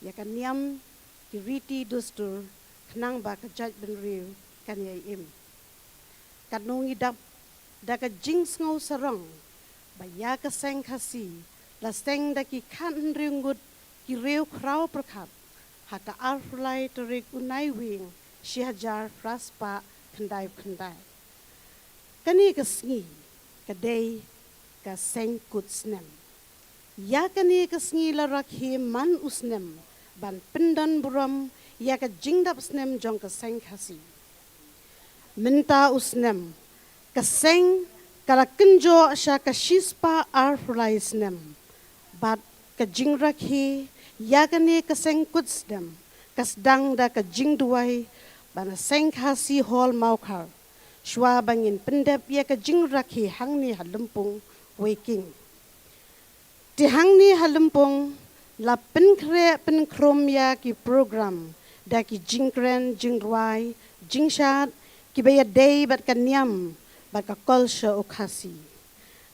ya kan niam ki riti dustur knang ba ka jaj ben riu kan ya im kan nungi dap da ka jings ngau sarong ba ya ka seng khasi la seng da ki kan ringut ki riu krau prakat haka arfulai terik unai wing shihajar fraspa kendai kani ka sngi ka day ka seng kut snem ya kani ka sngi la rakhi man usnem ban pindan buram ya ka jingdap snem jong ka seng khasi minta usnem ka seng kala kenjo asha ka shispa arfulai snem bat ka jing rakhi ya kani ka seng kut snem kasdang da ka jing duai bana seng khasi hol maukar shwa bangin pendep ya ka jing rakhi hangni Lympung Weiking ti hangni Lympung la penkre penkrom ya ki program da ki jingkren jingruai jingshat ki baya day bat ka niam bat ka culture o Khasi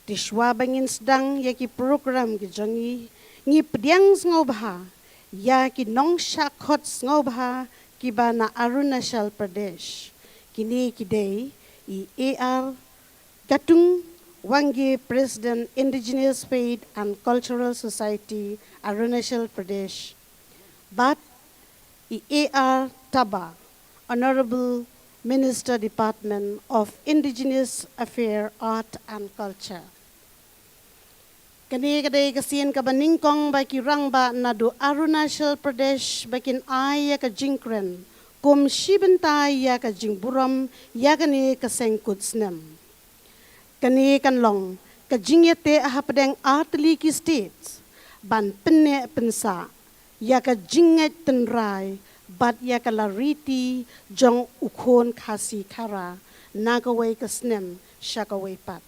ti shwa bangin sedang ya ki program ki jongi ngi pediang ngau bah ya ki nong shakhot ngau bah ki bana Arunachal Pradesh kini kidei EAR Gatung Wangi President Indigenous Faith and Cultural Society Arunachal Pradesh but EAR Taba Honorable Minister Department of Indigenous Affairs Art and Culture kani kadai kasian ka baningkong ba ki rangba nadu Arunachal Pradesh bakin ay ka jingkren kum shibentay ya ka jingburam ya kani ka sengkut snem kani kanlong ka jingyete ahapadeng artli ki states ban penne pensa ya ka jinget tenrai bat ya ka lariti jong ukon Khasi khara nagaway ka snem shakaway pat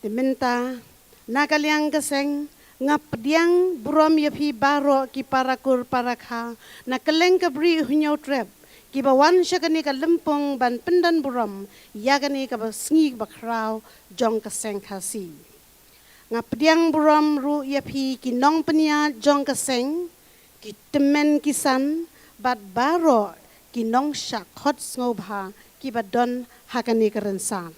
diminta nakaliang kaseng ngapdiang buram yapi baro ki parakur parakha nakaleng kabri hunyaw trep ki bawan siya kani ka Lympung ban pendan buram ya kani ka basngi bakraw jong kaseng Khasi ngapdiang buram ru yapi ki nong penya jong kaseng ki temen kisan bat baro ki nong shakhot ngobha ki badon hakani karensan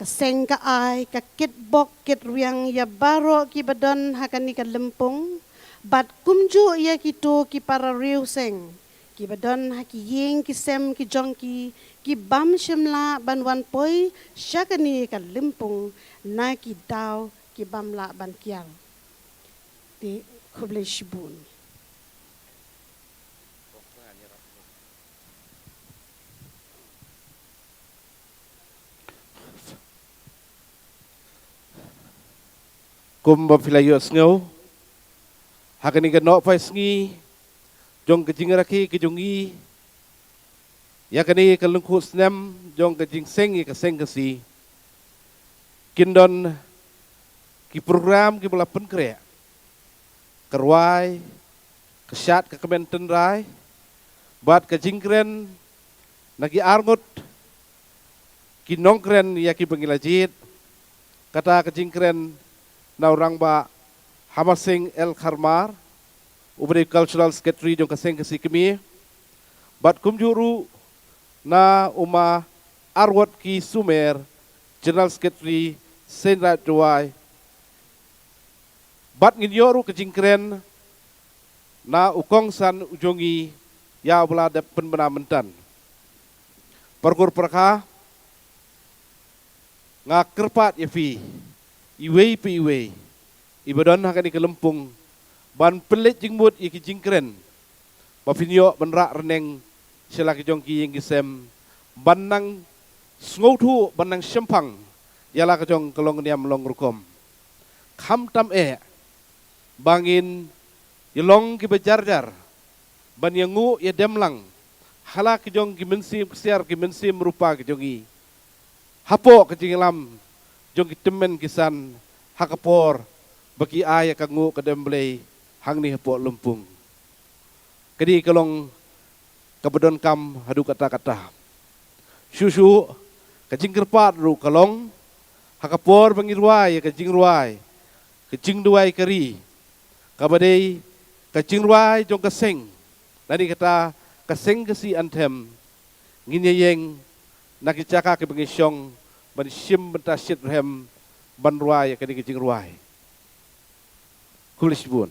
kaseng ka ay ka kitbok kitriang ya baro ki badon hakani ka Lympung bat kumju ya kito ki para riu seng ki badon haki yeng ki sem ki jongki ki bam shimla banwan poi syakani ka Lympung na ki daw ki bamla ban kial di kuble shibun kum ba filayo sngo hakani ga no pa sngi jong ka jingraki ki jongi ya kani ka lungku snem jong ka jing seng ka seng kasi kindon ki program ki bala penkre kerwai kesat ka kementen rai bat ka jingkren nagi arngut ki nongkren ya ki bangilajit kata ka jingkren na orang ba Hamasing El Kharmar ubri cultural secretary jong kaseng kasi KMIE bat kumjuru na uma arwat ki Sumer general secretary Senrat Duai bat nginyoru ke jingkren na ukong san ujongi ya bela de penbenamentan perkur perkah nga kerpat yafi iwei pi iwei ibadon hakani ke Lympung ban pelit jingmut iki jingkren bafinyo benrak reneng selaki jongki yang gisem banang sngotu banang sempang yala kejong kelong niam long rukom kham tam bangin yelong ki bejarjar ban yangu ya demlang hala kejong ki mensim kesiar ki mensim rupa kejongi hapo kejinglam jong ki temen kisan hakapor bagi ayah kangu kedemblei hang ni hapo Lympung kedi kelong kabedon kam hadu kata-kata susu kajing kerpat ru kalong hakapor bangirwai kajing ruai kajing duai keri kabadai ka jingruai jong ka seng nani kata ka seng ka si antem nginyeng nakicaka ke bengisyong ban sim benta sit rem ban ruai ka ni ka jingruai kulis bun.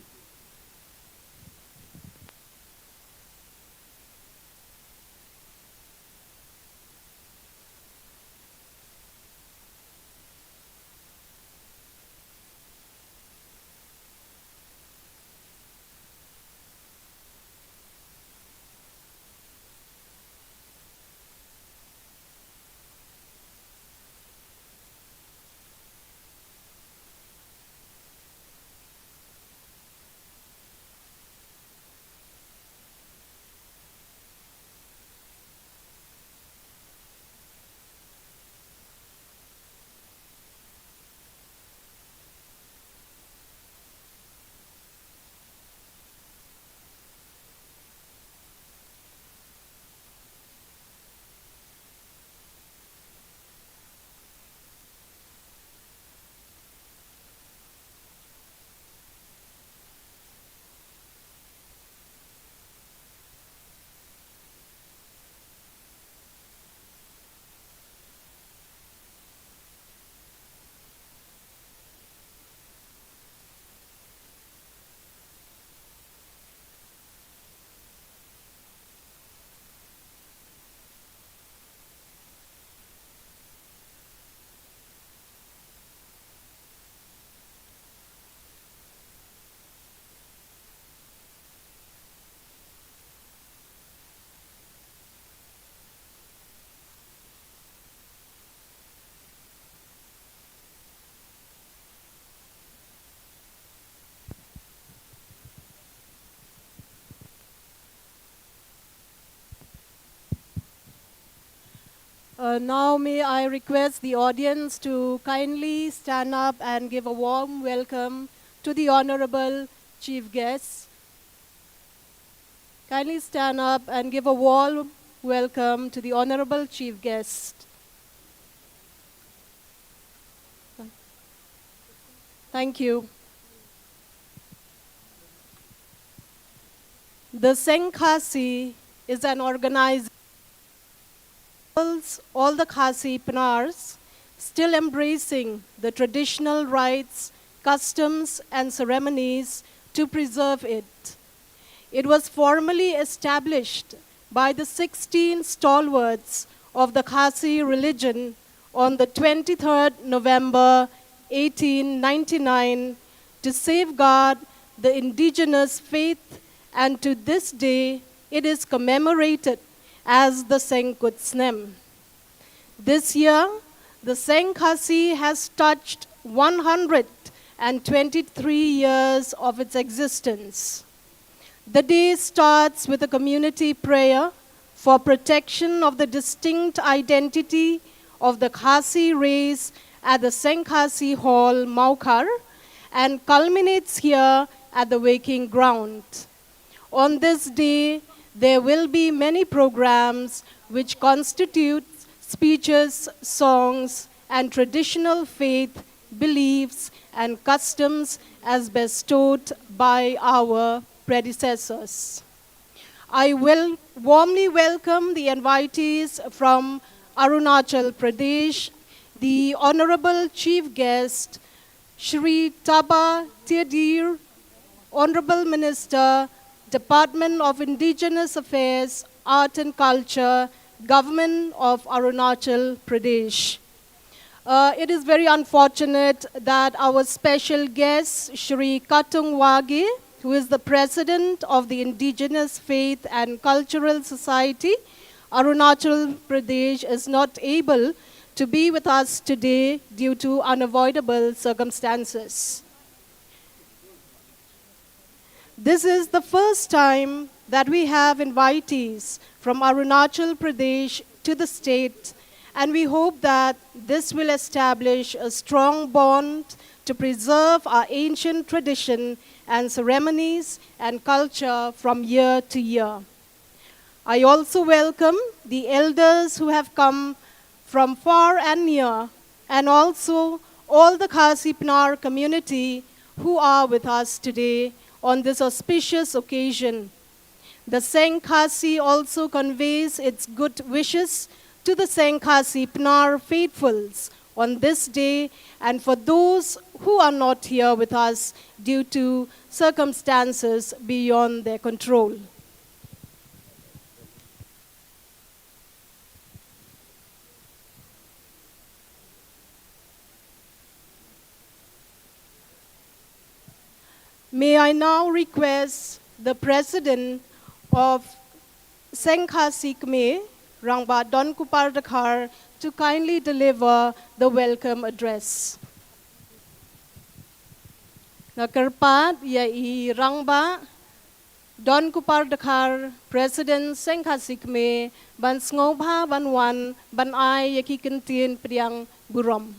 Now may I request the audience to kindly stand up and give a warm welcome to the Honorable Chief Guest. Kindly stand up and give a warm welcome to the Honorable Chief Guest. Thank you. The Seng Khasi is an organization all the Khasi Panars still embracing the traditional rites, customs and ceremonies to preserve it. It was formally established by the 16 stalwarts of the Khasi religion on the 23rd November 1899 to safeguard the indigenous faith, and to this day it is commemorated as the Seng Snem. This year, the Seng Khasi has touched 123 years of its existence. The day starts with a community prayer for protection of the distinct identity of the Khasi race at the Seng Khasi Hall, Maukar, and culminates here at the Weiking ground. On this day, there will be many programs which constitute speeches, songs, and traditional faith, beliefs, and customs as bestowed by our predecessors. I will warmly welcome the invitees from Arunachal Pradesh, the Honorable Chief Guest, Shri Taba Tedir, Honorable Minister, Department of Indigenous Affairs, Art and Culture, Government of Arunachal Pradesh. It is very unfortunate that our special guest, Shri Katung Wage, who is the President of the Indigenous Faith and Cultural Society, Arunachal Pradesh, is not able to be with us today due to unavoidable circumstances. This is the first time that we have invitees from Arunachal Pradesh to the state, and we hope that this will establish a strong bond to preserve our ancient tradition and ceremonies and culture from year to year. I also welcome the elders who have come from far and near, and also all the Khasi Pnar community who are with us today on this auspicious occasion. The Seng Khasi also conveys its good wishes to the Seng Khasi Pnar faithfuls on this day and for those who are not here with us due to circumstances beyond their control. May I now request the President of Seng Khasi KMIE, Rangba Don Kupardakar, to kindly deliver the welcome address. Nakarpat yai Rangba Don Kupardakar, President Seng Khasi KMIE, ban Sngoba ban wan ban ai yaki kentin priang burom.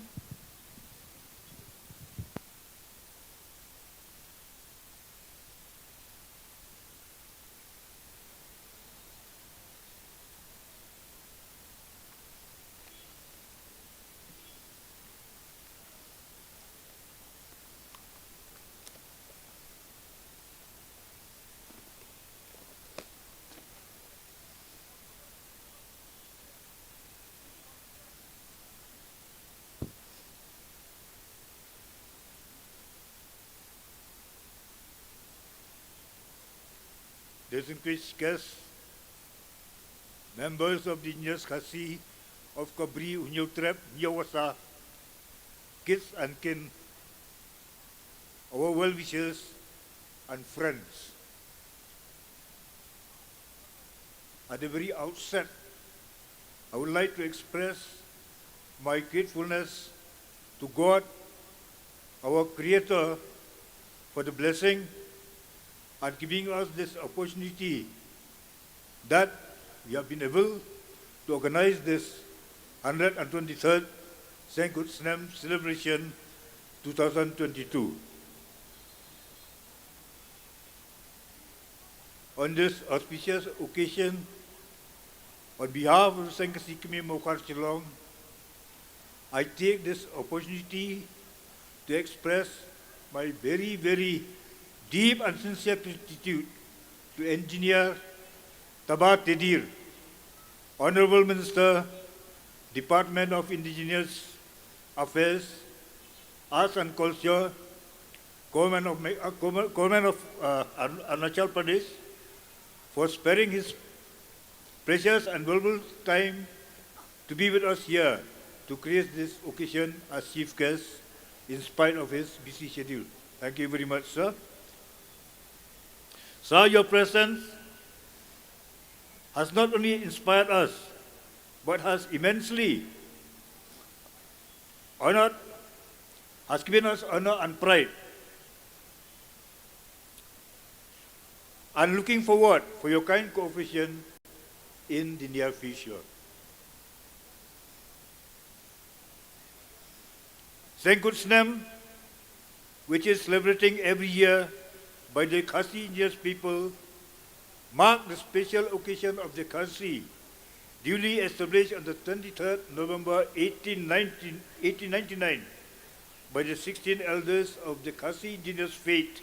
Distinguished guests, members of the Indigenous Khasi of Kabri, Unyutrep, Nyawasa, kids and kin, our well-wishers and friends. At the very outset, I would like to express my gratefulness to God, our Creator, for the blessing and giving us this opportunity that we have been able to organize this 123rd Snem celebration 2022. On this auspicious occasion, on behalf of Seng Khasi KMIE Mokhar SHILLONG, I take this opportunity to express my very, very deep and sincere gratitude to Engineer Tabar Tedir, Honorable Minister, Department of Indigenous Affairs, Arts and Culture, Government of Arunachal Pradesh, for sparing his precious and valuable time to be with us here to create this occasion as chief guest in spite of his busy schedule. Thank you very much, sir. Sir, your presence has not only inspired us, but has immensely honored, has given us honor and pride. I'm looking forward for your kind cooperation in the near future. Snem, which is celebrating every year by the Khasi indigenous people, mark the special occasion of the Khasi, duly established on the 23rd November 1899 by the 16 elders of the Khasi indigenous faith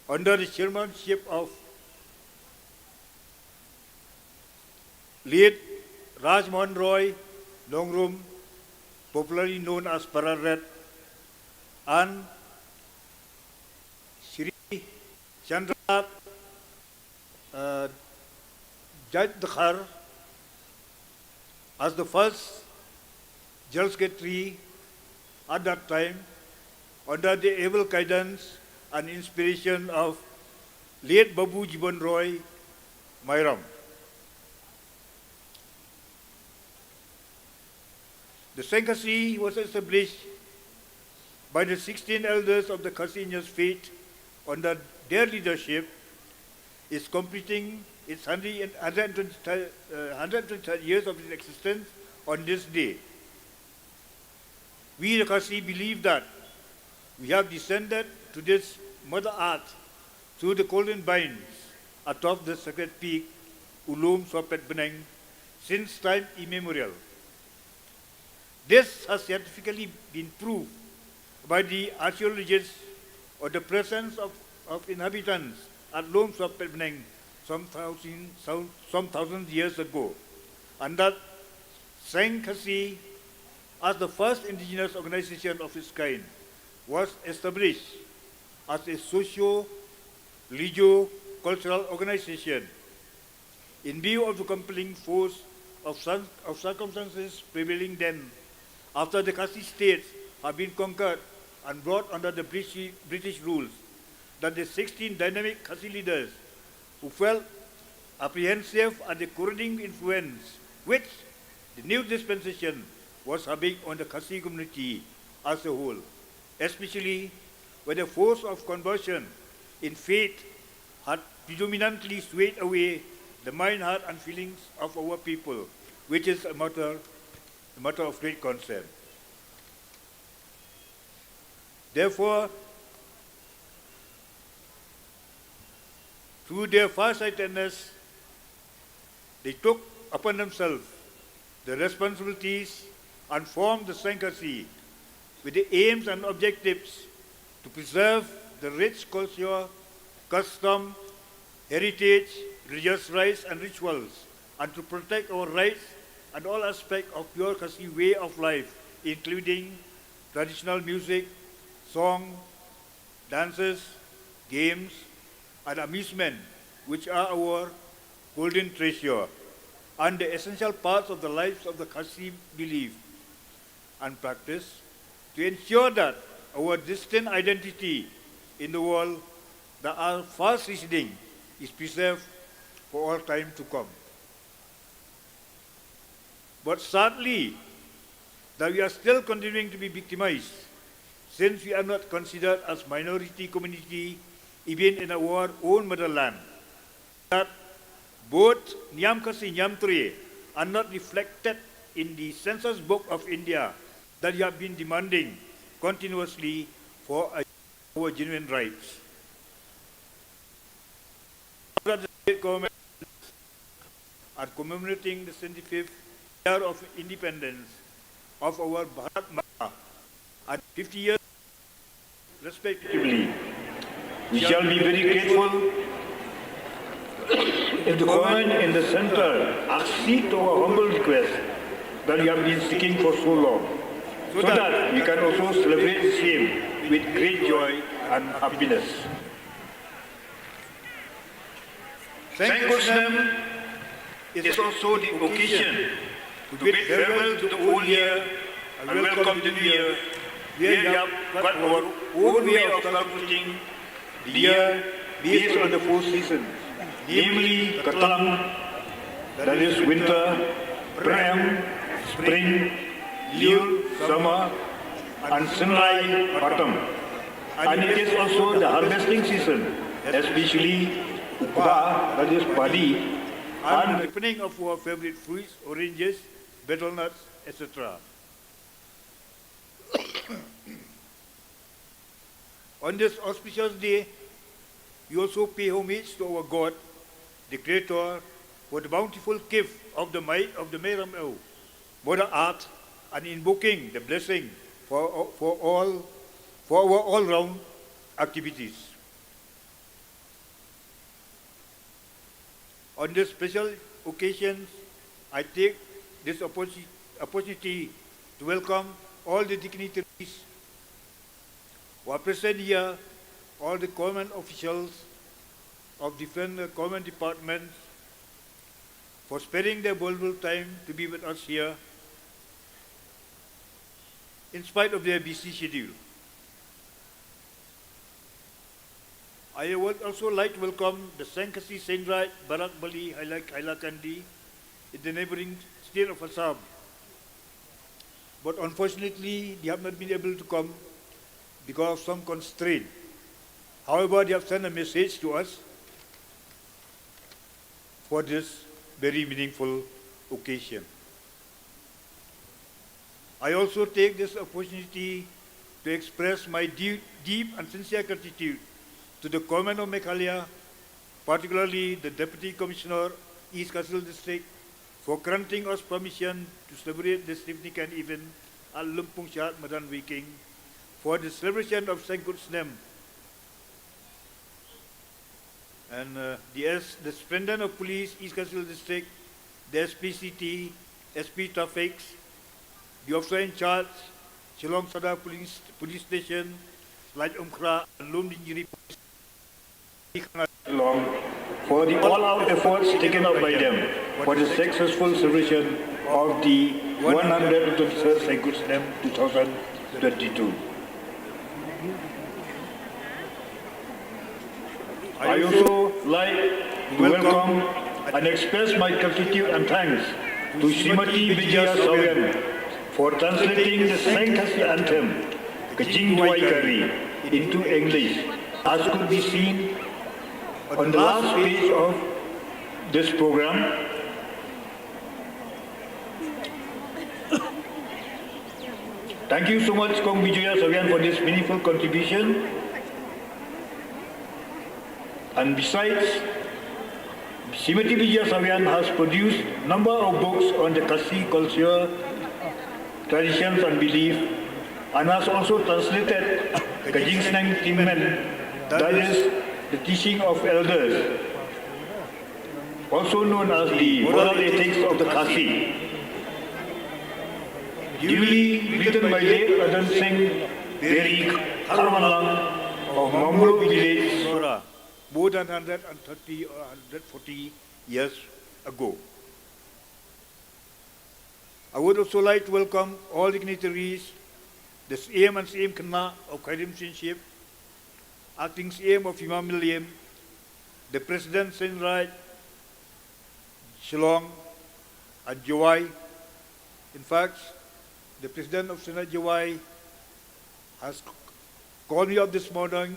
under the chairmanship of late Raj Mohan Roy Longrum, popularly known as Pararat, and Shri Chandra Judge Dakhar as the first Jal Secretary at that time, under the able guidance and inspiration of late Babu Jiban Roy Mairam. The Seng Khasi was established by the 16 elders of the Khasi indigenous faith under their leadership, is completing its 123 years of its existence on this day. We, the Khasi, believe that we have descended to this Mother Earth through the golden vines atop the sacred peak, Ulum Swapet Beneng, since time immemorial. This has scientifically been proved by the archaeologists of the presence of of inhabitants at Lom Swap Penang some thousand years ago, and that Seng Khasi, as the first indigenous organization of its kind, was established as a socio-legio-cultural organization. In view of the compelling force of circumstances prevailing then, after the Khasi states have been conquered and brought under the British rules, that the 16 dynamic Khasi leaders who felt apprehensive at the corroding influence which the new dispensation was having on the Khasi community as a whole, especially when the force of conversion in faith had predominantly swayed away the mind, heart, and feelings of our people, which is a matter of great concern. Therefore, through their farsightedness, they took upon themselves the responsibilities and formed the Seng Khasi with the aims and objectives to preserve the rich culture, custom, heritage, religious rites and rituals, and to protect our rights and all aspects of pure Khasi way of life, including traditional music, song, dances, games, and amusement, which are our golden treasure and the essential parts of the lives of the Khasi belief and practice, to ensure that our distinct identity in the world that are fast receding is preserved for all time to come. But sadly, that we are still continuing to be victimized, since we are not considered as minority community even in our own motherland. That both Nyam Khasi Nyam Tre are not reflected in the Census Book of India that you have been demanding continuously for our genuine rights. The state government are commemorating the 75th year of independence of our Bharat Mata and 50 years respectively. We shall be very grateful if the government in the center accede to our humble request that we have been seeking for so long, so that we can also celebrate the same with great joy and happiness. Thank you, Snem. It's also the occasion to bid farewell to the old year and welcome the new year, where we have got our own way of celebrating the year based on the four seasons, namely Katalang, that is winter, Pram, spring, Liul, summer, and Sinrai, autumn. And it is also the harvesting season, especially Upa, that is paddy, and the ripening of our favorite fruits, oranges, betel nuts, etc. On this auspicious day, we also pay homage to our God, the Creator, for the bountiful gift of the Meiram Mother Earth, and invoking the blessing for our all-round activities. On this special occasion, I take this opportunity to welcome all the dignitaries who are present here, all the government officials of different government departments, for sparing their valuable time to be with us here, in spite of their busy schedule. I would also like to welcome the Seng Khasi Sengrai, Barak Bali, Hailakandi in the neighboring state of Assam. But unfortunately, they have not been able to come because of some constraint. However, they have sent a message to us for this very meaningful occasion. I also take this opportunity to express my deep and sincere gratitude to the government of Meghalaya, particularly the Deputy Commissioner, East Khasi District, for granting us permission to celebrate this significant event at Lympung Madan Weiking for the celebration of Snem and the Superintendent of Police, East Khasi District, the SPCT, SP Traffics, the officer in charge, Shillong Sada Police Station, Light Umkra, and Lumdinjiri Long for the all-out efforts taken up by them for the successful celebration of the 123rd Snem 2022. I also like to welcome and express my gratitude and thanks to Srimati Vijaya Sauryan for translating the Seng anthem, Kajing Duai Kari, into English, as could be seen on the last page of this program. Thank you so much, Kong Vijaya Sauryan, for this meaningful contribution. And besides, Srimati Vijaya Sauryan has produced a number of books on the Khasi culture, traditions and belief, and has also translated Kajing Snem Timmen, that is, the teaching of elders, also known as the moral ethics of the Khasi, duly written by late Adan Seng Berik Karmalang of Mamuro village, Nora, more than 130 or 140 years ago. I would also like to welcome all dignitaries, the CM and CM Kana of Khairim Sinship, Acting CM of Imam William, the President Senraj, Shillong, and Jawai. In fact, the President of Senraj Jawai has called me up this morning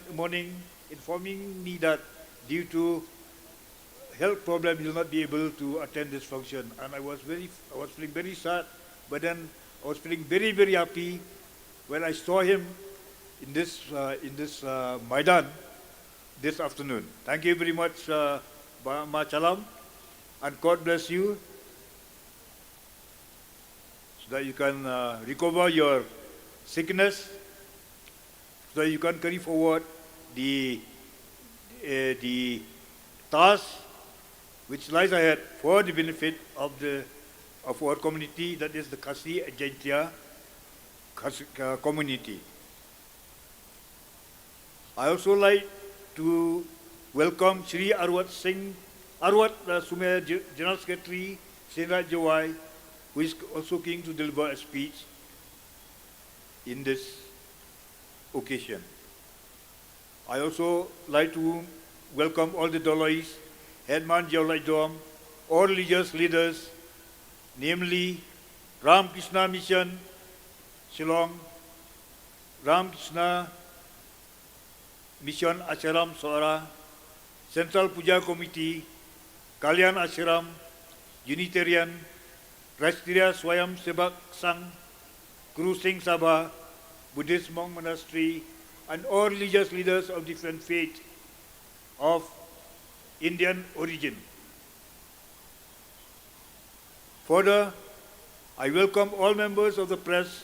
informing me that due to health problem he will not be able to attend this function. And I was feeling very sad, but then I was feeling very, very happy when I saw him in this Maidan this afternoon. Thank you very much, Ma Chalam, and God bless you, so that you can recover your sickness, so that you can carry forward the task which lies ahead for the benefit of our community, that is the Khasi Agentia community. I also like to welcome Shri Arwat Singh, Sumer General Secretary, Senraj Jawai, who is also keen to deliver a speech in this occasion. I also like to welcome all the Dolois, Headman Jaulai Dom, all religious leaders, namely Ram Krishna Mission, Shillong, Ram Krishna Mission Asharam Sora, Central Puja Committee, Kalyan Asharam, Unitarian, Rashtriya Swayam Sevak Sangh, Guru Singh Sabha, Buddhist monk monastery, and all religious leaders of different faiths of Indian origin. Further, I welcome all members of the press,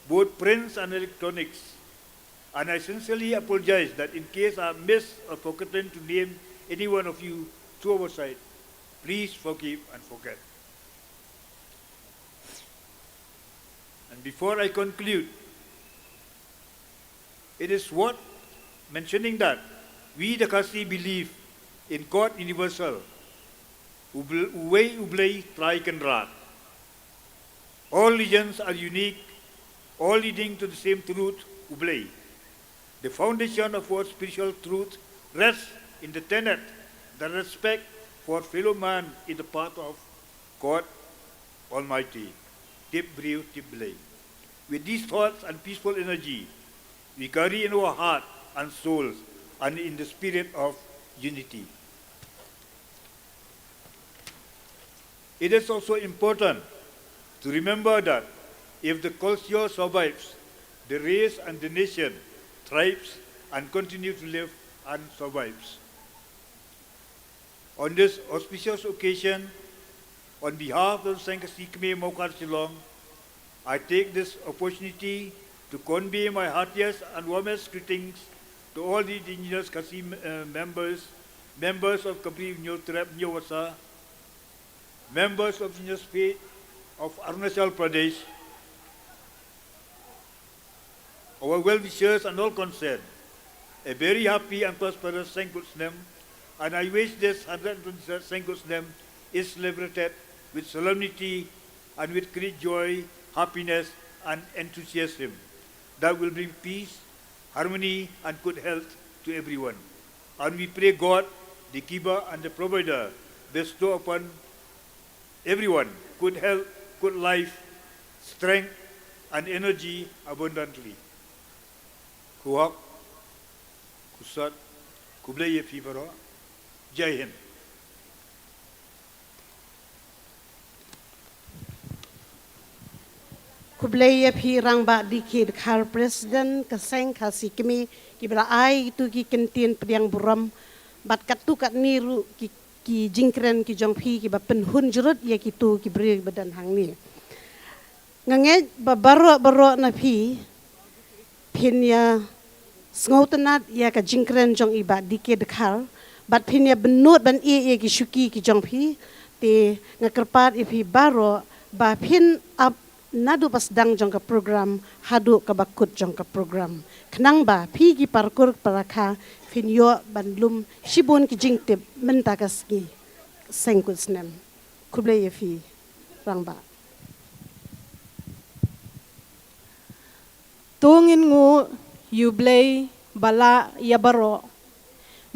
both print and electronics, and I sincerely apologize that in case I missed or forgotten to name any one of you through oversight, please forgive and forget. And before I conclude, it is worth mentioning that we the Khasi believe in God universal, Uwei Ublei Traikanrat. All religions are unique, all leading to the same truth, Ublei. The foundation of our spiritual truth rests in the tenet that respect for fellow man is the path of God Almighty. Tip Brew, Tip Blay. With these thoughts and peaceful energy, we carry in our heart and souls and in the spirit of unity. It is also important to remember that if the culture survives, the race and the nation thrives and continue to live and survives. On this auspicious occasion, on behalf of Seng Shillong, I take this opportunity to convey my heartiest and warmest greetings to all the indigenous Khasi members members of Kabri Nyotrap Nyawasa, members of Senior State of Arunachal Pradesh, our well-wishers and all concerned, a very happy and prosperous Seng Snem, and I wish this 123rd Seng Snem is celebrated with solemnity and with great joy, happiness and enthusiasm that will bring peace, harmony and good health to everyone. And we pray God, the giver and the provider, bestow upon everyone good health, good life, strength and energy abundantly. Kuhak, Kusat, Kublaya Fibara, Jai Hind. Kublaya phi rangba dikid khar president ka Seng Khasi kami kibra ai tu ki kentin priang buram bat katu kat niru ki jingkren ki jong phi ki ba penhun jurut ya ki tu ki bri badan hang ni ngange ba baro na phi phin ya sngotanat ya ka jingkren jong iba dikid khar bat phin ya benut ban e ki shuki ki jong phi te ngakerpat ipi baro ba phin up nadu pasdang jong ka program hadu ka bakut jong ka program kenang ba phi gi parkur parakha finyo bandlum shibon ki jingtip mentakas gi Seng Snem kublay fi rangba Tungin ngu yublay bala ya baro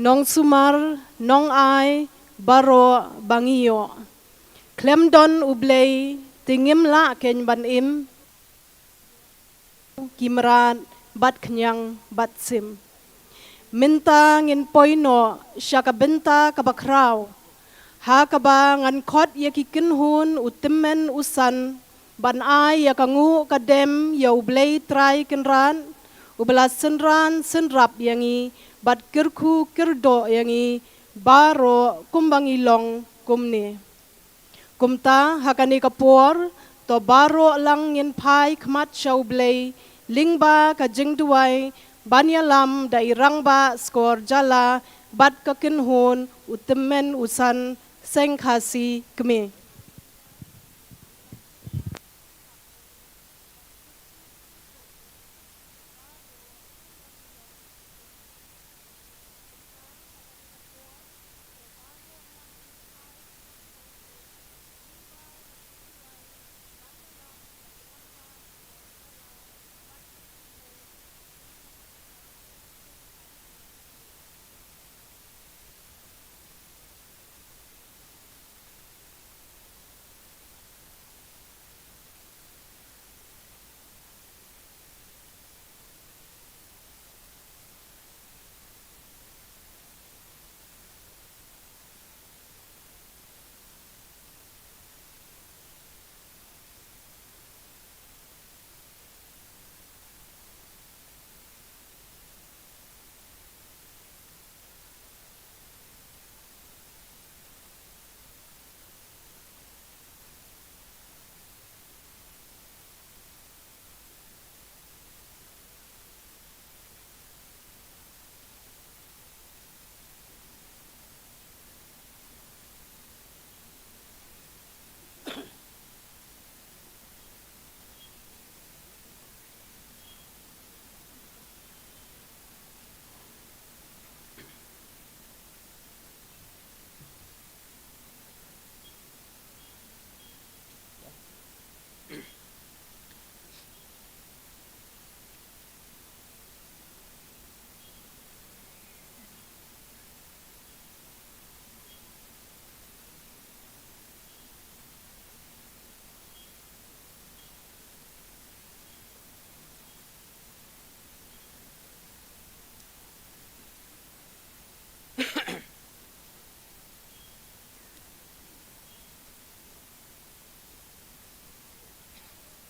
nong sumar nong ai baro bangiyo klemdon ublay tingim la ken ban im kimran bat knyang bat sim minta ngin poino syaka benta kabakraw ha kaba ngan khot ya kikinhun utemen usan ban ai ya kangu kadem ya ublay try kenran ubla senran senrap yangi bat kirku kirdo yangi baro kumbangilong kumni kumta hakani kapor to baro lang ngin pai khmat shaublay lingba ka jingduai banyalam dairangba skor jala bat ka kinhon utemen usan Seng Khasi kami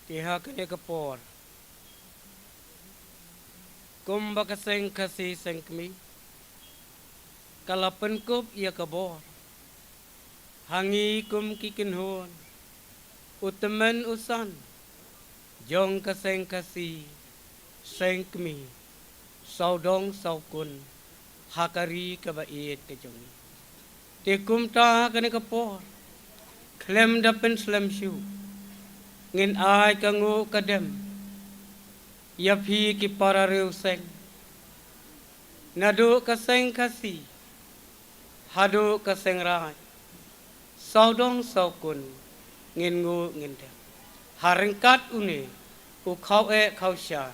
Tiha kene kapor. Kumba ka Seng Khasi Seng kmi. Kalapan kup ia kabor. Hangi kum kikinhon. Utemen usan. Jong ka Seng Khasi Seng kmi. Saudong saukun. Hakari kabait ka jongi. Tikum ta kani kapor. Klem dapen slam shu. Ngin ai kangu kadem. Ya phi ki para reu seng. Nadu ka seng khasi. Hadu ka seng rai. Sau dong sau kun. Ngin ngu ngin dem. Haringkat une. U khau e khau sha.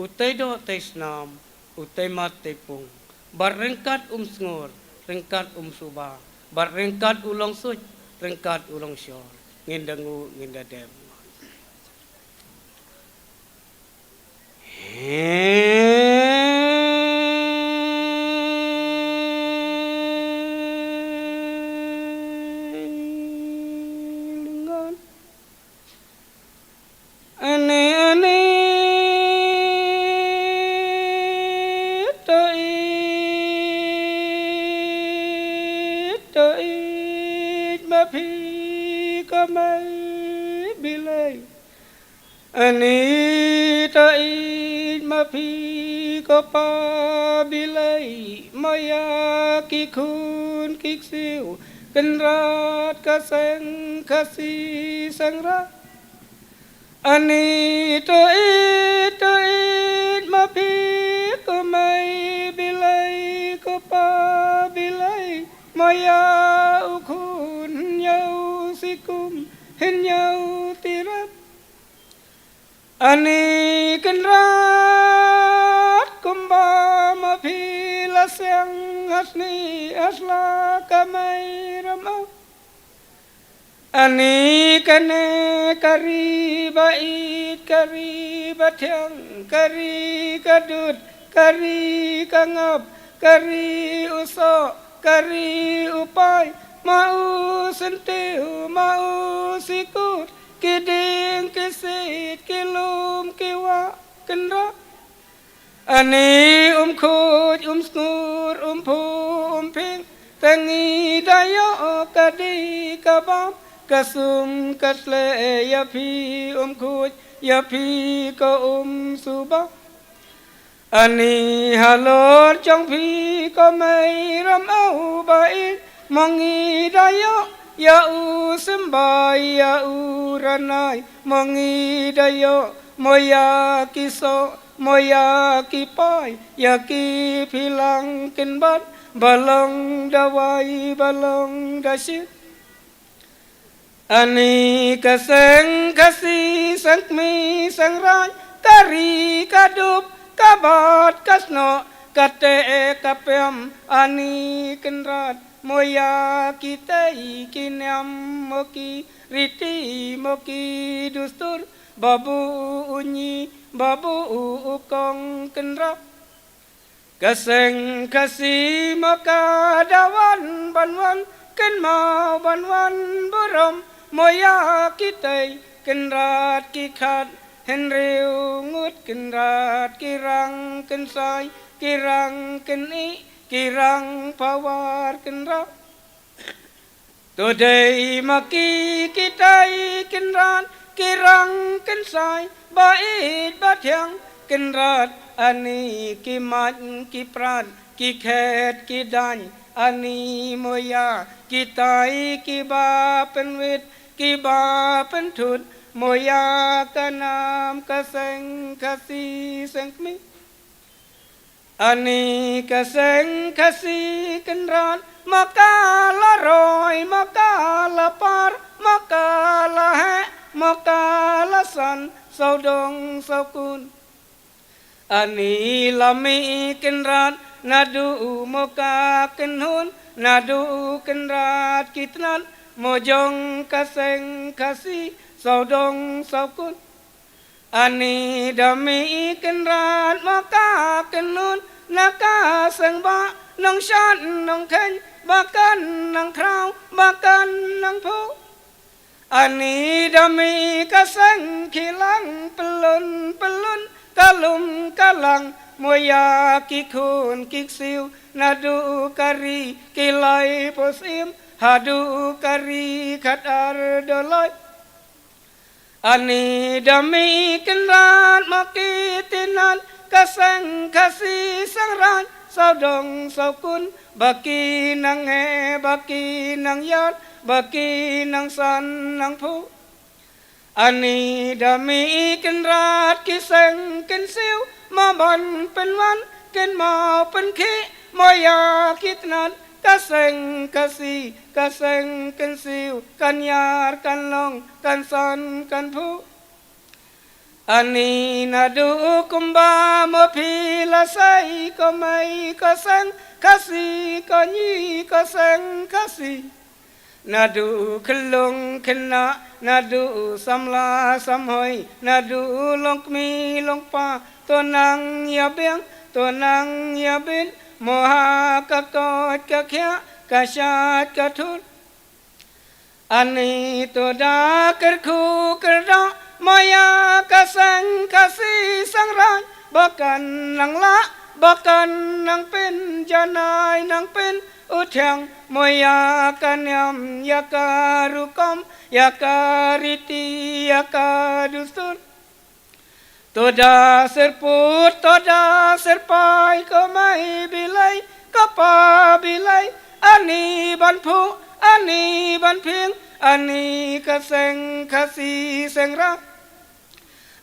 U tei do tei snam. U tei mat tei pung. Bar ringkat sngur. Ringkat suba. Bar ringkat ulong suj. Ringkat ulong syor. Ngin dangu ngin dadem. Anita it mapi kopa bilay maya kikun kiksiu kenrat kaseng kasi sangra Anita it mapi komay bilay kopa bilay maya ukun nyau sikum henyau tirat Ani kenrat kumba mapila Seng asni asla kamay ramau Ani kane kari bait kari batyang kari kadut kari kangap kari uso kari upai mau sentiu mau sikut Kiding kisit kilum kiwa kendra Ani khut skur pu ping Tangi dayo kadi kabam Kasum kasle ya pi khut ya pi ko suba Ani halor trong pi ko mai ram au bai Mangi dayo Ya u sembai ya u ranai Mangi dayo moya kiso moya kipai Ya ki pilang kinbat Balong dawai balong dasyit Ani kaseng kasi sangmi sangrai Kari kadup kabat kasno Kate kapem ani kenrat Moya kitai kinyam moki riti moki dustur babu unyi babu ukong kendra Kaseng kasi maka dawan banwan ken mau banwan borom moya kitai kendrat kikat henreu ngut kendrat kirang kensai kirang keni Kirang pawar kenra Today maki kitai kenran Kirang kensai bait batyang kenrat Ani kimat kipran kikhet kidan Ani moya kitai kiba penwit kiba pentut Moya kanam kaseng kasi sengmi Ani kaseng kasi kenran maka la roy maka la par maka la he maka la san sau dong sau kun Ani lami kenran nadu moka kenhun nadu kenrat kitnan mojong kaseng kasi sau dong sau kun Ani dami kenrat maka kenun naka sengba nong shan nong ken bakan nong krau bakan nong pu Ani dami kaseng kilang pelun pelun kalum kalang moya kikun kiksiu nadu kari kilai posim hadu kari katar doloi Ani dami kenrat makitinan kaseng kasi sangran สาวดงสาวกุนบักกีนางแห่บักกีนางยอดบักกีนางสันนางผู้อันนี้ดามีกันราดกิเซงกันซิวมาบันเป็นวันกันมาเป็นขี้มอยาคิดนัดกะเซงกะซีกะเซงกันซิวกันยาร์กันลองกันสันกันผู้อันนี้นาดูกุมบาโมพีละไซก็ไม่ก็เซงกะซีก็ยี่ก็เซงกะซีนาดูขึ้นลงขึ้นนะนาดูสำลาสำหอยนาดูลงมีลงป่าตัวนางยาเบียงตัวนางยาบินโมหะกะกอดกะเขียกะชาดกะทุดอันนี้ตัวดากระคูกระดามายากะสังกะสีสังรายบักกันนังละบักกันนังเป็นจานายนังเป็นอุทยังมอยากันยำยาการุกมยาการิติยาการุสุนตัวดาเสรปูดตัวดาเสรปายก็ไม่บิไลก็ปาบิไลอันนี้บันพุอันนี้บันเพียงอันนี้กะเซงกะสีเซงรัก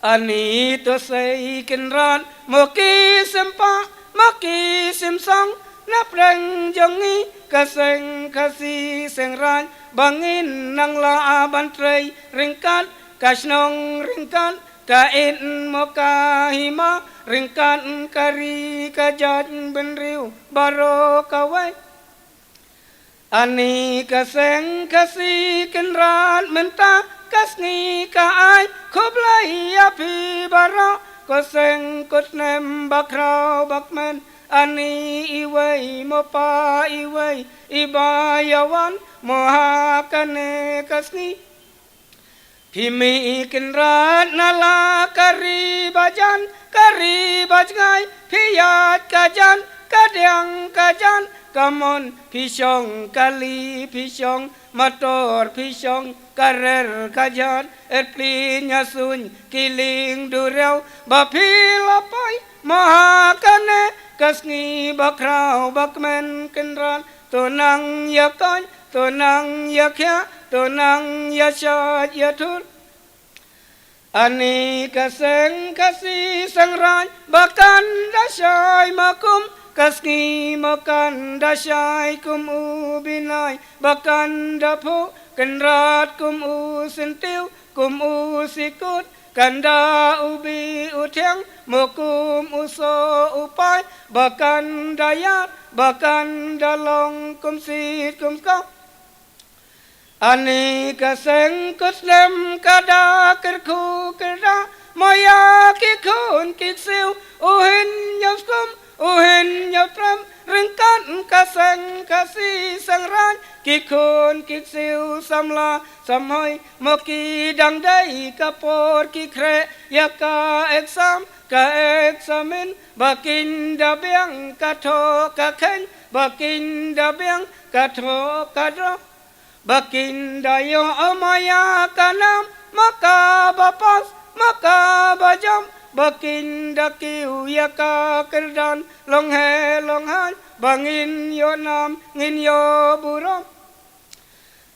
อันนี้ตัวใส่กินร้อนโมกีสิมปะโมกีสิมสองนับแรงจงนี้กะเซงกะสีเซงร้านบังอินนังลาบันเตรยริงกันกะชนงริงกันกะอินโมกาหิมาริงกันกะรีกะจัดเป็นริวบารอกะไว้อันนี้กะเซงกะสีกินร้านเหมือนตากะสนีกะอายคบไลยาพีบารอกะเซงกดแนมบักคราวบักแมนอันนี้อีเวยโมปาอีเวยอีบายาวันโมหะกันเนกะสนีพี่มีกินร้านนาลากะรีบาจันกะรีบาจไงพี่ยาดกะจันกะเดียงกะจันกะมอนพี่ชงกะลีพี่ชงมาตอดพี่ชงกะเรรกะจันปลีญาสุนกิลิงดูเร็วบะพี่ละไปมหากันเนกะสนีบักคราวบักแมนกันร้านตัวนางยากันตัวนางยาเขียตัวนางยาชาดยาทุนอันนี้กะเซงกะสีสังรานบักกันดาชายมาคุมกะสกีมากันดาชายคุมอูบินายบักกันดาพูกันราดคุมอูสินติวคุมอูสิกุดกันดาอุบีอุเทียงโมกุมอุโซอุปายบักกันดายาดบักกันดาลองคุมสีคุมกาอันนี้กะเซงกดเลมกะดากระคูกระดามายากิคุนกิซิวอุหินยาสกุมอุหินยาพรำริงกันกะเซงกะสีสังรานกิคุนกิซิวสัมลาสัมหอยโมกีดังได้กะปอดกิเครยากาเอกซัมกะเอกซามินบักินดาเบียงกะโทกะเข็นบักินดาเบียงกะโทกะดรbakin dayo amaya kanam maka bapas maka bajam bakin dakiu yaka kerdan long he long han bangin yo nam ngin yo buram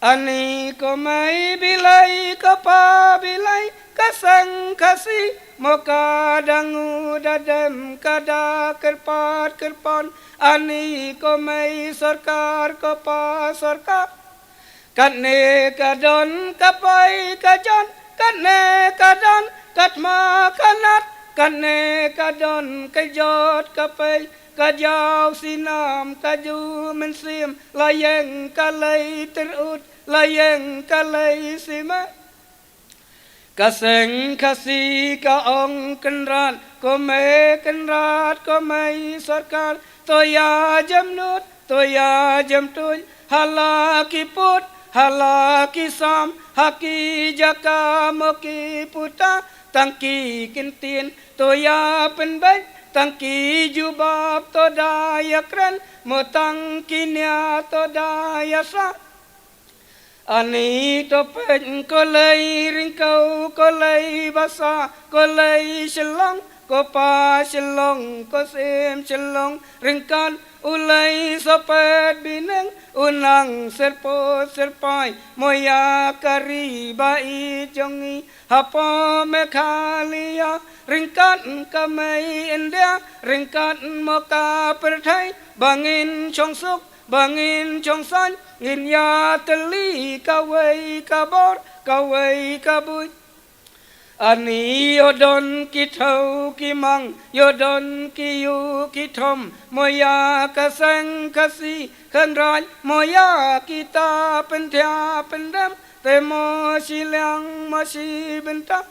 ani ko mai bilai kapa bilai kasang kasi moka dangu dadem kada kerpat kerpon ani ko mai sarkar kapa sarkarกันเนกะดอนกะไปกะจันกันเนกะดอนกัดมากันนัดกันเนกะดอนกะยอดกะไปกะยาวสีน้ำกะยูมันเสียมลายยังกะเลยตรุดลายยังกะเลยสิมะกะเซงกะสีกะองกันรานก็ไม่กันราดก็ไม่สอดการตัวยาจำนุดตัวยาจำตุยฮาลากิปุตhalaki sam haki jaka moki puta tangki kintin toya penbet tangki jubab to daya kren motang kinya to daya sa ani to pen ko lei ringkau ko lei basa ko lei shillong ko pa shillong ko sim shillong ringkan ulai sopet bineng unang serpo serpai moya kari bai jongi hapo mekhalia ringkan kamai india ringkan moka perthai bangin chong suk bangin chong san in ya teli kawai kabor kawai kabui Ani yodon ki thau ki mang yodon ki yu ki thom moya ka sang khasi khan rai moya kita pen thia pen dam te mo silang mo si benta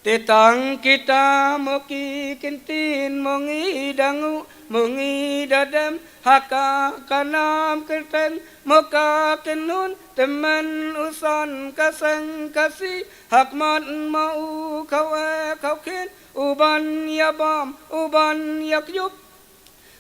te tang kita mo ki kintin mo ngi dangu mo ngi dadam haka kanam kerten mo ka kenun teman usan kasang kasi hakman mau kau kin uban ya bam uban ya kyup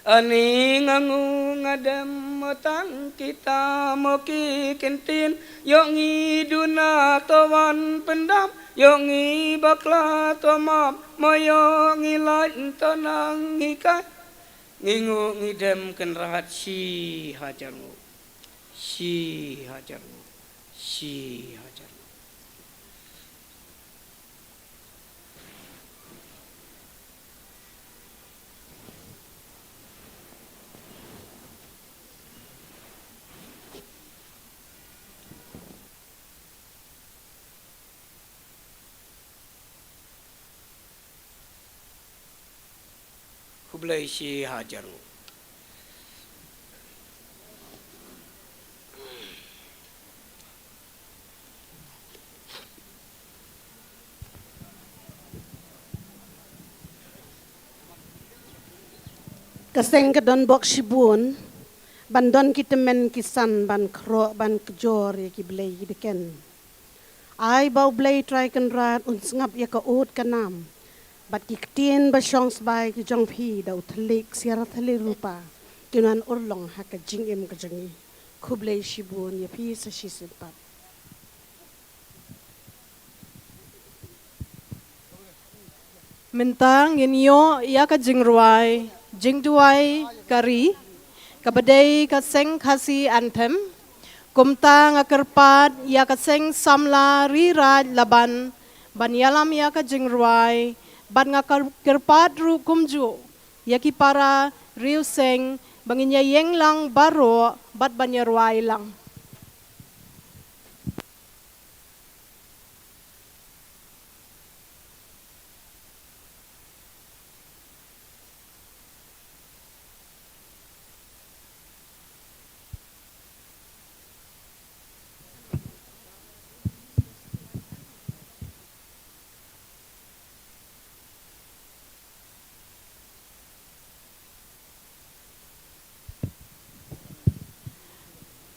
ani ngangu ngadam matang kita mo ki kentin yongi duna tawan pendam yongi bakla tomam moyongi lain tonang ngikai ngingu ngidam ken rahat si hajarmu si hajarmu si hajarmu kublai si hajarmu Kaseng ke don bok shibun ban don kita men kisan ban kro ban kjor ya ki blay deken ai bau blay try kan rat un ngap ya ka ut kanam bat ki tien ba shongs bai ki jong phi da uthlik siara thali rupa kinan urlong ha ka jing em ka jangi khublay shibun ya phi sa shi simpat Mentang inyo ya ka jingruai jingduai kari kabadai ka seng khasi anthem kumta nga kerpat ya ka seng samla riraj laban ban yalam ya ka jingruai ban nga kerpat ru kumju ya ki para riu seng banginya yeng lang baro bat banyarwai lang.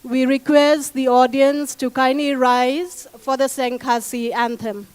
We request the audience to kindly rise for the Seng Khasi anthem.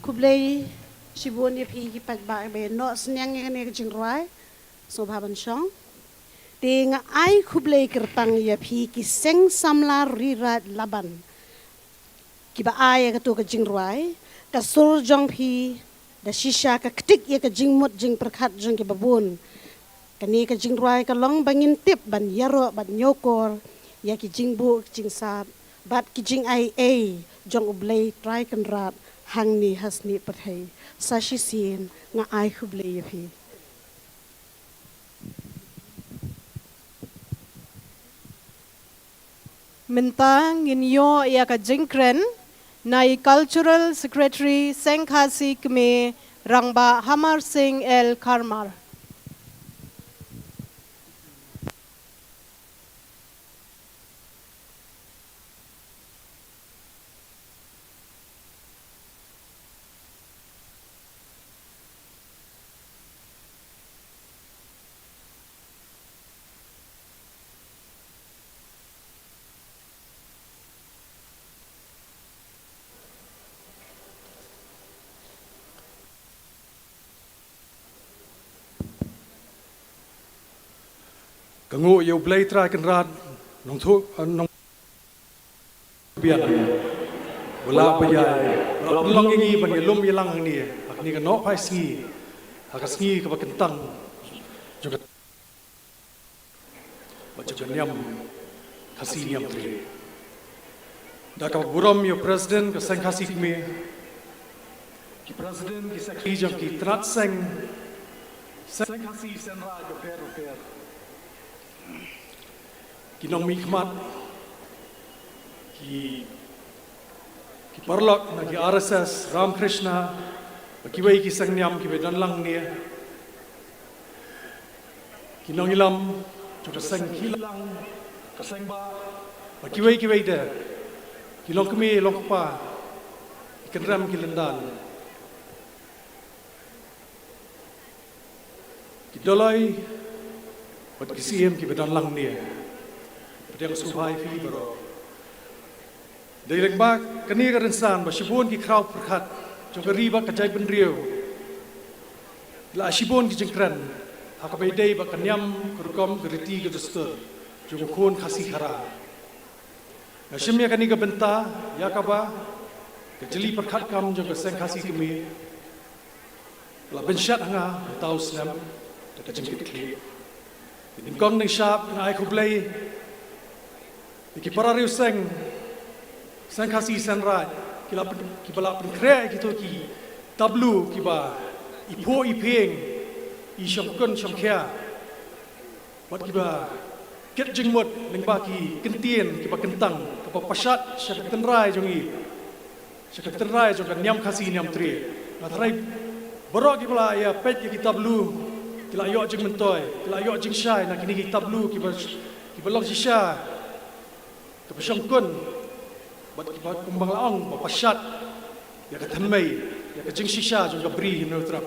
kublai shibun ye phi ki pak ba be no snyang ye ne jing roi so bhaban shong te nga ai kublai kertang ye phi ki seng samla rirat laban ki ba ai ka to ka jing roi ka sur jong phi da shisha ka ktik ye ka jing mut jing perkhat jong ki babun kani ka jing roi ka long bangin tip ban yaro ban nyokor ya ki jing bu jing sap bat ki jing ai jong ublei try kan rat hang ni hasni pathai sashi sin nga ai khublei phi Mintang in yo ya ka jingkren nai cultural secretary Seng Khasi kme rangba Hamar Singh El Karmar. Kangu yêu play try kan rat nong thu nong biat wala payai long ngi ban lum yelang ni ak ni kan no pai ski ak ski ka kentang juga baca nyam khasi nyam tri da ka buram yo president ka Seng Khasi me ki president ki sakhi jam ki trat Seng Khasi sen ra jo per kinong mikmat ki parlok na ki RSS Ram Krishna ki wei ki Snem ki bedan lang ni kinong ilam chu Seng hilang ka Seng ba ki wei de kilong kemi long pa ki ram ki lendan ki dolai Wat kisiem ki bedan lang ni. Pedang subhai fi baro. Dailang ba kani ka rinsan ba shibon ki kraw perkhat jong ka riba ka jai ben riu. La shibon ki jengkran haka bai dai ba kanyam kurkom geriti ka dustur jong kon khasi khara. Na shimya kani ka benta ya ka ba ka jeli perkhat kam jong ka Seng Khasi kemi. La benshat nga tau Snem ka jengkit kli. Din kong ning shop na ai kublai ki parariu Seng Khasi sen rai ki bala pen kre ki to ki tablu ki ba ipo ipeng i shom kun shom kya wat ki ba ket jingmot ning ba ki kentien ki ba kentang ka pa pashat shak ten rai jong i shak ten rai jong kan nyam khasi nyam tri na trai borok ki bala ya pet ki tablu kila yo jing mentoy kila yo jing shai na kini kitab lu ki balong shisha ka pasang kun bat ki ba kumbang laong ba pashat ya ka tanmay ya ka jing shisha jong ka bri no trap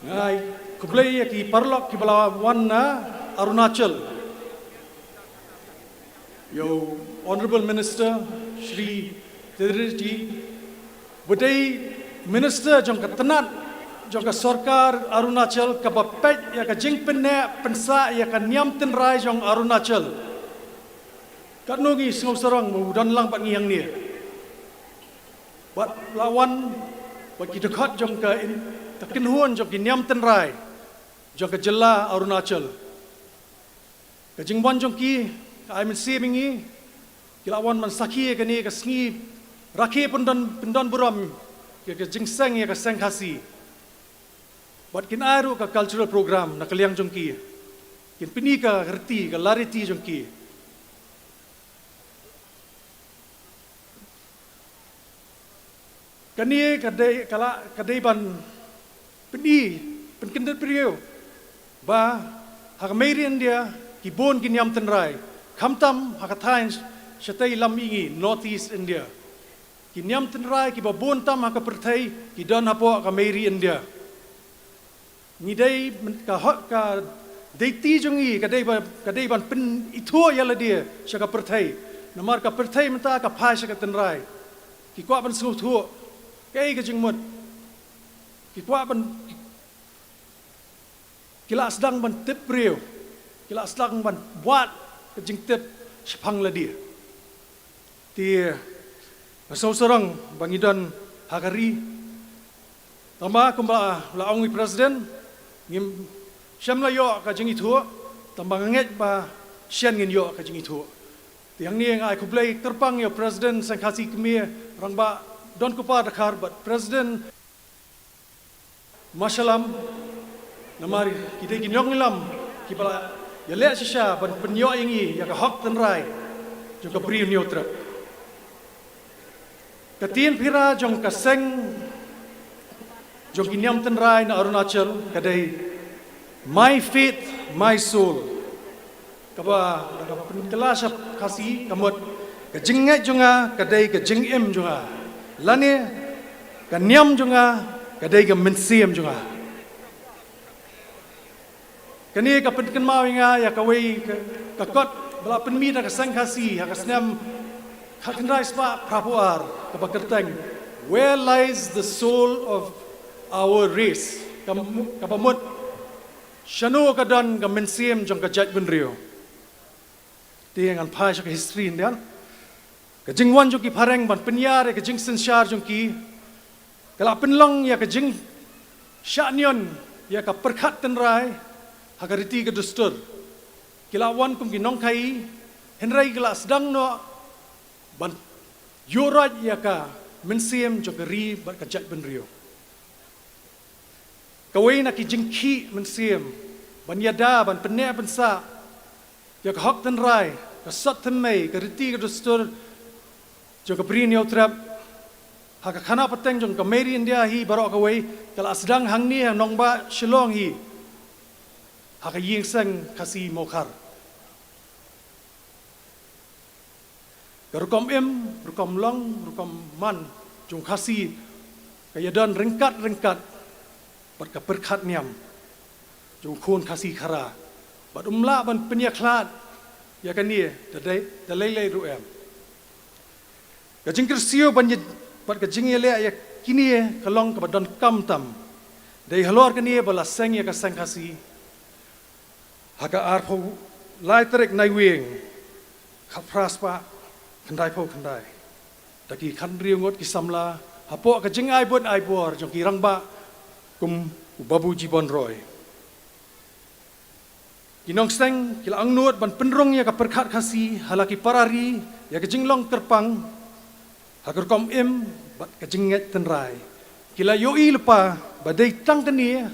ngai kublai ya ki parlok ki bala wan na Arunachal yo honorable minister Shri Tedriji budai minister jong ka tenat jong ka sarkar Arunachal ka bapet ya ka jing penne pensa ya ka nyam ten rai jong Arunachal kat nugi sngau sarang mu dan lang pak ngiang ni bat lawan bat ki dekat jong ka takin huan jong ki nyam ten rai jong ka jela Arunachal ka jing wan jong ki ka ai men se mingi ki lawan man sakhi ka ni ka sngi rakhe pendan buram ya ka jing Seng ya ka Seng Khasi Bat kin aru ka cultural program na kaliang jongki. Kin pini ka herti ka lariti jongki. Kani kadai ban pini penkindet priyo. Ba hakamerian dia kibon kinyam tenrai. Kamtam hakatain shatai lam ingi Northeast India. Kinyam tenrai kibabon tam hakapertai kidan hapo hakameri India. Ngidai ka deiti jongi kadai ban pen itu yala dia syaka pertai namar ka pertai menta ka phai syaka tenrai ki kwa ban snu thu cái jing mut ki kwa ban kila sedang ban tip riu kila sedang ban buat ke jing tip sepang la dia ti so serang bangidon hakari tamba kumba la ong presiden ngim syam la yo ka jing itu tamba nget ba sian ngin yo ka jing itu tiang ni ngai ku play terpang yo presiden sang Khasi KMIE rang ba don ku pa dakar but presiden masalam namari kita ginyong lam kibala ya le sisha ban penyo ingi ya ka hok tan rai jo ka pri nyo trap ka tien phira jong ka seng jong kinyam tan rai na Arunachal kadai my faith my soul kaba daga penkelas Khasi kamot ka jingai jonga kadai ka jingim jonga lane ka nyam jonga kadai ka mensiem jonga kani ka penken mau inga ya ka wei ka kot bala penmi da ka sang Khasi ha ka Snem ka kendai spa prapuar ka bakerteng where lies the soul of our race ka pamut shanu ka don ka mensiem jong ka jat benrio tiang an phai ka history ndian ka jingwan jong ki phareng ban penyar ka jing sensyar jong ki kala penlong ya ka jing syanion ya ka perkhat ten rai hagariti ke dustur kilawan kum ginong kai henrai gelas dang no ban yurat ya ka mensiem jokeri bat kajat benrio kawai na ki jingki mensiem ban yada ban penne ban sa ya ka hok tan rai ka sat thmei ka riti ke dustur jokapri neu trap haka khana pateng jong ka meri india hi barok kawai kala sedang hang ni nong ba shillong hi haka ying Seng Khasi mokhar rukom rukom long rukom man jung Khasi kaya dan ringkat bat ka perkhat niam jung khon Khasi khara bat umla ban penya khlat ya kan ni da lei ru em ka jing kersio ban bat ka jing le ya kini kalong ka don kam tam dei halor kan ni bala Seng ya ka Seng Khasi haka arpo lai terek nai wing khapras pa khandai pho khandai taki khan riungot ki samla hapo ka jingai bon ai bor jong ki rangba kum babu jibon roy kinong Seng kila angnut ban penrong ya ka perkhat Khasi halaki parari ya ka jinglong terpang hakur kom bat ka jinget tenrai kila yoi lepa badai tang tani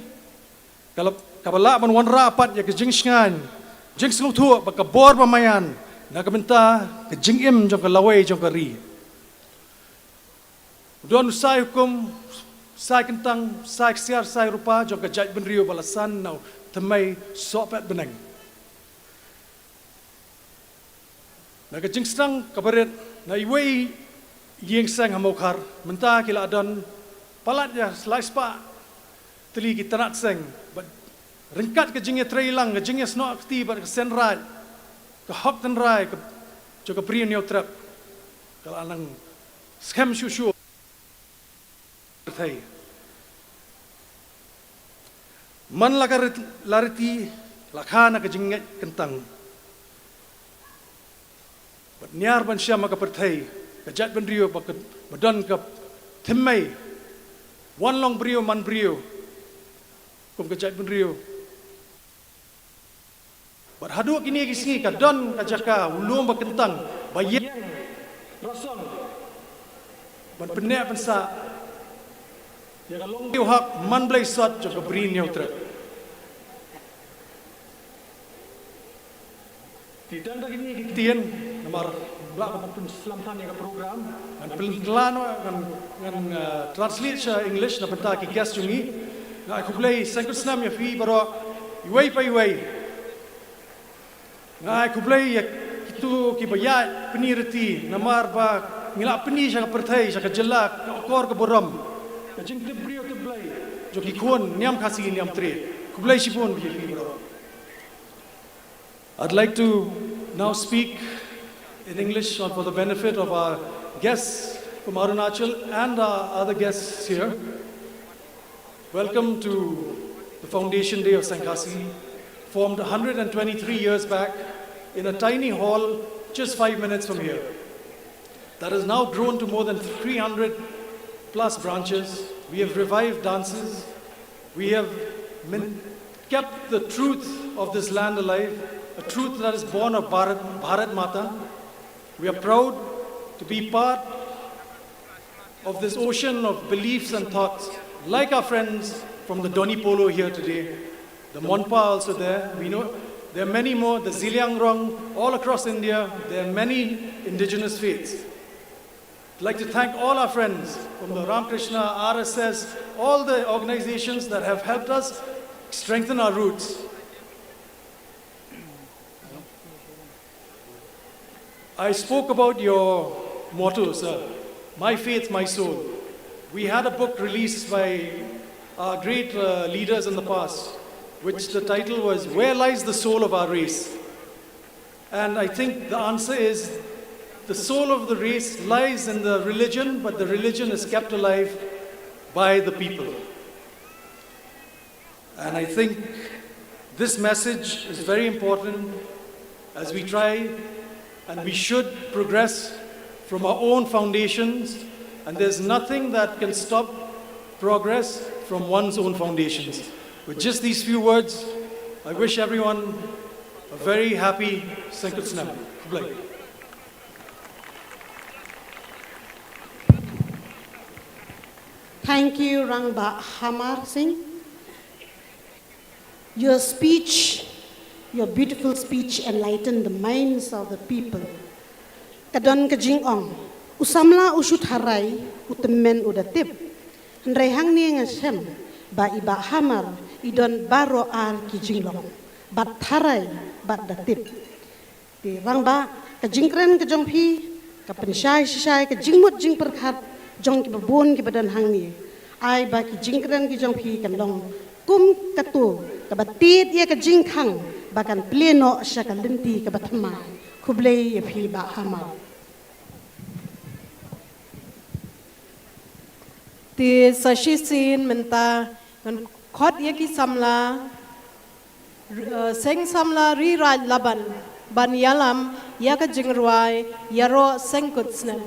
kalau kabala ban wan rapat ya ke jing sngan jing slu thu ba ka bor pamayan na ka benta ke jing jong ka lawai jong ka ri don sai hukum sai kentang sai siar sai rupa jong ka jaj ben rio balasan nau temai sopet beneng na ka jing stang ka baret na iwei yeng Seng hamokhar menta kila don palat ya slice pa teli ki tanat Seng ringkat ke jingnya trailang ke jingnya sno akti bat ke senrai ke hok tan rai ke joka pri neu trap kala anang scam shushu thai man la lariti lakhana ke jingnya kentang bat niar ban syam ka perthai ke jat ben rio ba badon ka themmai wan long brio man brio kum ke jat ben rio bat hadu kini kisi ka don ka jaka ulum ba kentang bayang rasong ban penne pensa ya ka long tiu hak man blai sot jo ka brin neutra tidak ada kini kitien nomor belak pun selamtan ya program dan pelano kan translate English na benta ki guest jungi na aku play sangkut Snem ya fi baro iwai pa iwai ngai ku play ya itu ki bayat penirti namar ba ngila peni sa perthai sa jelak kor ke boram ka jing te brio te play jo ki kon niam Khasi niam tre ku play sipon bi fi bro I'd like to now speak in English for the benefit of our guests from Arunachal and our other guests here. Welcome to the Foundation Day of Seng Khasi, formed 123 years back in a tiny hall just 5 minutes from here. That has now grown to more than 300 plus branches. We have revived dances. We have kept the truth of this land alive, a truth that is born of Bharat Mata. We are proud to be part of this ocean of beliefs and thoughts, like our friends from the Doni Polo here today, the Monpa also there. We know there are many more, the Ziliangrong, all across India. There are many indigenous faiths. I'd like to thank all our friends from the Ramakrishna, RSS, all the organizations that have helped us strengthen our roots. I spoke about your motto, sir, my faith, my soul. We had a book released by our great leaders in the past, which the title was, Where Lies the Soul of Our Race? And I think the answer is, the soul of the race lies in the religion, but the religion is kept alive by the people. And I think this message is very important as we try and we should progress from our own foundations, and there's nothing that can stop progress from one's own foundations. With just these few words, I wish everyone a very happy Snem. Thank you, Rangba Hamar Singh. Your speech, your beautiful speech enlightened the minds of the people. Kadon kajing ong, usamla usut harai, utemen udatip. Handrai hang ni ngasem, ba iba hamar, idon baro ar kijing long. Bat harai, bat datip. Di Rangba, kajing keren kajong pi, kapensyai sisai, kajing mut jing perkat, jong ki babon ki badan hang ni. Ai ba ki jing keren ki jong pi kan long. Kum katu, kabatit ya kajing kang, bakan pleno sya kalinti kabatma. Kublay ya pi ba hamar. Ti sashi sin menta kan khot ya ki samla seng samla ri raj laban ban yalam ya ka jingrwai yaro sengkut snem.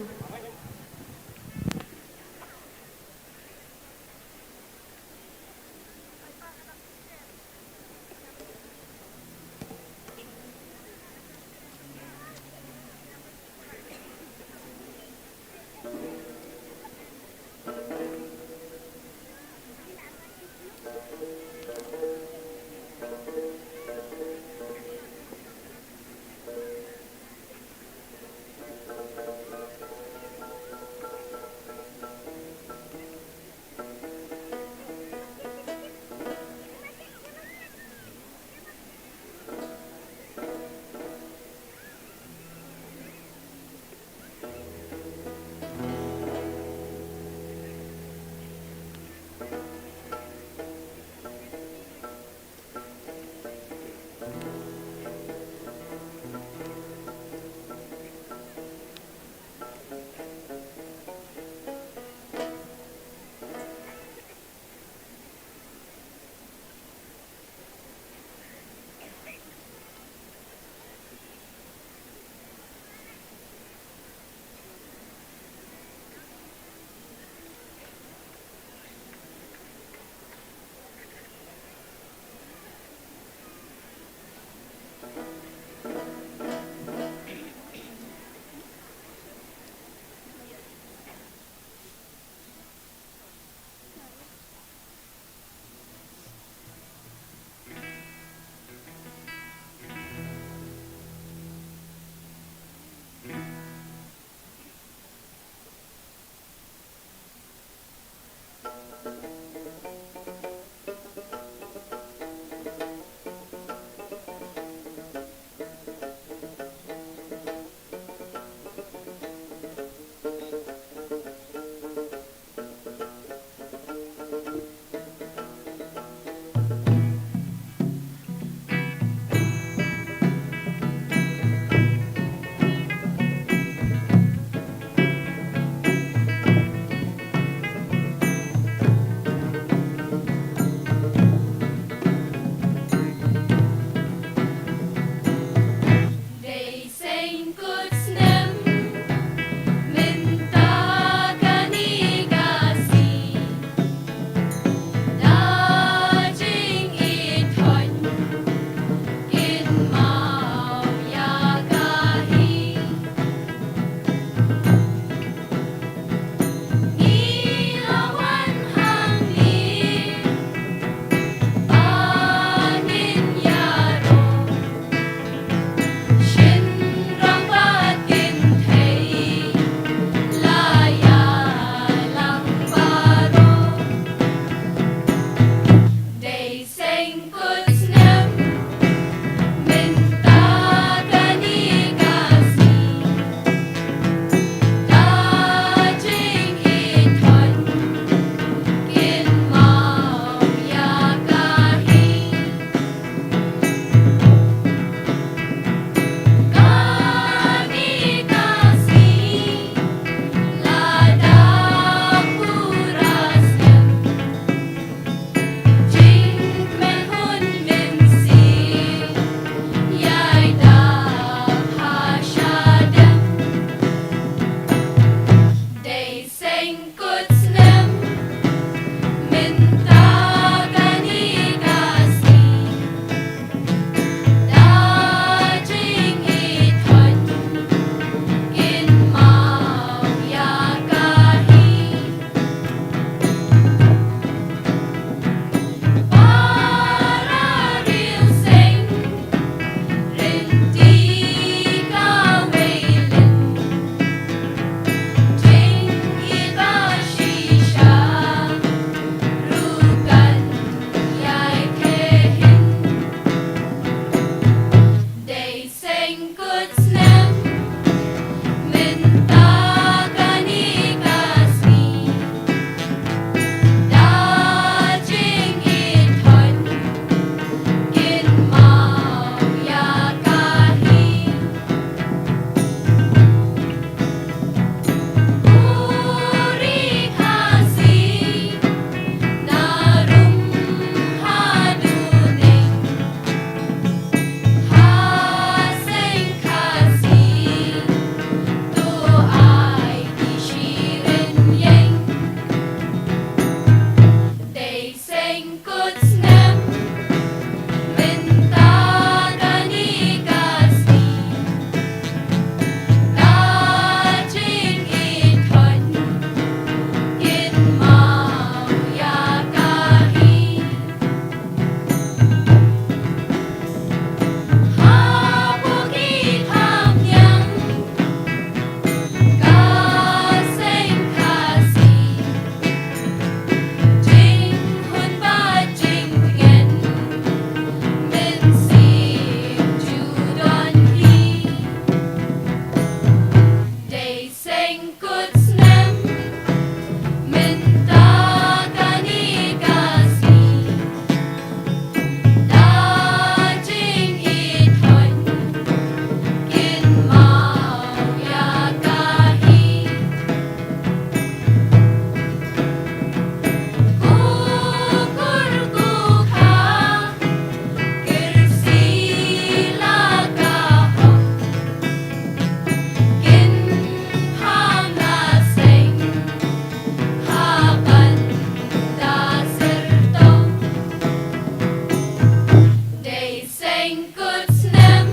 Sengkut Snem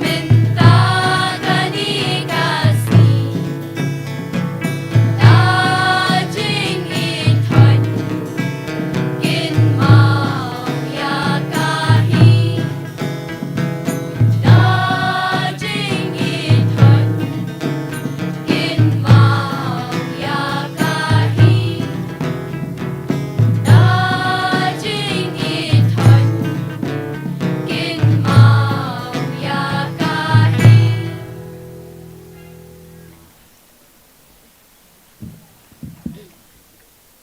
minta kani Khasi Daging iton kin mau ya kahi Daging iton kin mau ya kahi Daging iton kin mau ya kahi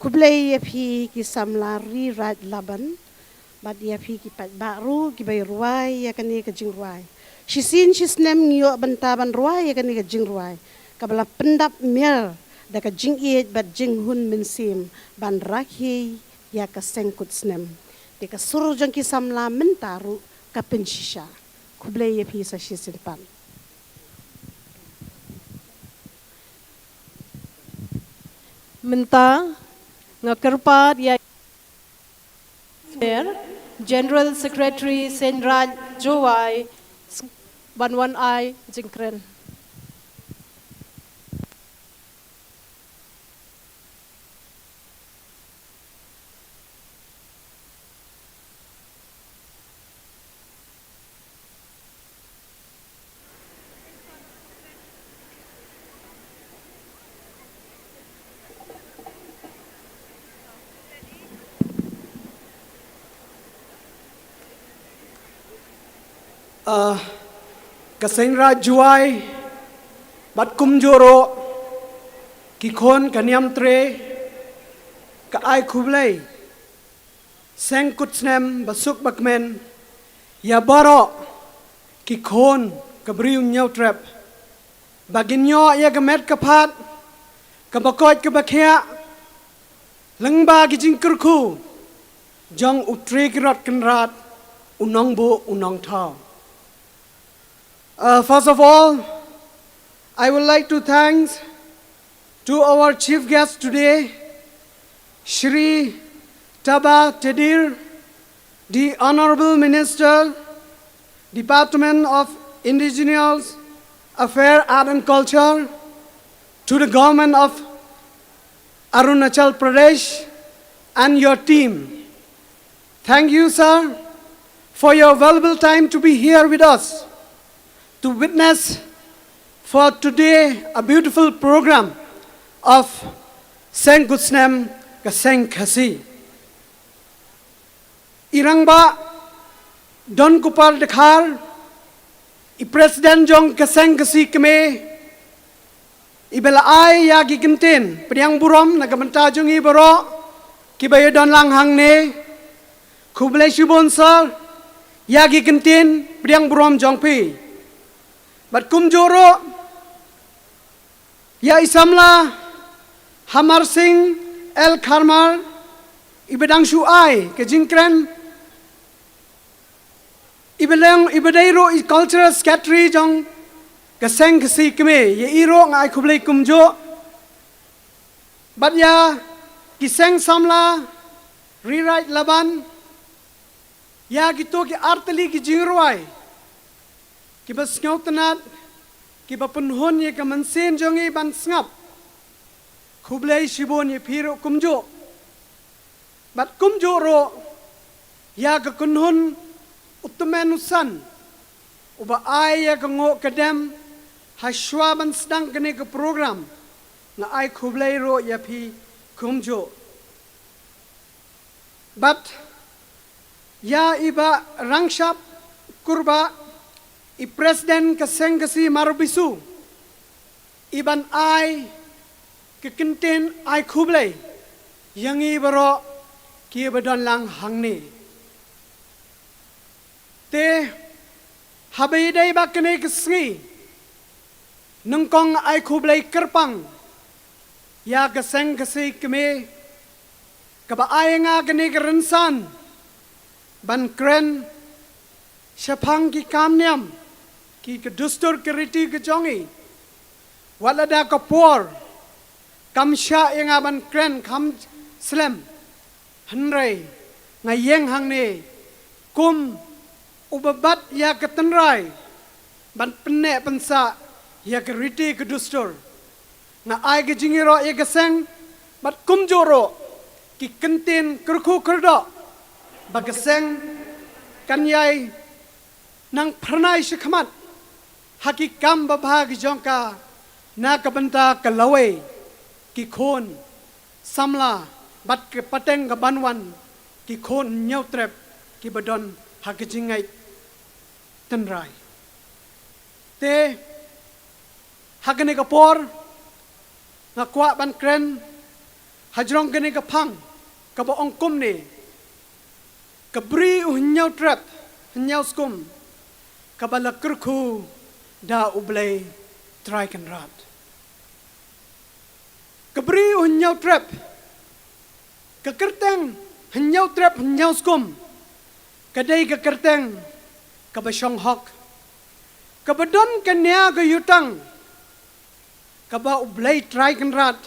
Kublai ya phi ki samlari rat laban bad ya phi ki pat baru ki bay ruai ya kani ka jing ruai shisin shisnem ngio bantaban ruai ya kani ka jing ruai kabala pendap mer da ka jing iet bad jing hun min sim ban rakhi ya ka sengkut snem de ka sur jang ki samla mentaru ka penshisha kublai ya phi sa shisin pan Minta ngakerpat ya General Secretary Senraj Jowai Banwan I Jingkren. Kaseng Rajuai Bat Kum Joro Kikon Kanyam Tre Ka Ai Kublai Seng Kutsnem Basuk Bakmen Ya Baro Kikon Kabriu Nyau Trap Baginyo Ya Gamet Kapat Kabakot Kabakia Lengba Gijing Kurku Jong Utre Kirot Kenrat Unong Bo Unong Tau. First of all, I would like to thank to our chief guest today, Shri Taba Tedir, the Honorable Minister, Department of Indigenous Affairs, Art and Culture, to the government of Arunachal Pradesh and your team. Thank you, sir, for your valuable time to be here with us, to witness for today a beautiful program of Seng Snem ka Seng Khasi. Irangba Don Kupar Dekhar, I President Jong ka Seng Khasi keme, ibela ay ya gigintin, priang burom nagamanta jong ibaro, kibayo don lang hangne, kublay shibon sir, ya gigintin, priang burom jong pi. Bat kum joro ya isamla Hamar Singh El Kharmar ibedang shuai ke jingkren ibedero cultural secretary jong ke Seng Khasi keme ye iro ngai kublai kumjo bat ya kiseng samla rewrite laban ya gitu ki arteli ki jingruai Kiba sngau tenat, kiba penhun ye kamansen jongi ban sngap. Kublai shibon ye piro kumjo. Bat kumjo ro, ya ka kunhun utamenusan. Uba ay ya ka ngo kadem, hashwa ban sedang kene ke program. Na ay kublai ro ya pi kumjo. Bat ya iba rangshap kurba, I President ka Seng Khasi Marubisu, iban ay kikintin ay kublay, yang ibaro kibadon lang hangni. Te habayday ba kene kasngi, nungkong ay kublay kerpang, ya ka Seng Khasi keme, kabaay nga kene karensan, ban kren, syapang ki kamnyam, ki kedustur keriti kejongi, walada kapor, kamsha yang aban kren kam slem, henrei ngayeng hang ne, kum ubabat ya ketenrai ban penne pensa ya ke riti ke dustur na ai ke jingiro ya ke seng bat kumjoro ki kentin kerku kerdo ba ke seng kan yai nang pranai shikhamat hakikam babhag jongka na kabanta kalawe ki khon samla bat ke pateng ke banwan ki khon nyautrep ki badon hakijingai tenrai te hakane kapor ngakwa ban kren hajrong kene kapang kabo ongkum ni kabri nyautrep nyau skum kabala kerku da ublay try kan rat kabri nyau trap kekerteng nyau trap nyau skum kadai kekerteng kabashong hok kabadon kanya gayutang kaba ublay try kan rat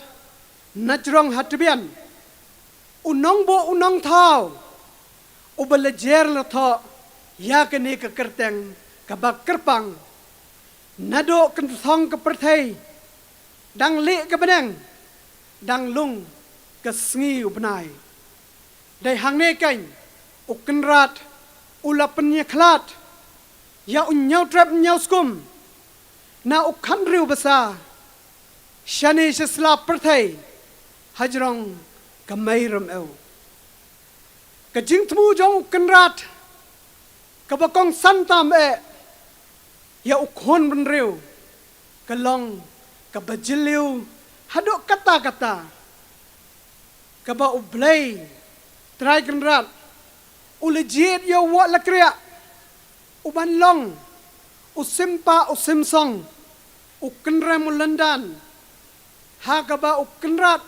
najrong hatbian unong bo unong thau ubalajer la tho ya kene kekerteng kabak kerpang nado kentong kepertai dang le ke benang dang lung ke sengi ubnai dai hangne kain ukenrat ula penyeklat ya unyau trap nyau skum na ukhan riu basa shani sesla pertai hajrong kamairam eu ke jing tmu jong ukenrat kabakong santam ya ukhon benriu kalong kabajiliu hadok kata-kata kaba ublay try kenrat ulejit ya wa lakria uban long usimpa usimsong ukenram ulandan ha kaba ukenrat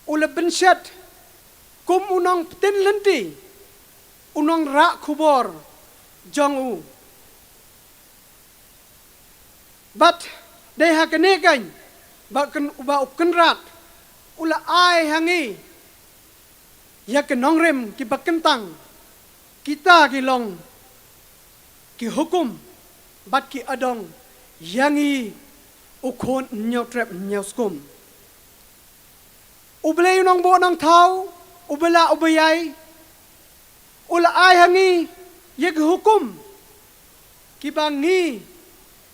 ule benshat kum unong tin lenti unong rak kubor jongu bat dei hakane kan bakan uba ukenrat ula ai hangi ya kenongrem ki bakentang kita ki long ki hukum bat ki adong yangi ukhon nyau trap nyau skum ublay nong bo nong thau ubela ubayai ula ai hangi ya ki hukum ki bangi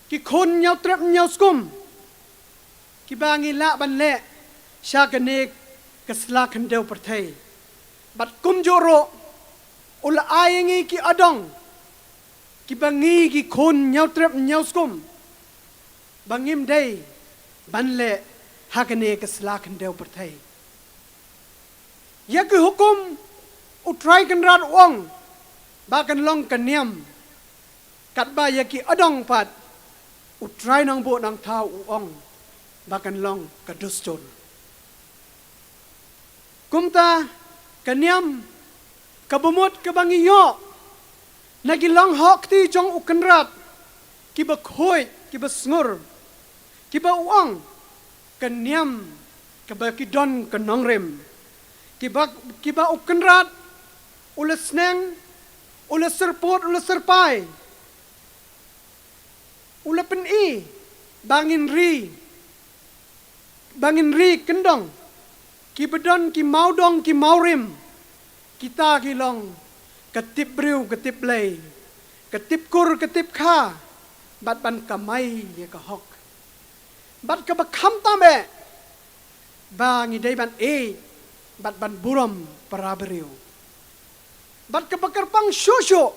ki khon nyau trap nyau skum ki bangi la ban le shakanik kasla khandeu perthai bat kum joro ula ayengi ki adong ki bangi ki khon nyau trap nyau skum bangim dei ban le hakane kasla khandeu perthai ya ki hukum utrai kan rat wong bakan long kaniam kat ba ya ki adong pat utrai nang bo nang thau uong bakan long kaduston kumta kaniam kabumut kabangiyo nagilang hok ti jong ukenrat kiba khoi kiba sngur kiba uong kaniam kiba kidon kanongrem kiba ukenrat ula sneng ula serpot ula serpai ula peni bangin ri kendong ki bedon ki maudong ki maurim kita ki long ketip briu ketip lei ketip kur ketip kha bat ban kamai ye ka hok bat ka bakham tame bangi dei ban bat ban buram para briu bat ka bakarpang shosho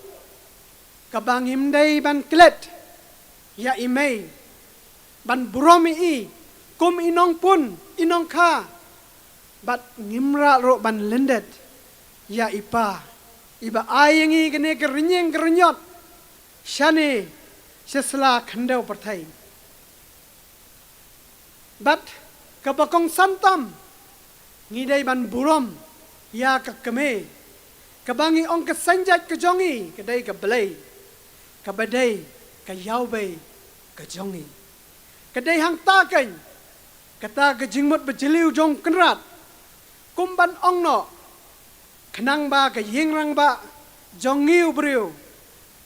ka bangim dei ban klet ya imei ban buromi kum inong pun inong kha bat ngimra ro ban lendet ya iba ayengi kene kerenyeng kerenyot shane sesla khandeu perthai bat kabakong santam ngidai ban burom ya kakame kabangi ong kesanjat kejongi kedai keblei kabadai kayaubai kejongi kedai hang taken kata kejingmut berjeliu jong kenrat kumban ong no kenang ba ke yingrang ba jong ngiu briu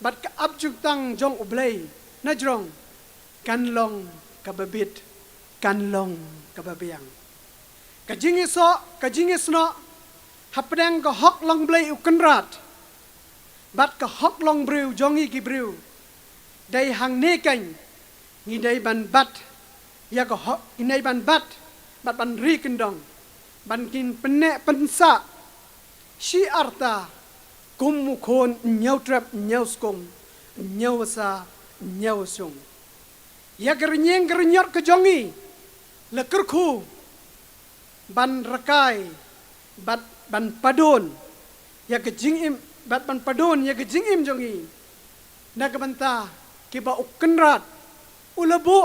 bat ka abjuk tang jong ublay na jrong kan long kababit kan long kababiang ka jingi so ka jingi sno hapdang ka hok long blay ukenrat bat ka hok long brew jongi ki brew dai hang ne kany ngi dai ban bat ya ka hok ngi ban bat bat ban ri kendong ban kin penne pensa shi arta kum mu khon nyau trap nyau skum nyau sa nyau sung ya gernyeng gernyot ke jongi le kerku ban rakai bat ban padon ya ke jingim bat ban padon ya ke jingim jongi na ke banta ke ba ukenrat ulabu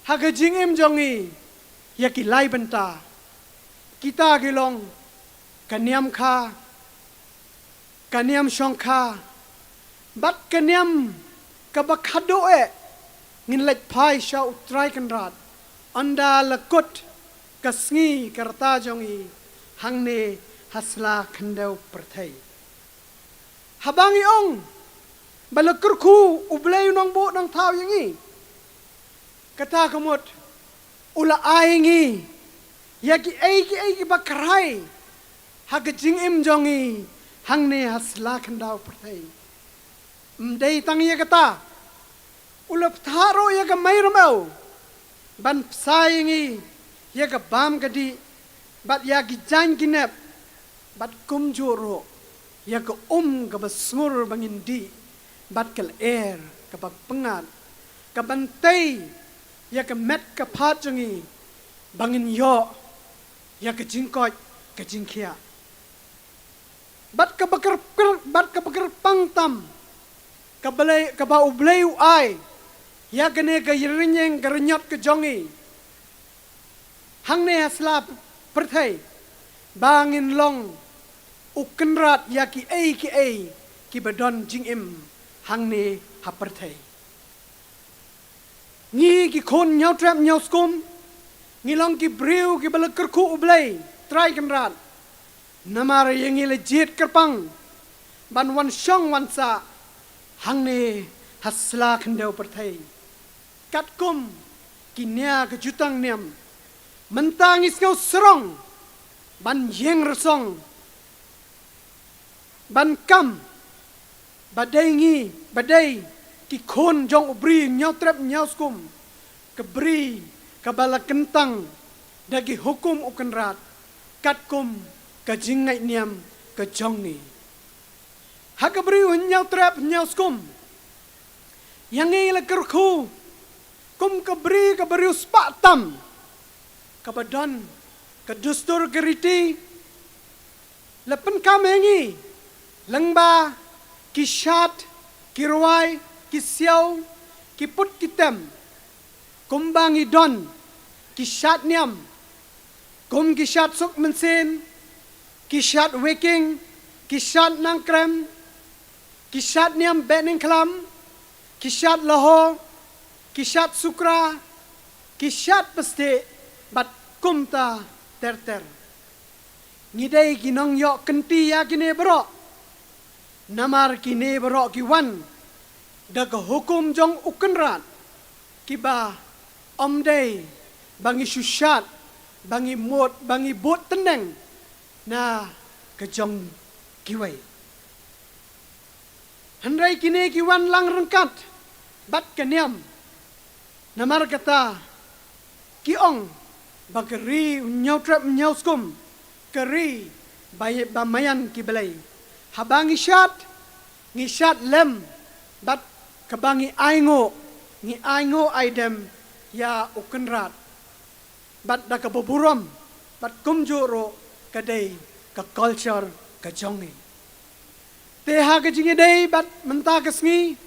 ha ke jingim jongi ya ki lai banta kita gelong kaniam kha kaniam shong kha bat kaniam ka bakhado e ngin lech phai sha utrai kanrat anda lakut kasngi karta jongi hangne hasla khandau perthai habangi ong balakur khu ublay nong bo nang thau yangi kata kamot ula aingi yaki ki bakrai hagajing im jongi hangne hasla khandau perthai mdei tangi kata ulap tharo ya ka mai ramau ban psaingi ya ka bam kadi bat ya ki jan kinep bat kum juro ya ka ka basngur bangin di bat kal air ka bak pengat ka bantai ya ka met ka phat jangi bangin yo ya ka jingkot ka jingkhia bat ka bakar pangtam ka balai ka ba ublay ai ya gane ka yirinyeng garnyot ke jongi hangne hasla perthai bangin long ukenrat ya ki ki badon jingim hangne haperthai ngi ki khon nyau trap nyau skum ngi long ki brew ki balakar khu ublay try kanrat namar yengi legit kerpang ban wan shong wan sa hangne hasla khandau perthai katkum kinya ke jutang niam mentang isngau serong ban yeng resong ban kam badai ki khon jong ubri nyau trap nyau skum kebri kabala kentang dagi hukum ukenrat katkum ka jingai niam ka jongni hakabri nyau trap nyau skum yang ngila kerku kum kabri kabari uspatam kabadon kadustur geriti lepen kamengi lengba kishat kirwai kisiau kiput kitem kumbangi don kishat niam kum kishat suk mensen kishat Weiking kishat nangkrem kishat niam bening klam kishat laho kishat sukra kishat pasti bat kumta ter ngidai ginong yo kenti ya kine bro namar kine bro kiwan dak hukum jong ukenrat kiba omdei bangi sushat bangi mot bangi bot teneng na kejong kiwai handrai kine kiwan lang rengkat bat kenyam namar kata kiong bakeri nyau trap nyau skum keri bayet bamayan kibelai habangi shat ngishat lem bat kebangi aingo ngi aingo aidem ya ukenrat bat da kabuburom bat kumjuro kadai ka culture ka jongi teha ke jingi dei bat menta kesngi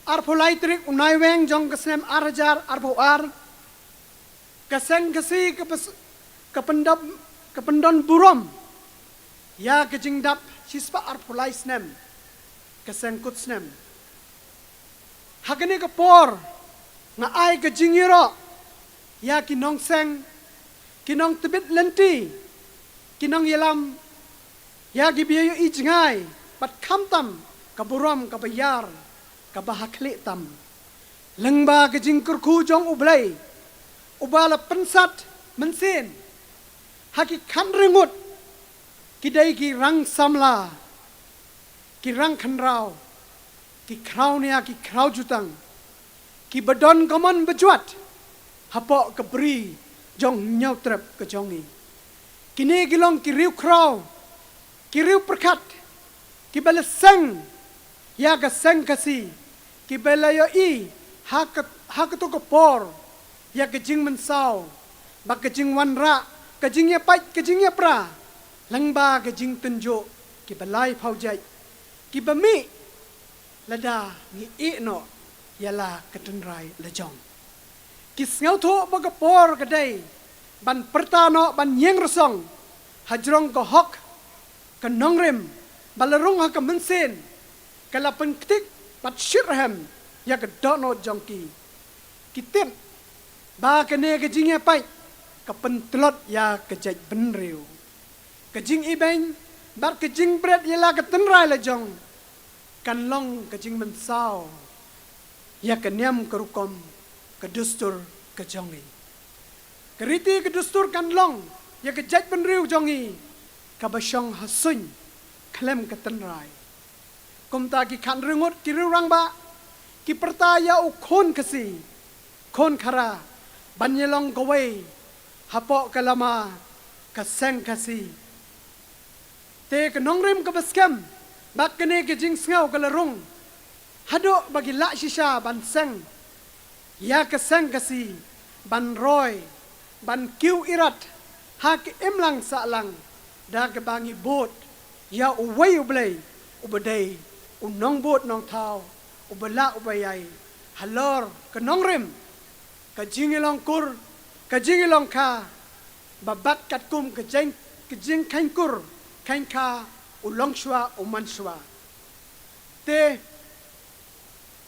arpolai trik unai weng jong kesnem arjar arpo ar keseng kesi kependon burom ya kejingdap sispa arpolai snem keseng kut snem hakene kepor nga ai kejingiro ya kinong seng kinong tebit lenti kinong yelam ya gibiyo ijngai bat kamtam kaburam kabayar kabahakli tam lengba kejing kurku jong ublay ubala pensat mensin haki kan rengut kidai ki rang samla ki rang khanrau ki krau nia ki krau jutang ki badon komon bejuat hapok keberi jong nyau trep ke jongi kini gilong ki riu krau ki riu perkat ki bala seng ya ka seng kasi ki bala yo i hak to ko por ya ke jing mensau ba ke jing wanra ke jing ya pai ke jing ya pra langba ke jing tunjo ki balai phau jai ki bami lada ni i no yala ketenrai lejong kis ngau tho ba ka por ka dai ban pertano ban yeng resong hajrong ko hok ka nongrem balarung ha ka mensen kala pentik pat shirham ya ka dono jongki kitim ba ka ne ka jing ya pai ka pentlot ya ka jaj benriu ka jing ibeng bar ka jing bret yala ka tenrai lejong kan long ka jing mensau ya ka niam kerukom ka dustur ka jongi keriti ka dustur kan long ya ka jaj benriu jongi ka basyong hasuny klem ka tenrai komta ki kan rengut ki rang ba ki pertaya u khon kasi khon khara banyelong gawai hapok kalama ka seng kasi te ka nongrem ka baskem bak kene ke jing ngau ka larung hado bagi la shisha ban seng ya ka seng kasi ban roy ban kiu irat ha ke emlang sa lang da ka bangi bot ya uway ublay ubadai unong bot nong thau ubala ubayai halor ka nongrem ka jingilong kur ka jingilong kha babat kat kum ka jing kain kur kain kha ulong shwa uman shwa te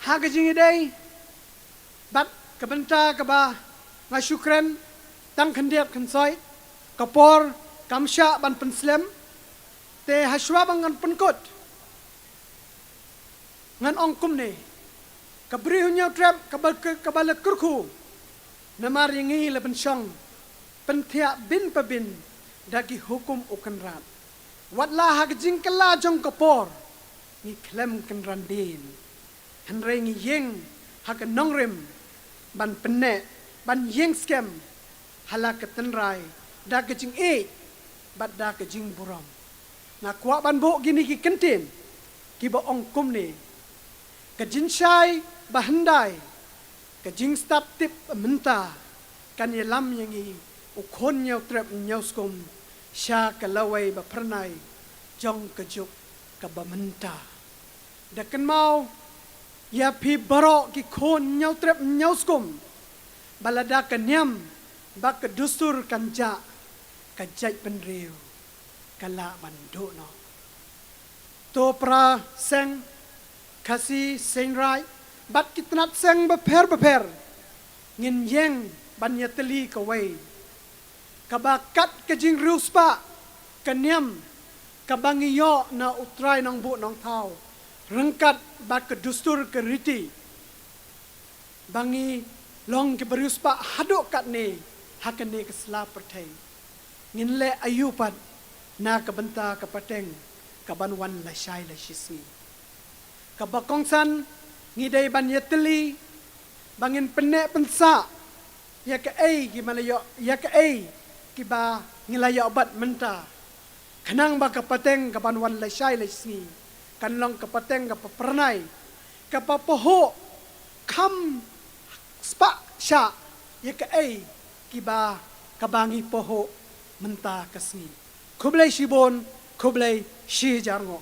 ha ka jingi dai bat ka benta ka ba nga syukran tang khandiat khansoi kapor kamsha ban penslem te haswa bangan penkot ngan ongkum ne kabri hunya trap kabala kurku namar yangi le pensyong pentia bin pabin dagi hukum ukan rat watlah hak jingkala jong kapor ni klem kan randin hanre ngi yeng hak nongrem ban penne ban yeng skem halak tenrai da ke jing bat da ke jing buram na kwa ban bo gini ki kentin ki ba ongkum ne ka jin shai ba handai ka jing stap tip menta kan ye lam yangi u khon nyau trap nyau skum sha ka lawai ba pranai jong ka juk ka ba menta da kan mau ya pi baro ki khon nyau trap nyau skum balada ka nyam ba ka dustur kan ja ka jaj benriu kala bandu no to pra seng khasi seng rai bat kitnat seng beper ngin yeng ban yateli ka wei kabakat ka jing ruspa kanyam kabangiyo na utrai nang bu nang thau rengkat bat ka dustur ka riti bangi long ke beruspa hadok kat ne hakane ke sla pertai ngin le ayupat na kabenta kapateng kabanwan la shai la shisi kabakongsan ngidai ban yeteli bangin penne pensa ya ke ai gimana yo ya ke ai kiba ngilaya obat menta kanang ba kapateng kabanwan la shai la shisi kanlong kapateng kapapernai kapapoho kam spa sha ya ke ai kiba kabangi poho menta kasni kublai shibon kublai shi jarngo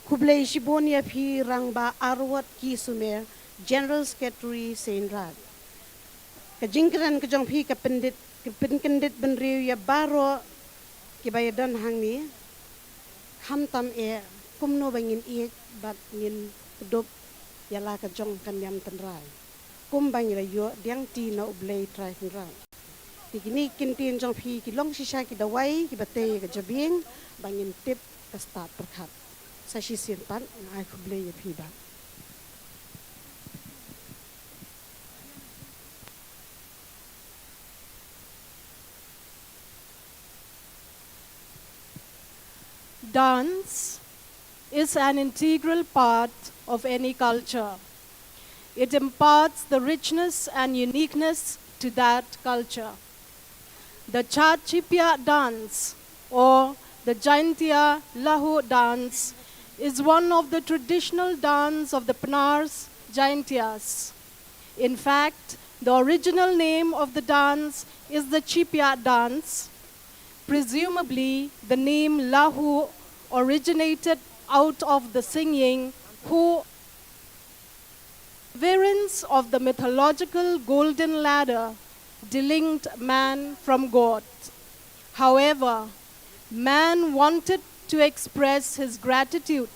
kublai shibon ya phi rangba arwat ki sumer general secretary senrat ka jingkran ka jong phi ka pendit benriu ya baro ki bayadan hangni kham tam e kumno bangin e bat ngin dop yala ka jong kan yam tanrai kum bang la yo diang ti na ublei trai ran Ti kini kintin jong phi ki long shisha ki dawai ki bate ka jabing bangin tip ka start perkhat. Sa shi sin pan ai khuble ye phi ba. Dance is an integral part of any culture. It imparts the richness and uniqueness to that culture. The Chachipya dance or the Jaintia Lahu dance is one of the traditional dance of the Panars Jaintias. In fact, the original name of the dance is the Chipya dance. Presumably, the name Lahu originated out of the singing who variants of the mythological golden ladder delinked man from God. However, man wanted to express his gratitude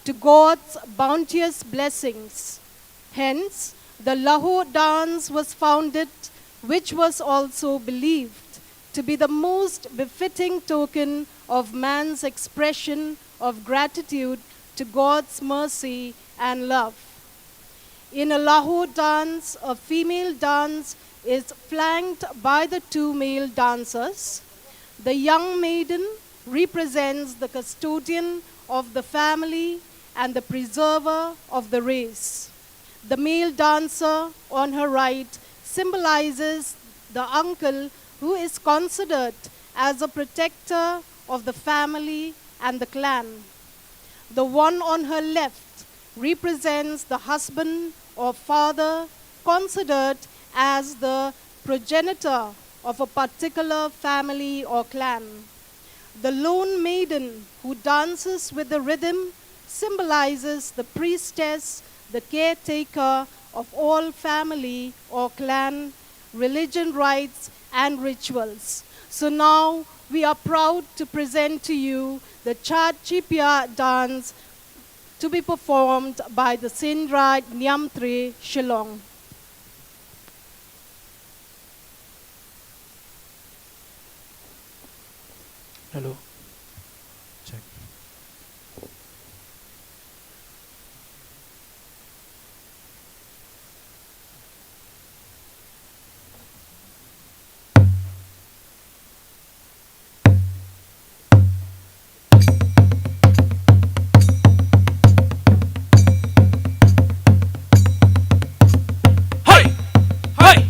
to God's bounteous blessings. Hence, the Lahu dance was founded, which was also believed to be the most befitting token of man's expression of gratitude to God's mercy and love. In a Lahu dance, a female dance is flanked by the two male dancers. The young maiden represents the custodian of the family and the preserver of the race. The male dancer on her right symbolizes the uncle who is considered as a protector of the family and the clan. The one on her left represents the husband or father considered as the progenitor of a particular family or clan. The lone maiden who dances with the rhythm symbolizes the priestess, the caretaker of all family or clan, religion rites, and rituals. So now we are proud to present to you the Chachipya dance to be performed by the Sindra Nyamtre Shillong. Hello. Check. Hey! Hey!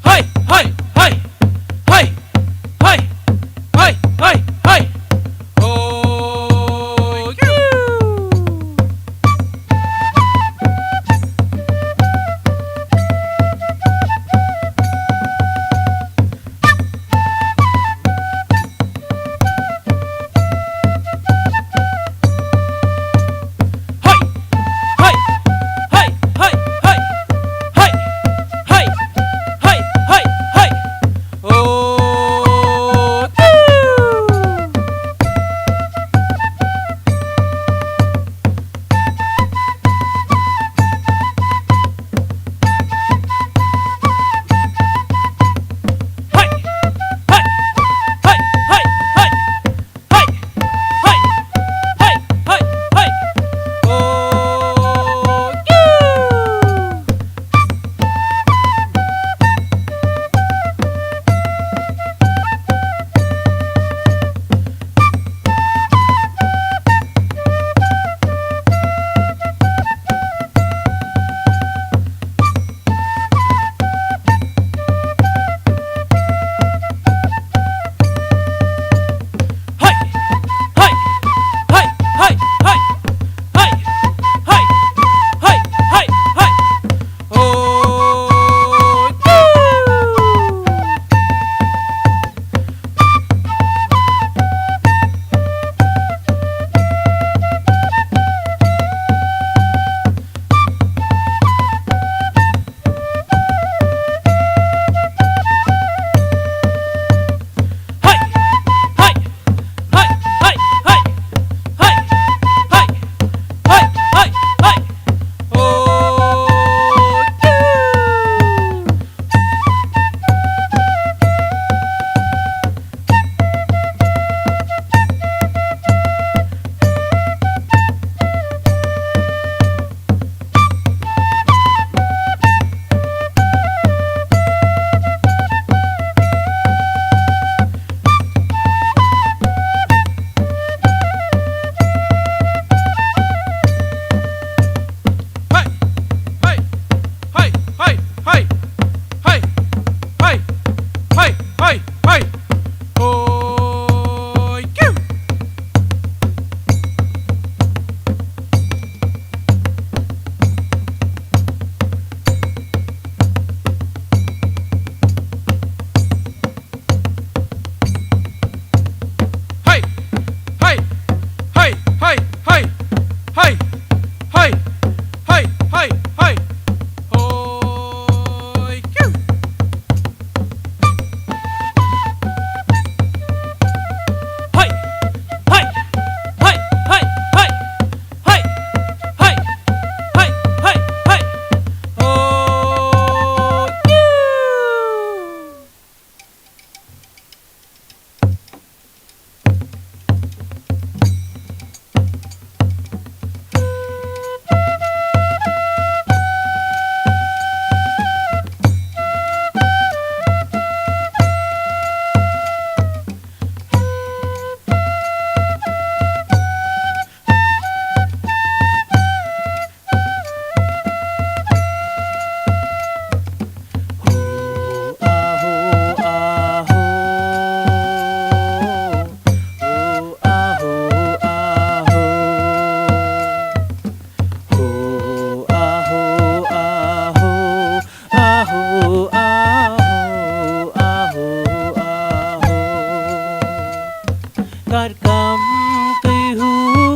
Hey! Hey! Hey! Hey! Hey! Hey! Hey! Hey! Oh!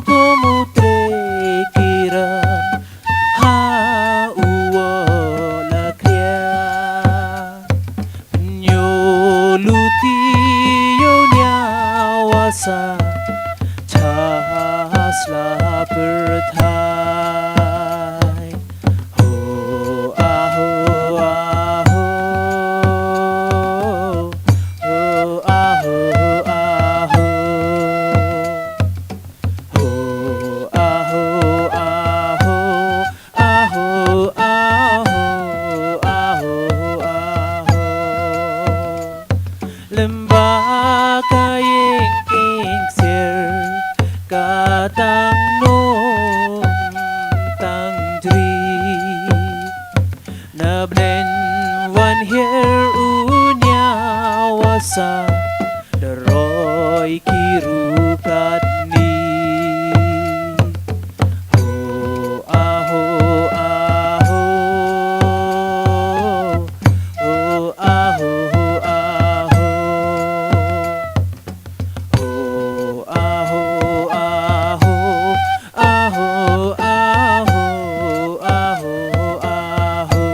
mutre kiran ha uwo la kria nyoluti yo nyawasa chasla perthai ho aho aho ho aho aho ho aho aho aho aho aho aho lembaka yeng ser katang nong tang dri na blen wan here unya wasa deroy kirukat ni ho aho aho ho aho aho ho aho aho aho aho aho aho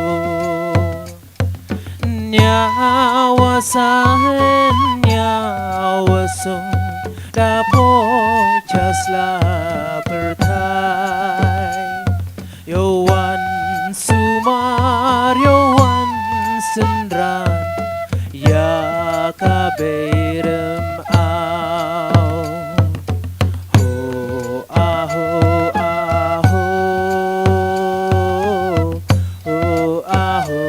nyawa sahen nyawa sung da po chasla pertai yo wan sumar yo wan sendran ya kaberem au ho aho aho ho aho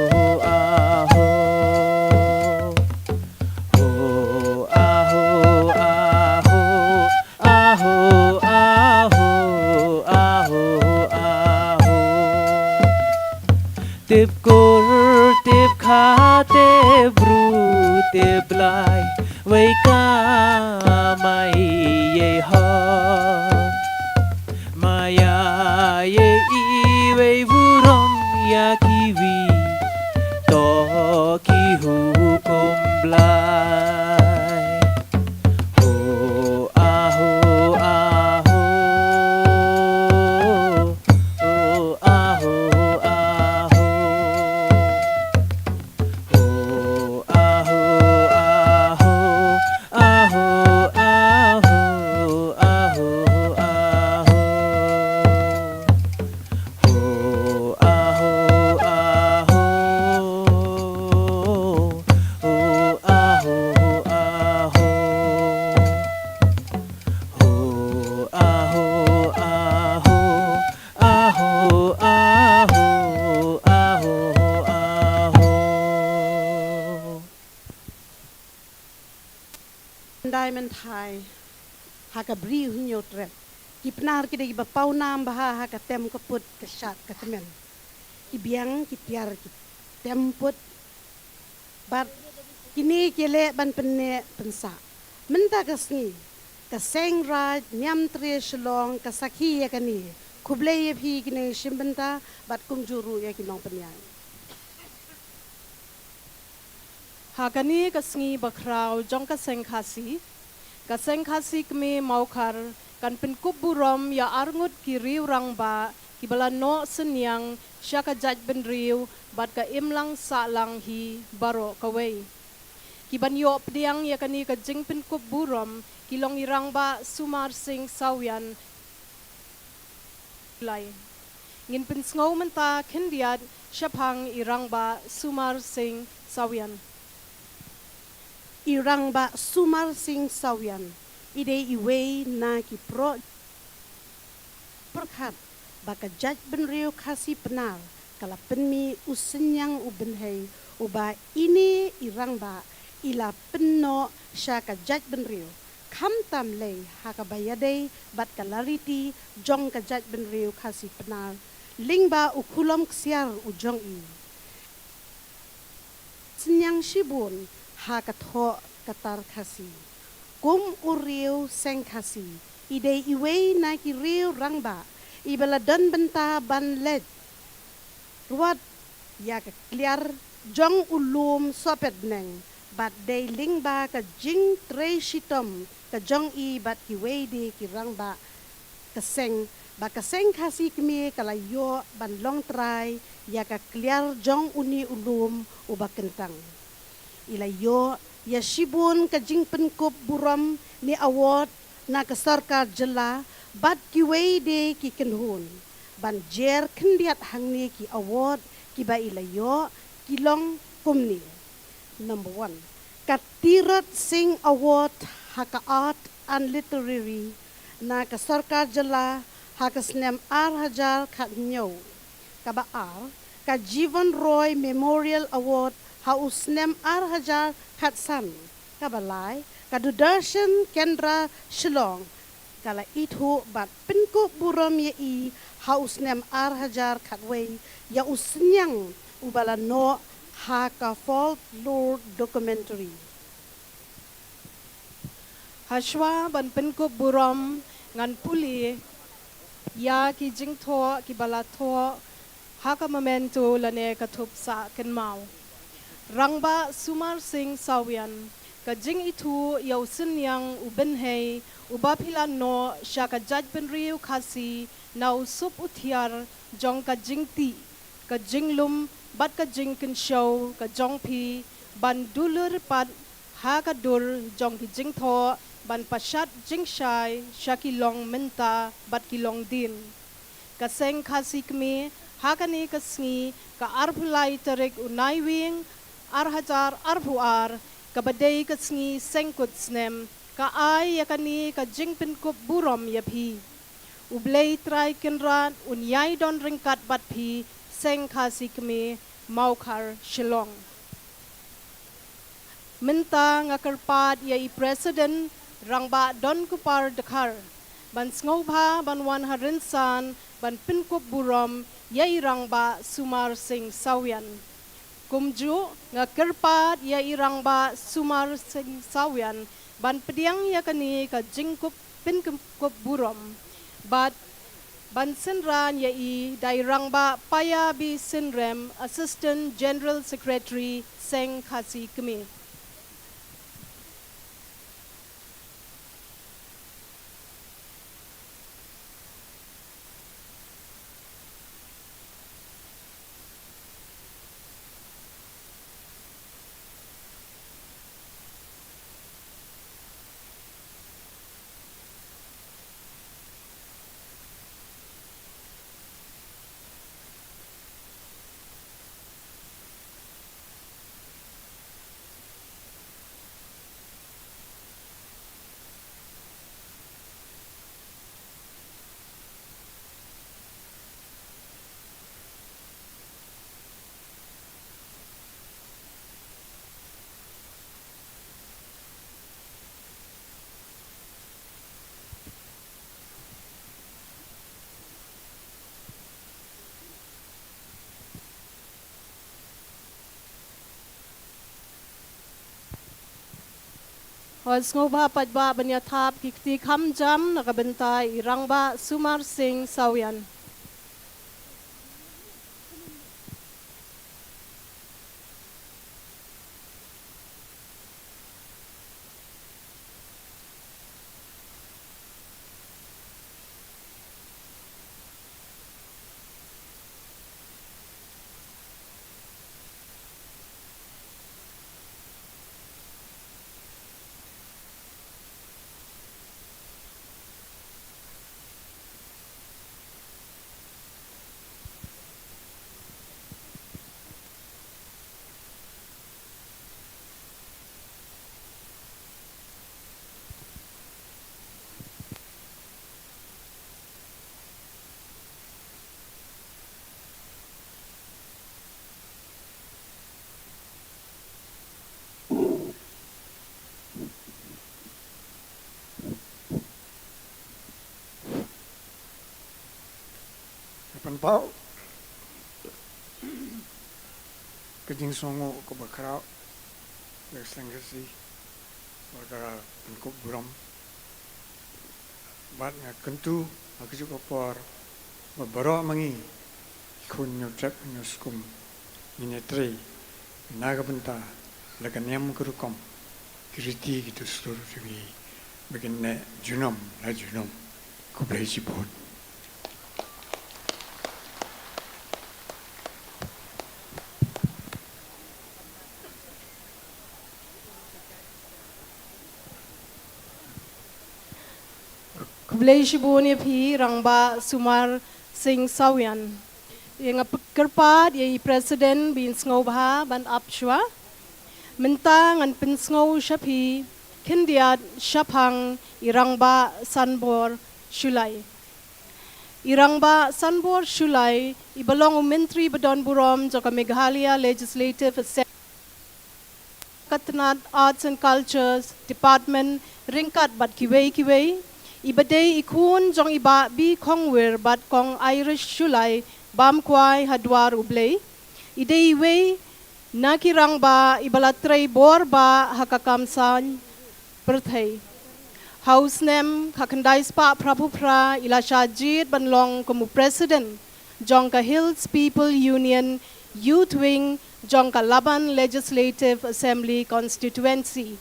aho ho aho aho aho aho aho aho tip kur tip kha tip ru tip lai vei ka mai ye ha maya ye i vei vuram ya kiwi to ki hu kom blai ho aho aho ho aho aho ho aho aho aho aho aho aho ho aho aho ho aho aho ho aho aho aho aho aho Diamond High haka bri hunyo trep kipnar kide ki bapau nam baha haka tem kaput kesat katemen kibiang kitiar ki temput bat kini kele ban penne pensa menta kasni ka Seng raj nyam tre Shillong ka sakhi ya kani kuble ye phi kine shimbenta bat kumjuru ya kinong penyai Hakani kasngi bakrau jong ka Seng Khasi kme maukar kan penkup burom ya arngut ki riu rang ba ki bala no senyang syaka jaj ben riu bat ka imlang sa lang hi baro kawai ki ban yo pdiang ya kani ka jing penkup burom ki long irang ba sumar sing sawian lai ngin pen ngau menta khendiat shaphang irang ba sumar sing sawian irang ba sumar sing sawian ide iwe na ki pro perkhat baka jaj ben riu Khasi penar kala penmi usenyang uben hei uba ini irang ba ila penno syaka jaj ben riu kham tam le haka bayade bat kalariti jong ka jaj ben riu Khasi penar lingba ukulom ksiar ujong i senyang shibun haka tho katar Khasi kum uriu Seng Khasi ide iwe na ki riu rangba ibala dan benta ban led ruat ya ka clear jong ulum sopet neng bat day lingba ka jing tre shitom ka jong i bat ki we di ki rangba Seng Seng Khasi kami kala yo ban long try ya ka clear jong uni ulum uba kentang. Ila yo ya shibun ka jing penkup buram ni award na ka sarkar jela bat ki wei de ki kenhun. Ban jer kendiat hangni ki award ki ba ila yo ki long kumni. Number 1. Katirat Sing Award haka art and literary na ka sarkar jela haka Snem Hajar kat nyo. Kaba ka Jivan Roy Memorial Award ha Snem Hajar kat san. Kaba lai ka Dudarshan Kendra Shillong. Kala itu bat penko buram ye I ha Snem Hajar kat wei ya usnyang ubala no ha ka folklore documentary. Hashwa ban penkup buram ngan puli ya ki jing tho ki bala tho haka memento lane ka thup sa ken mau rangba Sumar Singh Sawian ka jing itu yau sin yang uben hei uba philan no sha ka jaj ben riu Khasi nau sup uthiar jong ka jing ti ka jing lum bat ka jing ken show ka jong phi ban dulur pat ha ka dur jong ki jing tho ban pashat jing shai shakilong menta bat kilong din ka Seng Khasi kmi hakani ka sngi ka arphulai tarik unai wing arhajar arphuar ka badai ka sngi sengkut Snem ka ai yakani ka jing penkup burom yaphi ublei trai kenrat unyai don ringkat bat phi Seng Khasi kmi maukar SHILLONG menta ngakarpat yai president rangba don kupar dekar ban sngoba ban wan harinsan ban penkup burom yai rangba Sumar Singh Sawian kumju ngakarpat yai rangba Sumar Singh Sawian ban pediang yakani ka jingkup penkup burom bat ban senran yai dai rangba paya bi senrem assistant general secretary Seng Khasi kmi Hos ngoba padba banyatap kikti kamjam nakabentai rangba Sumar Singh Sawian. Panpau kejing songo ko bakrao ke Seng Khasi bagara penkup buram bat nga kentu aku juga por mabaro mangi kun nyotep nyoskum minetre naga benta laganyam kurukom kiriti gitu seluruh tiwi begini junom la junom Kublai Siput. Kublai Shibuni Pi Rangba Sumar Sing Sawian. Yang kerpat ye Presiden bin Snobha ban Apshwa. Mentang an Pinsnow Shapi Kindiat Shapang Irangba Sanbor Shulai. Irangba Sanbor Shulai ibalong Menteri Badon Burom Joka Meghalaya Legislative Assembly Katnat Arts and Cultures Department Ringkat Bat Kiwei Ibadei ikun jong iba bi kongwer bat kong Irish Shulai bam kwai hadwar ublei idei wei nakirang ba ibalatrei bor ba hakakamsan perthei House Snem hakandai spa prabhupra ilasha jit banlong komu president Jongka Hills People Union Youth Wing Jongka Laban Legislative Assembly Constituency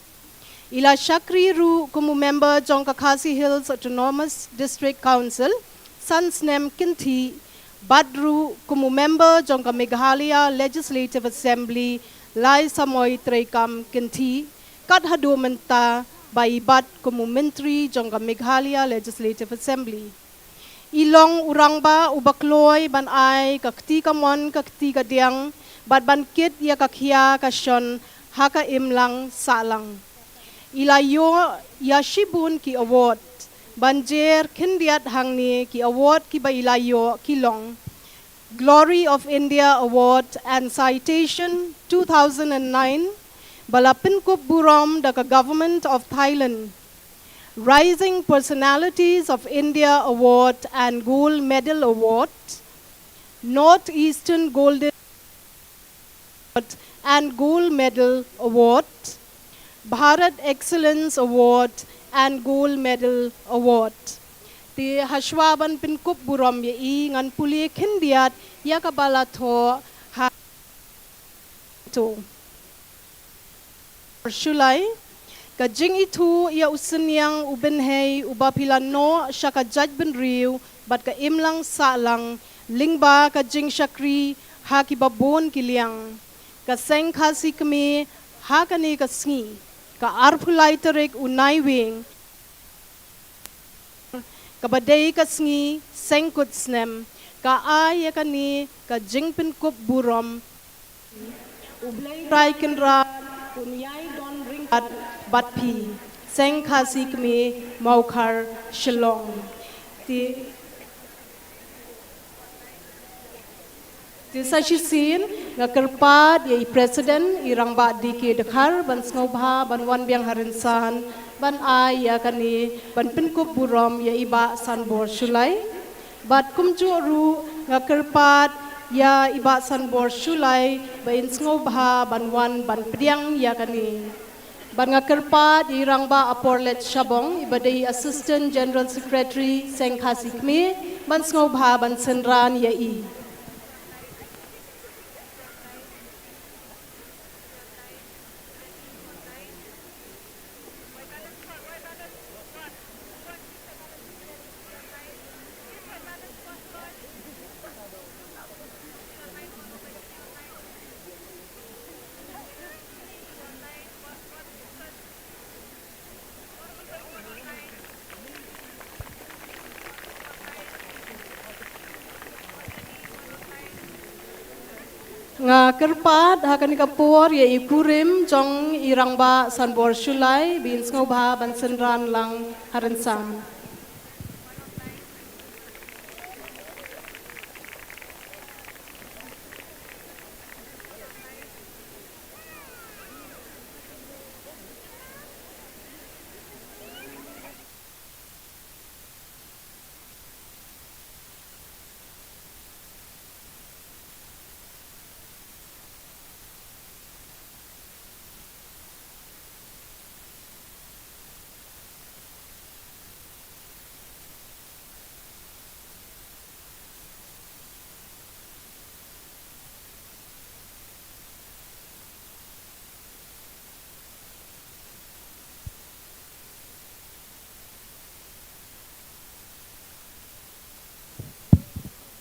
Ila Shakri Ru kumu member Jongka Khasi Hills Autonomous District Council, San Snem Kinti, Badru kumu member Jongka Meghalaya Legislative Assembly, Lai Samoy Trekam Kinti, Kat Hadu Menta, Baibat kumu menteri Jongka Meghalaya Legislative Assembly. Ilong urangba ubakloy ban ai kakti kamon kakti kadiang, bad ban kit ya kakhia kasyon haka imlang salang. Ilayo Yashibun ki award Banjer Kindiat Hangni ki award ki ba ilayo kilong Glory of India Award and Citation 2009 Balapinkup Burom Daka Government of Thailand Rising Personalities of India Award and Gold Medal Award Northeastern Golden Award and Gold Medal Award Bharat Excellence Award and Gold Medal Award. Ti Hashwaban Pinkup Burom ye ngan puli kindiat ya kabala tho ha to. Shulai ka jing itu ya usenyang ubenhei ubapilan no syaka jaj ben riu bat ka imlang salang lingba ka jing syakri ha ki babon kiliang ka seng khasi kami ha kani ka sngi ka arphulaiterik unai wing ka badai ka sngi sengkut snem ka ay kani ka jingpin kup burom ublay rai kenra unyai don ring bat pi seng khasi kmi maukar shillong ti Tisa Shisin, ngakerpat yai presiden irang ba diki dekhar ban snobha ban wan biang harinsan ban ai ya kani ban pinkup burom ya iba sanbor shulai bat kumju ru ngakerpat ya iba sanbor shulai ban snobha ban wan ban priang ya kani ban ngakerpat irang ba aporlet shabong ibadai assistant general secretary Seng Khasi kmi ban snobha ban senran ya i nga kerpat hakan kapur ye ikurim jong irang ba sanbor shulai bin snobha ban senran lang harensan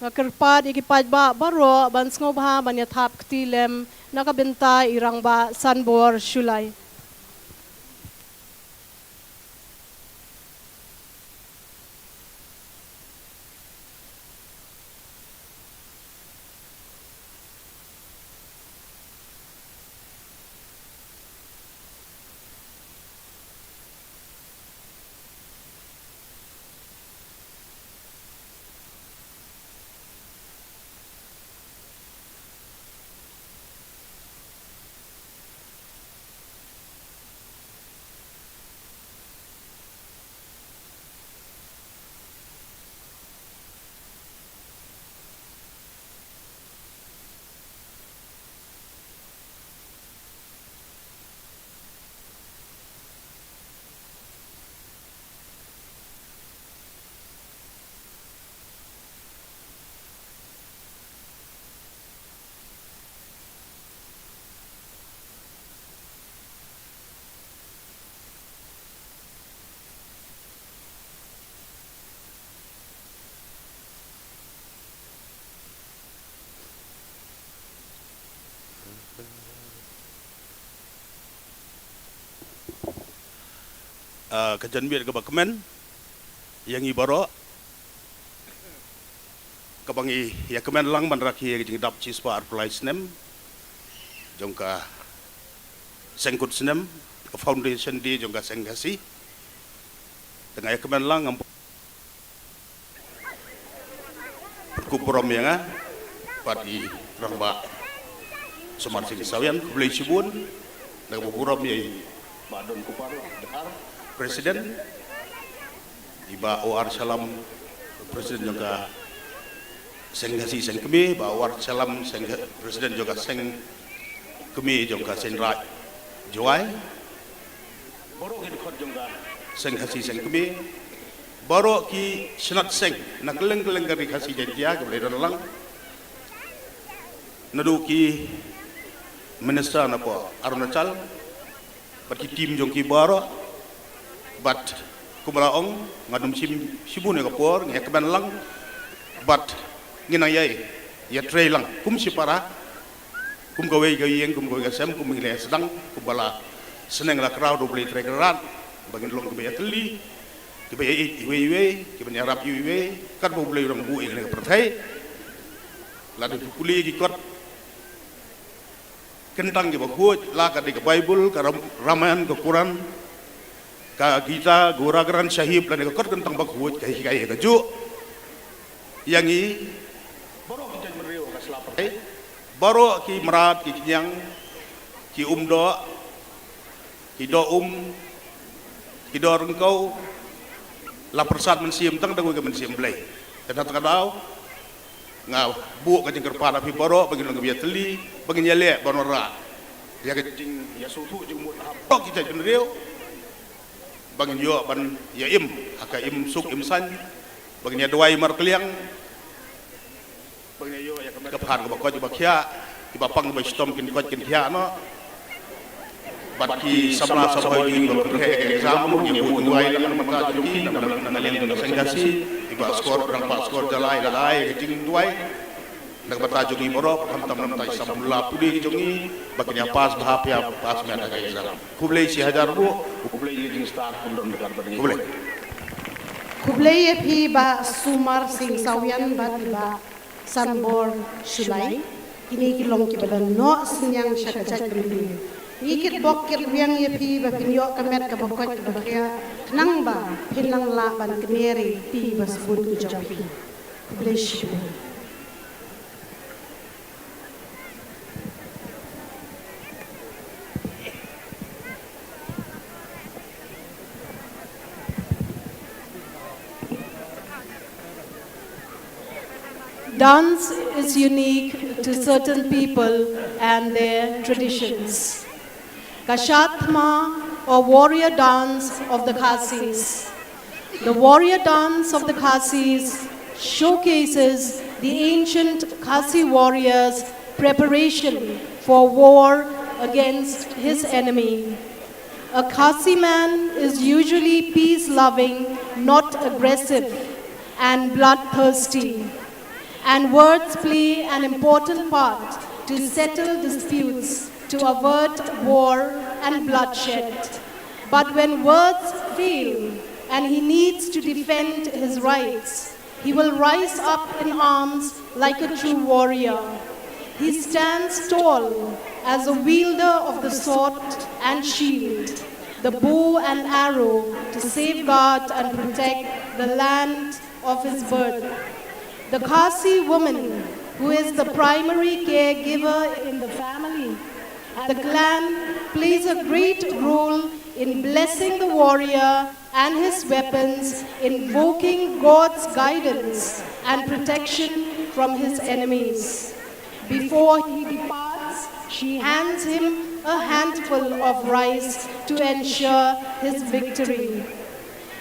Kerpat ikipad ba baro ban sngob ha ban ya thap ktilem nakabenta irang ba sanbor shulai. Kajan biar ke bakmen yang ibaro kabangi ya kemen lang manraki yang dap cispa arpulai Snem jongka sengkut Snem foundation di jongka Seng Khasi tengah ya kemen lang kupuram yang pati ramba semar sing sawian beli sibun dan kupuram yang badon kupar dahar Presiden Iba Oar Salam Presiden juga Seng Khasi Seng KMIE Ba Oar Salam Presiden juga Seng KMIE juga Seng Rai Joai Boro Hidkot juga Seng Khasi Seng KMIE Boro ki Senat Seng nak keleng-keleng dari Khasi Jentia ke Belai Lang Nadu ki Minister napa Arunachal Bat ki tim jong ki Boro bat kumraong ngadum sibun yang kapor ngai keban lang bat nginang yai ya trei lang kum sipara kum gawe gayeng kum gawe gasem kum ngile sedang kubala seneng la crowd beli trei kerat bagin long kebaya teli kebaya iwe kebaya rap iwe kan bo beli orang bu ini pertai ladu kuli gikot kentang ge bakut la ka di Bible ka Ramayan ke Quran ka Gita gura-geran syahib dan ikut tentang bakut kai keju yang i baru kita meriu ka selapar baru ki merat ki nyang ki umdo ki do ki do rengkau la persat mensiam tang dagu ke mensiam blai kadang-kadang ngau bu ka jengker pada pi baru bagi nang biya teli bagi nyale bonora ya ke jing ya sutu jing mut apa kita meriu bangin yo ban ya im aka im suk im san bangin ya dwai mar kliang bangin yo ya ke phan ko bakko bakya ki bapang ba stom kin ko kin thia no bat ki sabla sabai ni lo pre exam ni bu dwai lang maka ki nam leng Seng Khasi iba skor rang pa skor dalai ting dwai nak bata jogi boro hantam nam tai sabula pudi jongi baginya pas bahapya pas mena kai exam kublei 1000 bu kublei jing start kundom dekat badeng kublei kublei phi ba sumar sing sawian ba tiba sanbor shulai ini kilong ki badan no sinyang syakajat beli ikit bokir yang ye phi ba pinyo kamet ka bokot ka bakya nang ba pinang la ban kemeri phi ba sebut ku japi kublei shulai. Dance is unique to certain people and their traditions. Kashatma, or warrior dance of the Khasis. The warrior dance of the Khasis showcases the ancient Khasi warriors' preparation for war against his enemy. A Khasi man is usually peace-loving, not aggressive, and bloodthirsty. and words play an important part to settle disputes, to avert war and bloodshed. But when words fail and he needs to defend his rights, he will rise up in arms like a true warrior. He stands tall as a wielder of the sword and shield, the bow and arrow to safeguard and protect the land of his birth. The Khasi woman, who is the primary caregiver in the family, the clan plays a great role in blessing the warrior and his weapons, invoking God's guidance and protection from his enemies. Before he departs, she hands him a handful of rice to ensure his victory.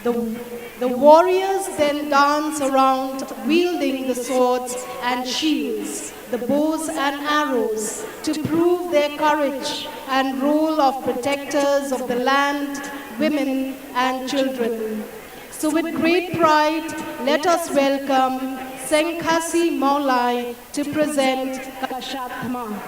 The warriors then dance around wielding the swords and shields, the bows and arrows to prove their courage and role of protectors of the land, women and children. So with great pride, let us welcome Seng Khasi Maulai to present Kashatma.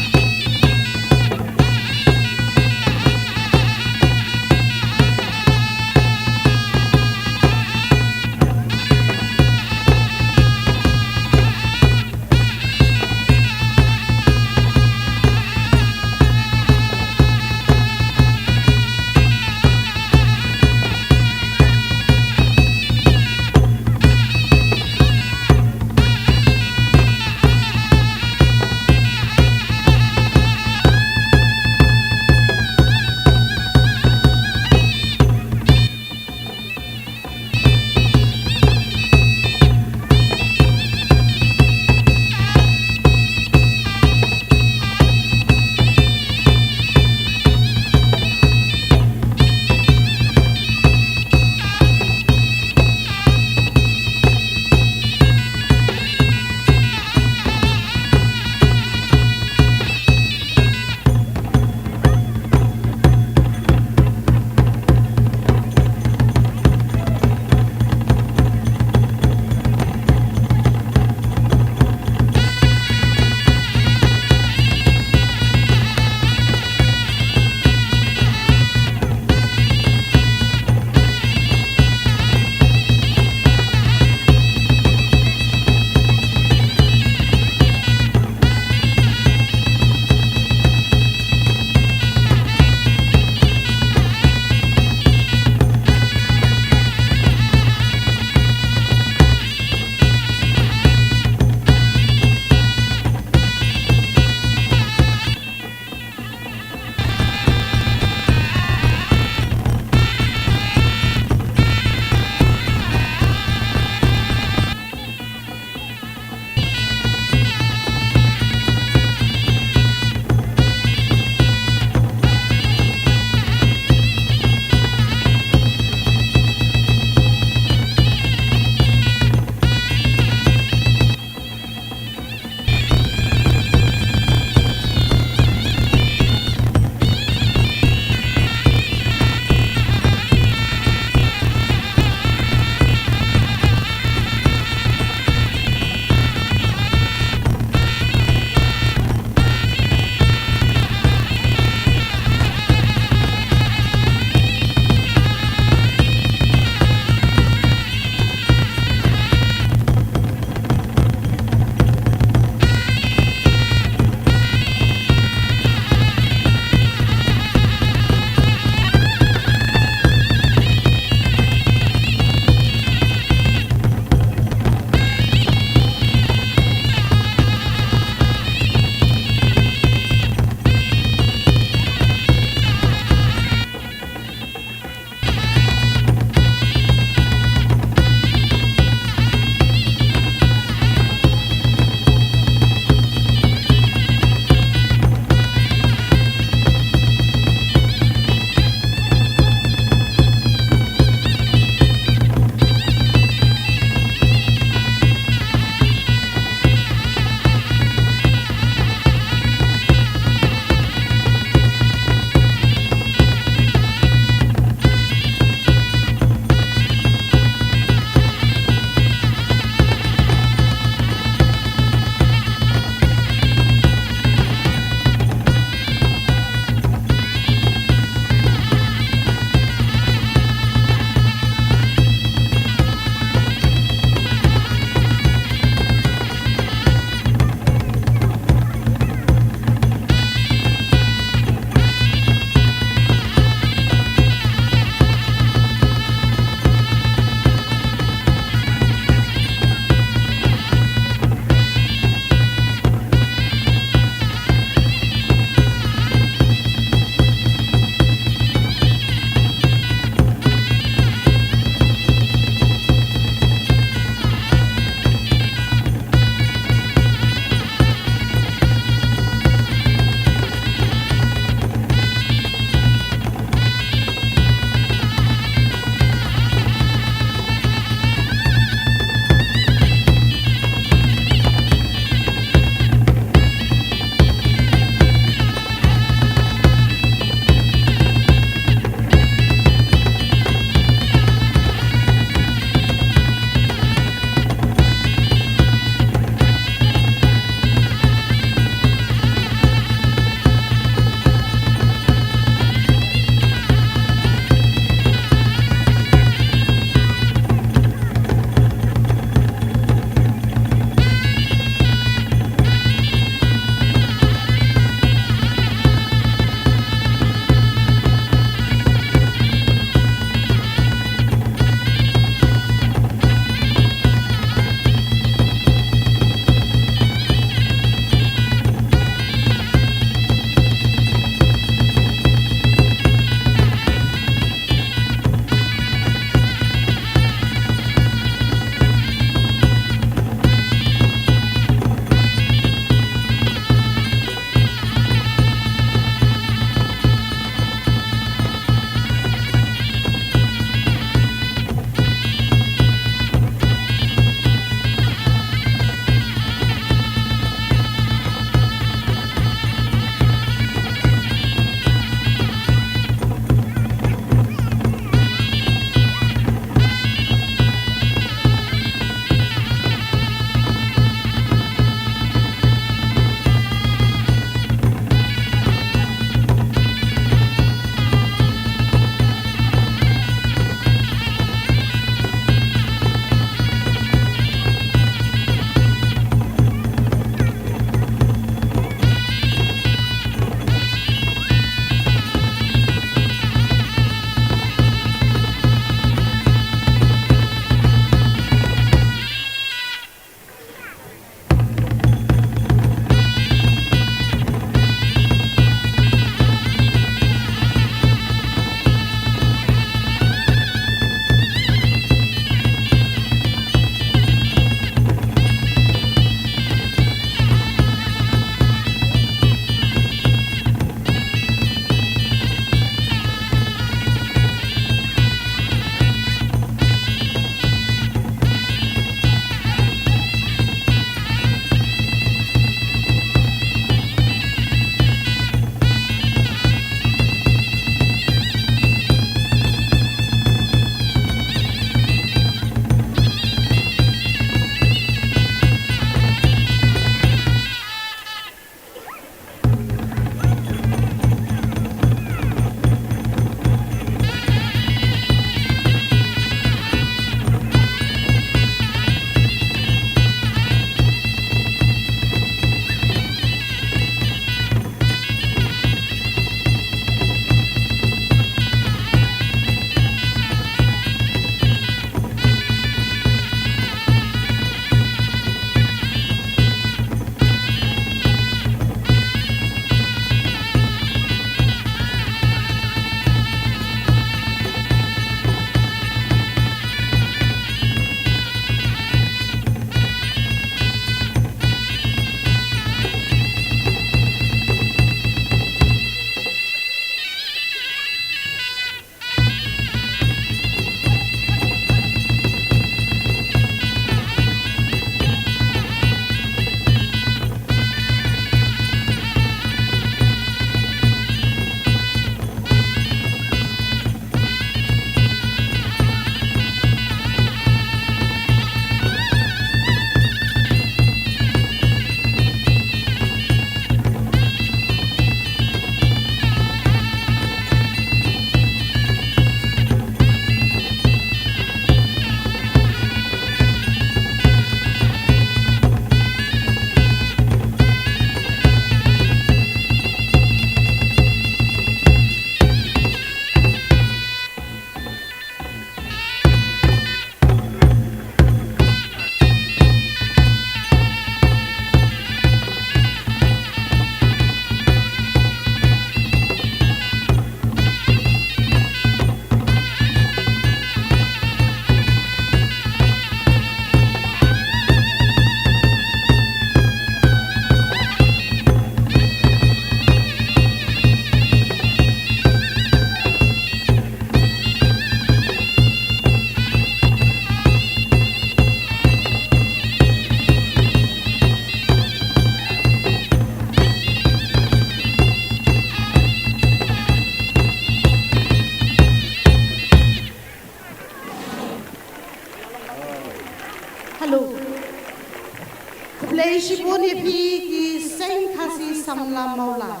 Ibadai shibun ipi ki Seng Khasi samla maula.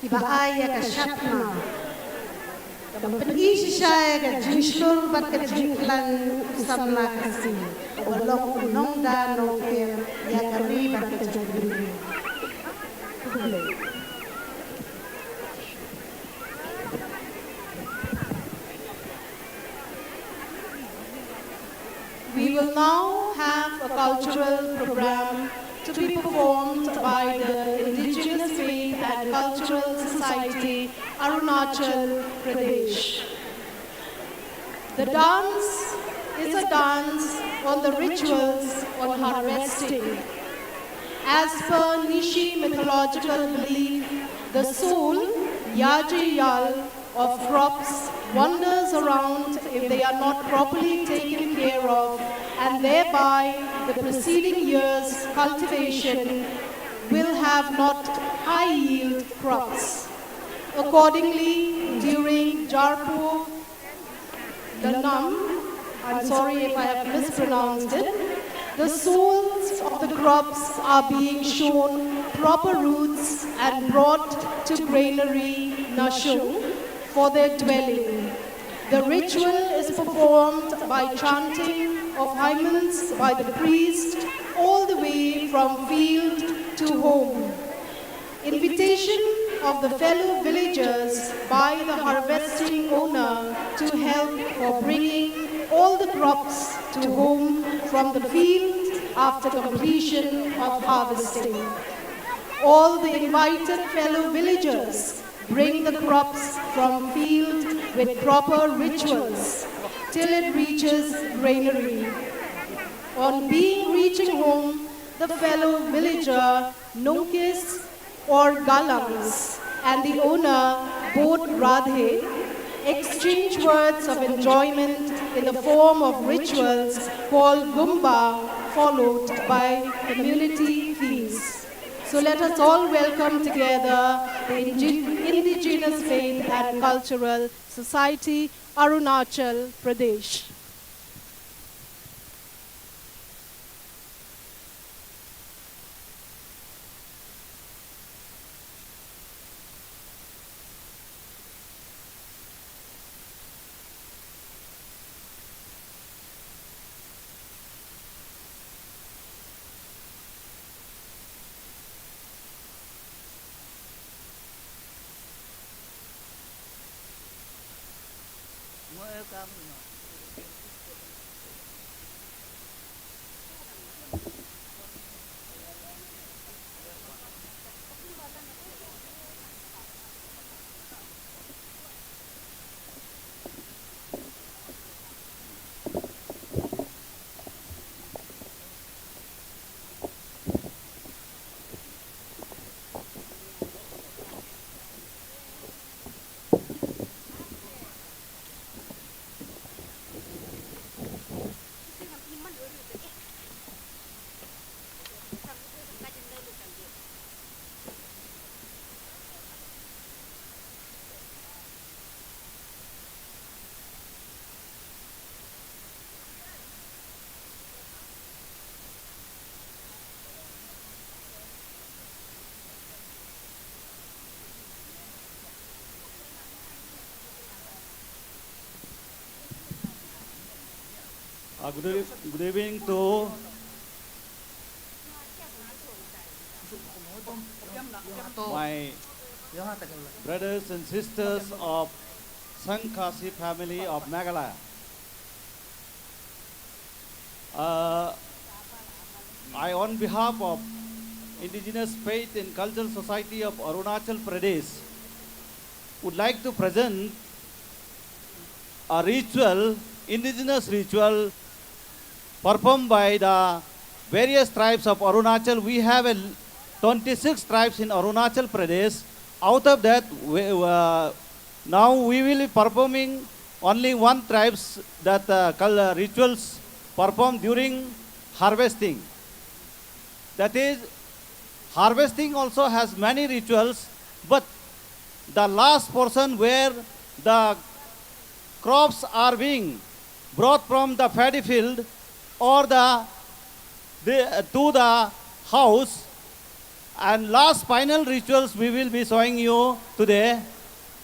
Iba aya ka syapna. Kapeni sisaya ka jinslur bat ka jinklan samla Khasi. Oblok unong da nongker ya kari bat ka jagri. We will now have a cultural program to be performed by the Indigenous Faith and Cultural Society, Arunachal Pradesh. The dance is a dance on the rituals on harvesting. As per Nishi mythological belief, the soul, Yajiyal, of crops wanders around if they are not properly taken care of, and thereby the preceding year's cultivation will have not high yield crops. Accordingly, during Jarpo Danam, I'm sorry if I have mispronounced it, the souls of the crops are being shown proper roots and brought to granary Nashung for their dwelling. The ritual is performed by chanting of hymns by the priest all the way from field to home. Invitation of the fellow villagers by the harvesting owner to help for bringing all the crops to home from the field after completion of harvesting. All the invited fellow villagers bring the crops from field with proper rituals till it reaches granary. On reaching home, the fellow villager Nunkis or Galangs and the owner Bod Radhe exchange words of enjoyment in the form of rituals called Gumba, followed by community feasts. So let us all welcome together the Indigenous Faith and Cultural Society, Arunachal Pradesh. Good evening to my brothers and sisters of Seng Khasi family of Meghalaya. I, on behalf of Indigenous Faith and Cultural Society of Arunachal Pradesh, would like to present a ritual, indigenous ritual performed by the various tribes of Arunachal. We have 26 tribes in Arunachal Pradesh. Out of that, now we will be performing only one tribes that rituals performed during harvesting. That is, harvesting also has many rituals, but the last portion where the crops are being brought from the paddy field or to the house. And last final rituals we will be showing you today.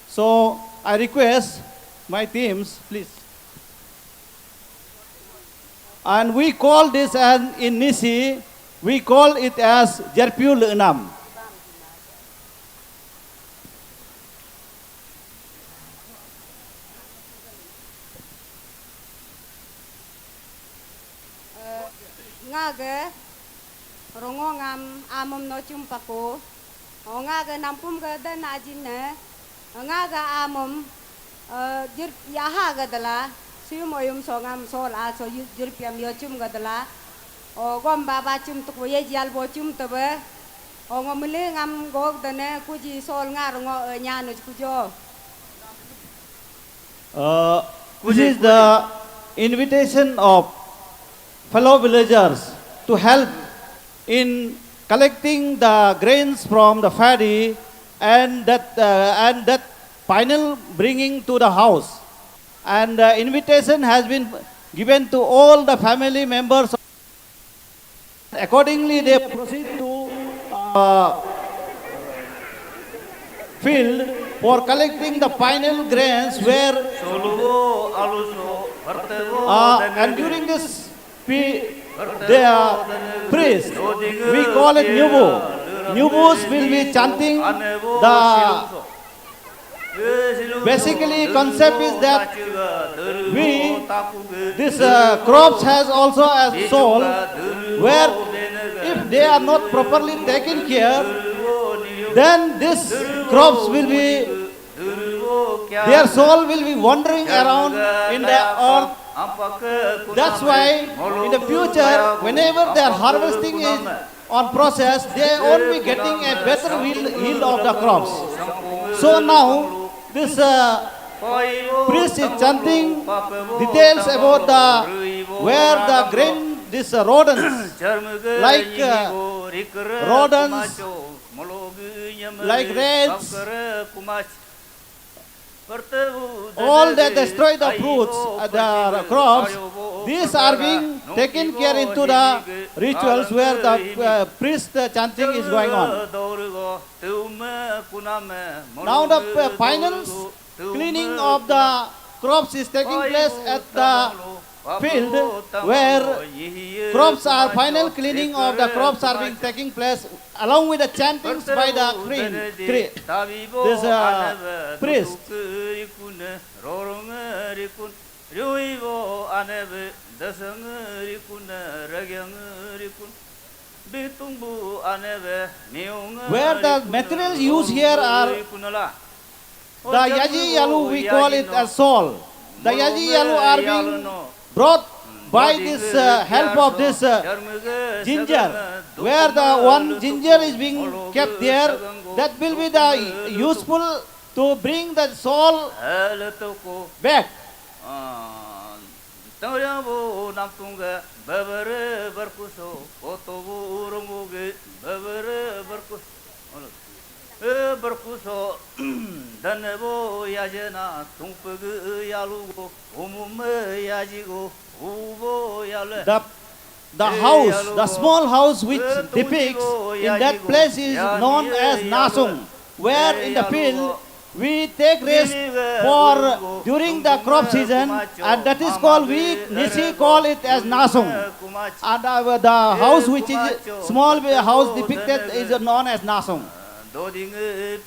So I request my teams, please. And we call this as in Nisi, we call it as Jerpiul Enam. Ngage rongo ngam amom no chumpako o ngage nampum ga dan ajinne ngaga amom jir yaha ga dala siumoyum so ngam sol a so jir piam yo chum ga dala o gom baba chum to ye jal bo chum tabe o ngomle ngam gog dane kuji sol ngar ngo nyano kujo. This is the invitation of fellow villagers to help in collecting the grains from the paddy and that final bringing to the house. And the invitation has been given to all the family members. Accordingly, they proceed to field for collecting the final grains where and during this the priest, we call it Nubu. Nubus will be chanting the basically concept is that this crops has also a soul where if they are not properly taken care, then this crops will be, their soul will be wandering around in the earth. That's why in the future, whenever their harvesting is on process, they won't be getting a better yield of the crops. So now, this priest is chanting details about the where the grain, this rodents, like rodents, like rats, all that destroy the fruits, the crops, these are being taken care into the rituals where the priest chanting is going on. Now the final cleaning of the crops is taking place at the field where crops are final cleaning of the crops are being taking place along with the chantings by the this priest. Where the materials used here are the yaji yalu, we call it as sol. The yaji yalu are being brought by this help of this ginger, where the one ginger is being kept there, that will be the useful to bring the soul back. berkuso danebo yajena tungpegu yalugo umume yajigo ubo yale. The house, the small house which depicts in that place is known as Nasung, where in the field we take rest for during the crop season, and that is called, we Nisi call it as Nasung. And the house which is small house depicted is known as Nasung. Doding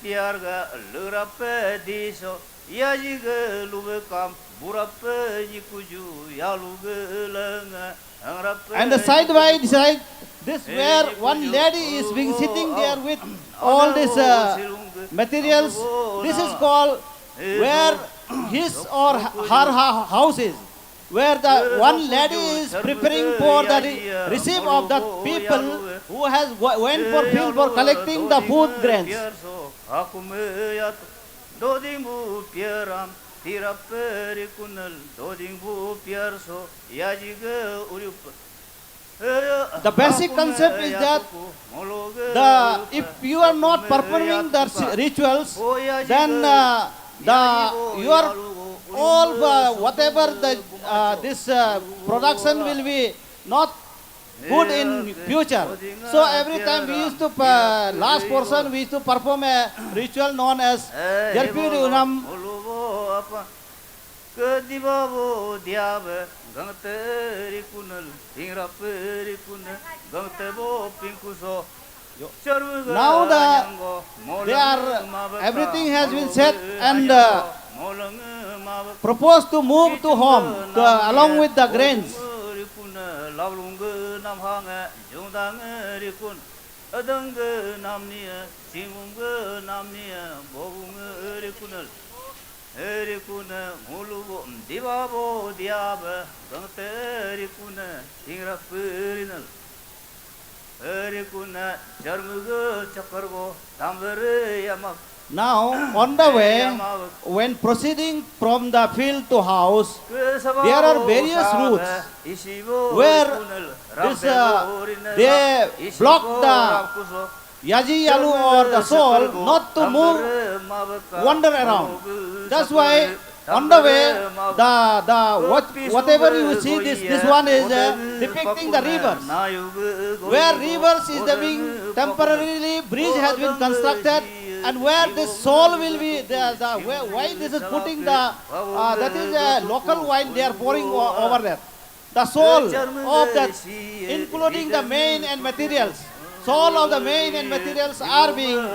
piarga lurape diso yajiga lubekam burape yikuju yaluga and the side by side, this where one lady is being sitting there with all these materials. This is called where his or her house is, where the one lady is preparing for the receipt of the people who has went for field for collecting the food grains. The basic concept is that if you are not performing the rituals, then your all whatever the this production will be not good in future. So every time we used to, last portion we used to perform a ritual known as Jarpi Unam. Kedibabo diabe gangteri kunal tingraperi kunal gangtebo pingkuso. Now everything has been said and proposed to move to home along with the grains. Erikuna mulubo divabo diaba gangteri kuna tingraperinal erikuna jarmugo chakargo tamvere yamak. Now on the way, when proceeding from the field to house, there are various routes where this, they block the Yaji Yalu or the soul not to move, wander around. That's why on the way, whatever you see, this one is depicting the rivers. Where rivers is being temporarily, bridge has been constructed, and where this soul will be, why this is putting the, that is a local wine they are pouring over there. The soul of that, including the main and materials. Soul of the main and materials are being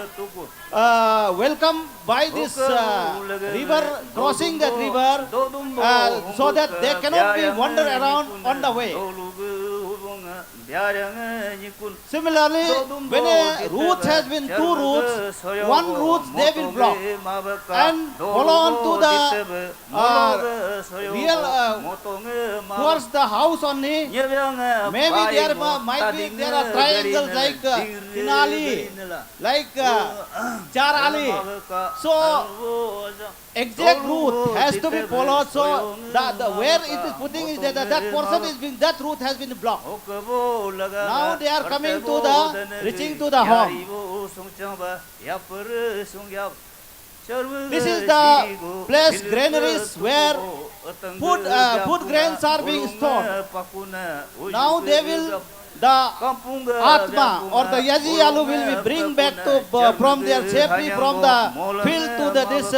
welcomed by this river, crossing that river, so that they cannot be wander around on the way. Similarly, when a route has been two routes, one route they will block and follow on to the towards the house only. Maybe there might be there are triangles like Tinali, like Char Ali. So exact route has to be followed. So the where it is putting is that portion is being, that route has been blocked. Now they are coming to the reaching to the home. This is the place granaries where food grains are being stored. Now they will, the Atma or the Yaji Yalu will be bring back to from their safety from the field to this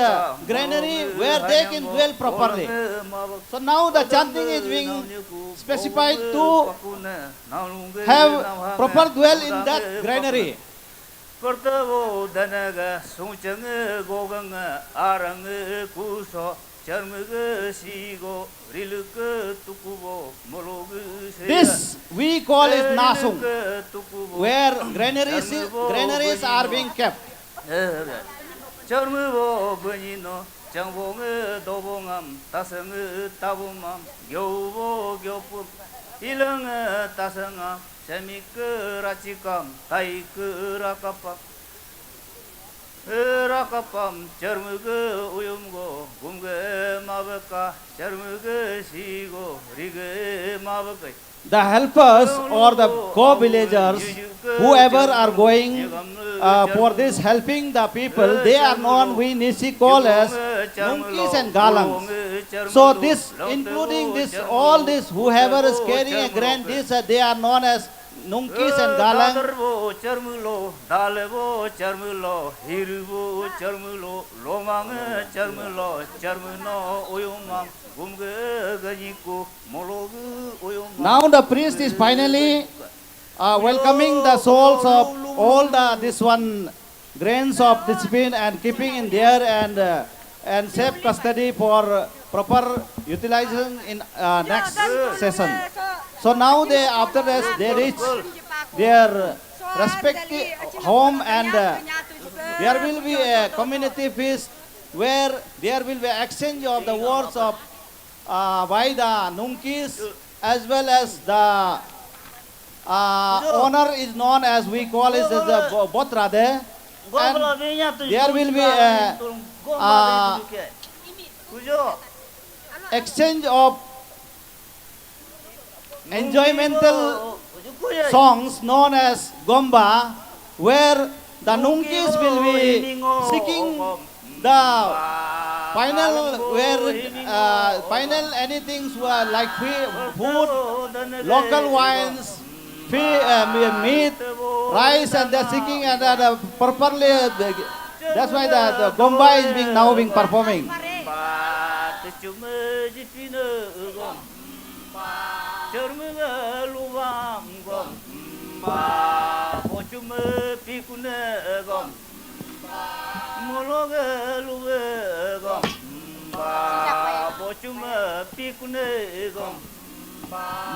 granary where they can dwell properly. So now the chanting is being specified to have proper dwell in that granary. Kortavo danaga sungchang gogang arang kuso charmug sigo riluk tukubo molog. This we call is Nasung, where granaries are being kept. Charmubo bunino changvong dobongam tasang tabumam gyobo gyopur ilang tasanga semik racikam taik rakapam rakapam charmuga uyumgo gumge mabaka charmuga sigo rige mabakai. The helpers or the co-villagers, whoever are going for this helping the people, they are known, we Nisi call as Nunkis and Galangs. So this, including this, all this, whoever is carrying a grain, this they are known as Nunkis and Galang. Now the priest is finally welcoming the souls of all this one grains of discipline and keeping in there and safe custody for proper utilization in next session. So now they, after this, they reach their respective home and there will be a community feast where there will be exchange of the words of by the Nunkis as well as the honor is known as we call it as the Botrade. And there will be exchange of enjoymental songs known as Gomba, where the Nunkis will be seeking the final anything like food, local wines, meat, rice, and they're singing and properly. That's why the gomba is now being performing.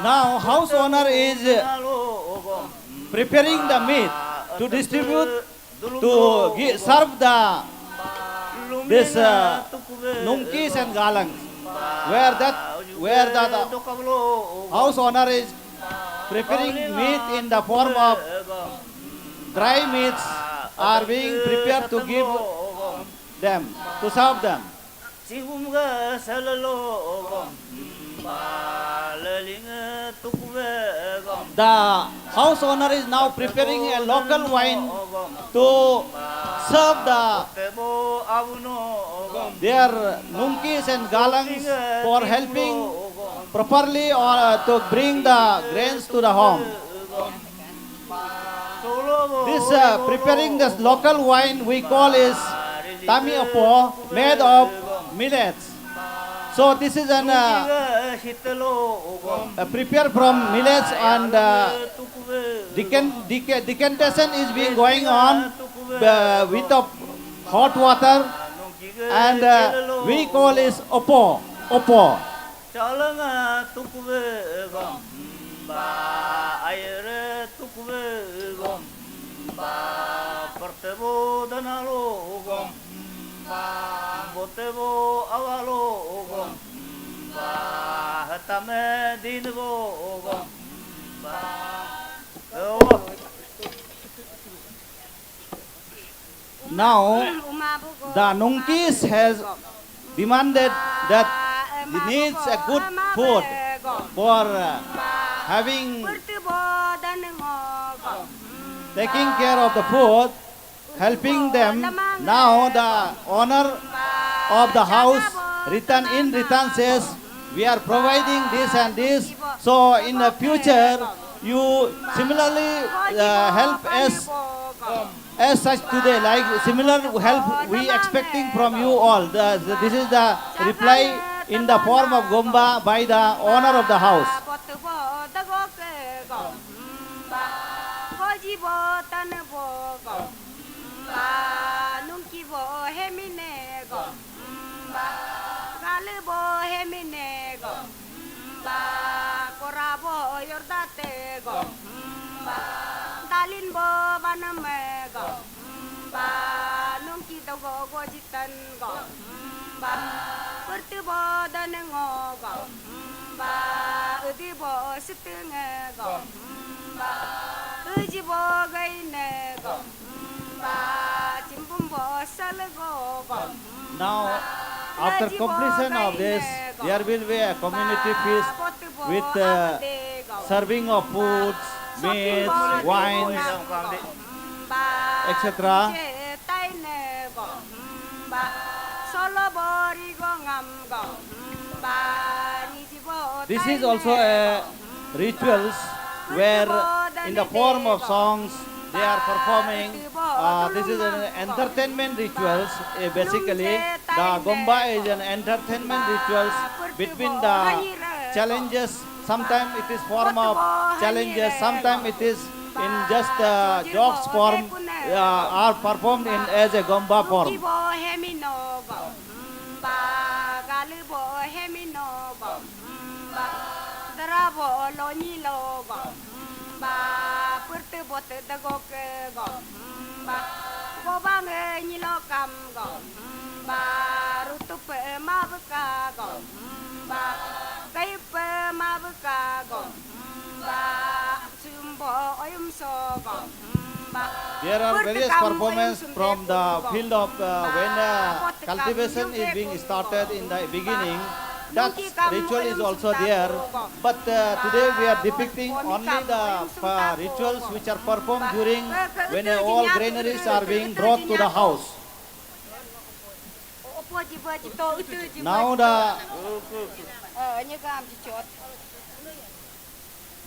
Now house owner is preparing the meat to distribute to serve this nungkis and galangs, where the house owner is preparing meat in the form of dry meats are being prepared to give them, to serve them. The house owner is now preparing a local wine to serve their nungkis and galangs for helping properly or to bring the grains to the home. This preparing this local wine we call is tami opo, made of millets. So this is an prepared from millets, and decantation is being going on with the hot water, and we call is opo. Now, the Nungkis has demanded that he needs a good food for having taking care of the food, helping them. Now the owner of the house return says, we are providing this and this, so in the future you similarly help us as such today, like similar help we expecting from you all. This is the reply in the form of gomba by the owner of the house. Now, after completion of this, there will be a community feast with serving of foods, meats, wines, etc. This is also a rituals where in the form of songs they are performing. This is an entertainment rituals. Basically, the gomba is an entertainment rituals between the challenges. Sometimes it is form of challenges. Sometimes it is in just jokes form, are performed in as a gomba form. There are various performances from the field of when cultivation is being started in the beginning. That ritual is also there, but today we are depicting only the rituals which are performed during when all granaries are being brought to the house.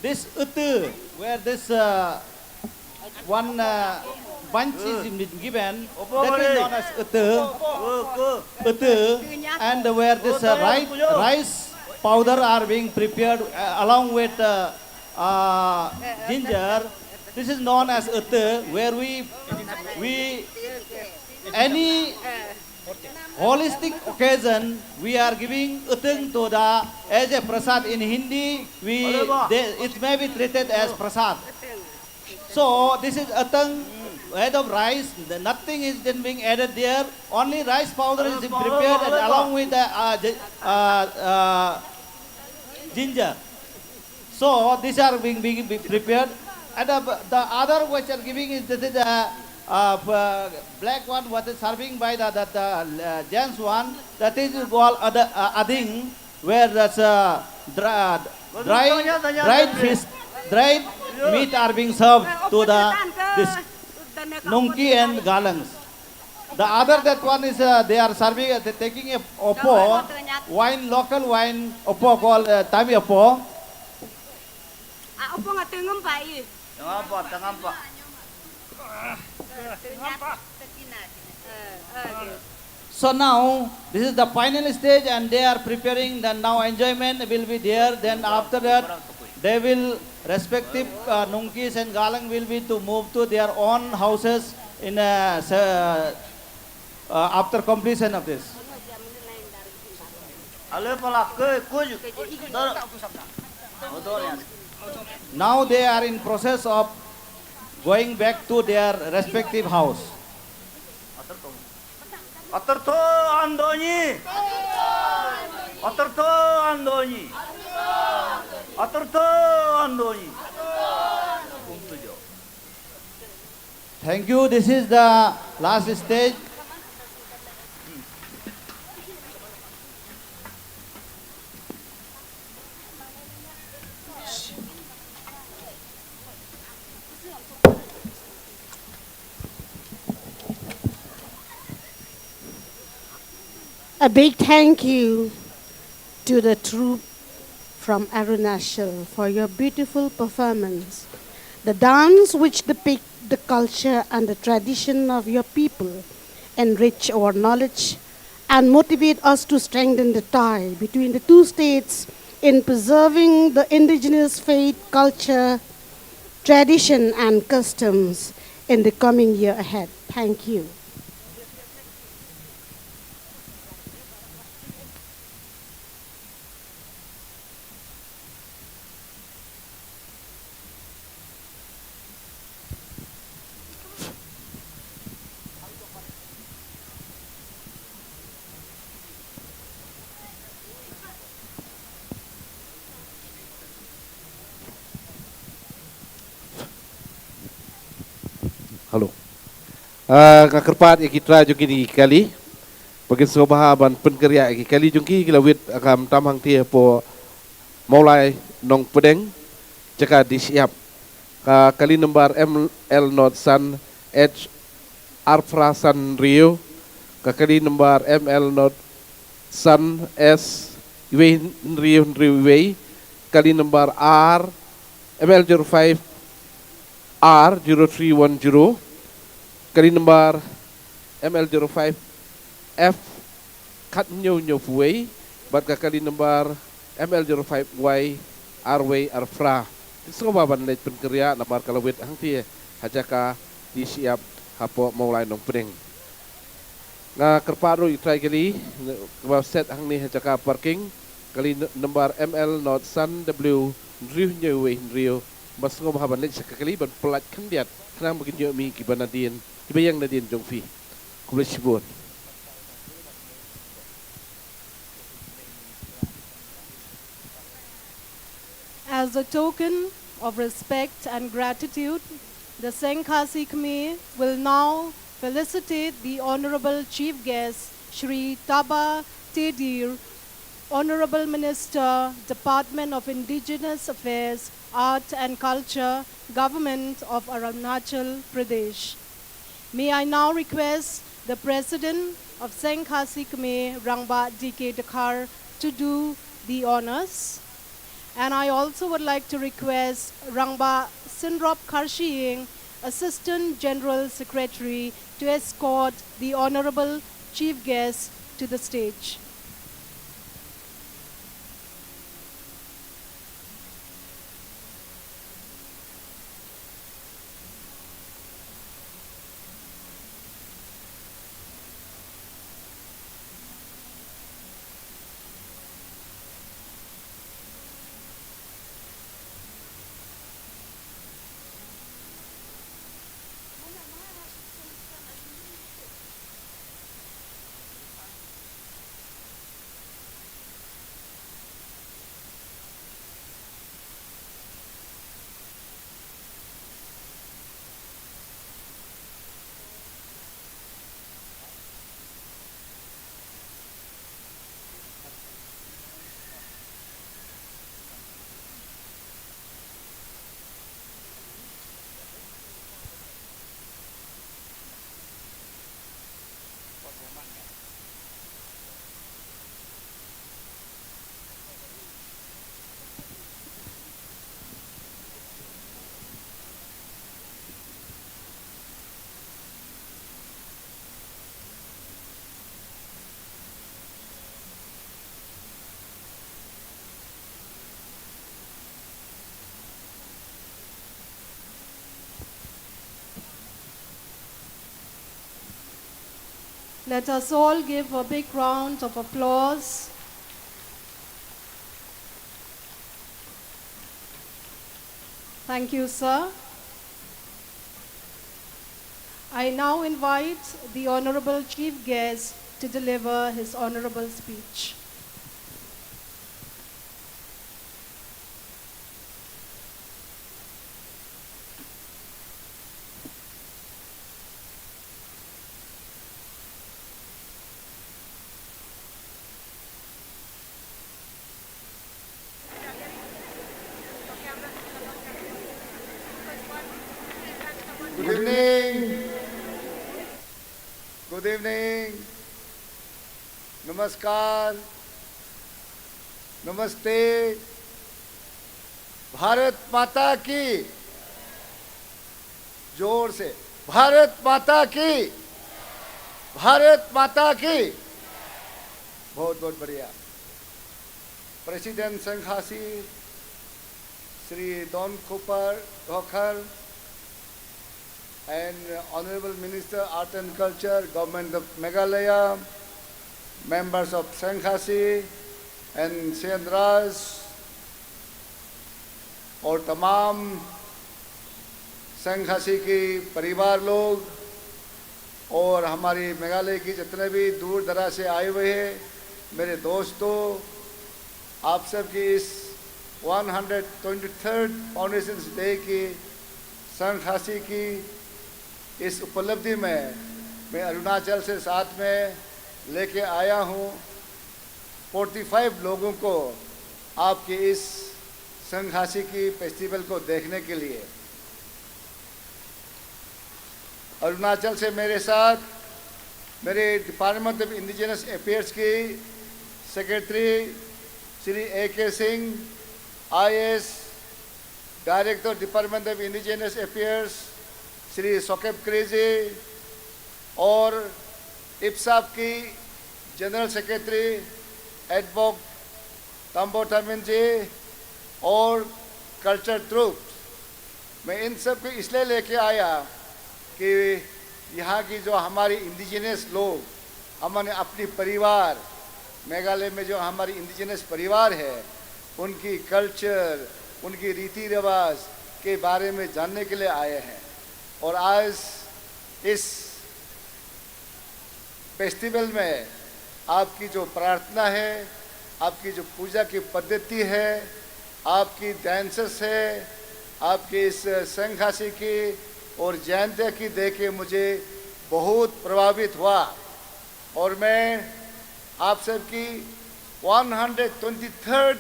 this where this one bunch is been given, that is known as and where this rice powder are being prepared along with ginger. This is known as where we any holistic occasion we are giving utang to the as a prasad. In Hindi it may be treated as prasad. So this is utang head of rice. Nothing is then being added there. Only rice powder is prepared and along with the ginger. So these are being prepared. And the other which are giving is the black one, what is serving by the gents one, that is called ading, where that's dried fish, dried meat are being served to this nungki and galangs. The other that one is they are serving, taking a opo, wine, local wine, opo called Tami opo. Opo nga tengem pa i. Tengam pa. So now this is the final stage and they are preparing. Then now enjoyment will be there. Then after that they will respective nunkis and galang will be to move to their own houses in after completion of this. Now they are in process of going back to their respective house. Atarto andoni. Atarto andoni. Atarto andoni. Thank you. This is the last stage. A big thank you to the troupe from Arunachal for your beautiful performance. The dance which depicts the culture and the tradition of your people enrich our knowledge and motivate us to strengthen the tie between the two states in preserving the indigenous faith, culture, tradition and customs in the coming year ahead. Thank you. Halo. Ngakerpat ikitra jungki ni kali. Bagi sobahaban penkerja kali jungki kilawit akam tamang tia po maulai nong pedeng ceka disiap. Kali nomor ML Not San H Arfra San Rio. Kali nomor ML Not San S Iwe Rio Iwe. Kali nomor R ML05 R0310, kali nomor ML05F kat nyo fuway, bat kali nomor ML05Y Rway Arfra. Gusto ko babanlay penkerja namar kalawit ang tiye hajaka di siap hapo maulay nong pedeng. Nga kerparo itry kali set ang ni hajaka parking kali nomor ML Not San W Rio Rio. Mas ngo bahaban lagi sekali ban pelat kandiat kenang begini mi kibanadin kibayang nadin jongfi kulit sibun. As a token of respect and gratitude, the Seng Khasi KMIE will now felicitate the Honorable Chief Guest, Shri Taba Tedir, Honorable Minister, Department of Indigenous Affairs, Art and Culture, Government of Arunachal Pradesh. May I now request the President of Seng Khasi KMIE, Rangba DK Dakar, to do the honors. And I also would like to request Rangba Sinrop Karshiying, Assistant General Secretary, to escort the Honorable Chief Guest to the stage. Let us all give a big round of applause. Thank you, sir. I now invite the Honorable Chief Guest to deliver his honorable speech. Good evening. Good evening. Namaskar. Namaste. Bharat माता की जोर से भारत माता की भारत माता की बहुत बहुत बढ़िया प्रेसिडेंट सेंग खासी श्री डॉन कूपर धोखर and Honorable Minister Art and Culture, Government of Meghalaya, members of Seng Khasi and Seng Raj और तमाम सेंग खासी की परिवार लोग और हमारी मेघालय की जितने भी दूर दराज से आए हुए हैं मेरे दोस्तों आप सब की इस 123rd फाउंडेशंस डे की सेंग खासी की इस उपलब्धि में मैं अरुणाचल से साथ में लेके आया हूँ 45 लोगों को आपके इस सेंग खासी की फेस्टिवल को देखने के लिए अरुणाचल से मेरे साथ मेरे डिपार्टमेंट ऑफ इंडिजिनस अफेयर्स की सेक्रेटरी श्री A.K. Singh IAS director department of indigenous affairs Shri सोकेब क्रेजी और इप्साप की जनरल सेक्रेटरी एडवोक तंबो थामिन जी और कल्चर ट्रूप्स मैं इन सब को इसलिए लेके आया कि यहाँ की जो हमारी इंडिजिनस लोग हमने अपनी परिवार मेघालय में जो हमारी इंडिजिनस परिवार है उनकी कल्चर उनकी रीति रिवाज के बारे में जानने के लिए आए हैं और आज इस फेस्टिवल में आपकी जो प्रार्थना है आपकी जो पूजा की पद्धति है आपकी डांसेस है आपकी इस सेंग खासी की और जयंती की देख के मुझे बहुत प्रभावित हुआ और मैं आप सबकी 123rd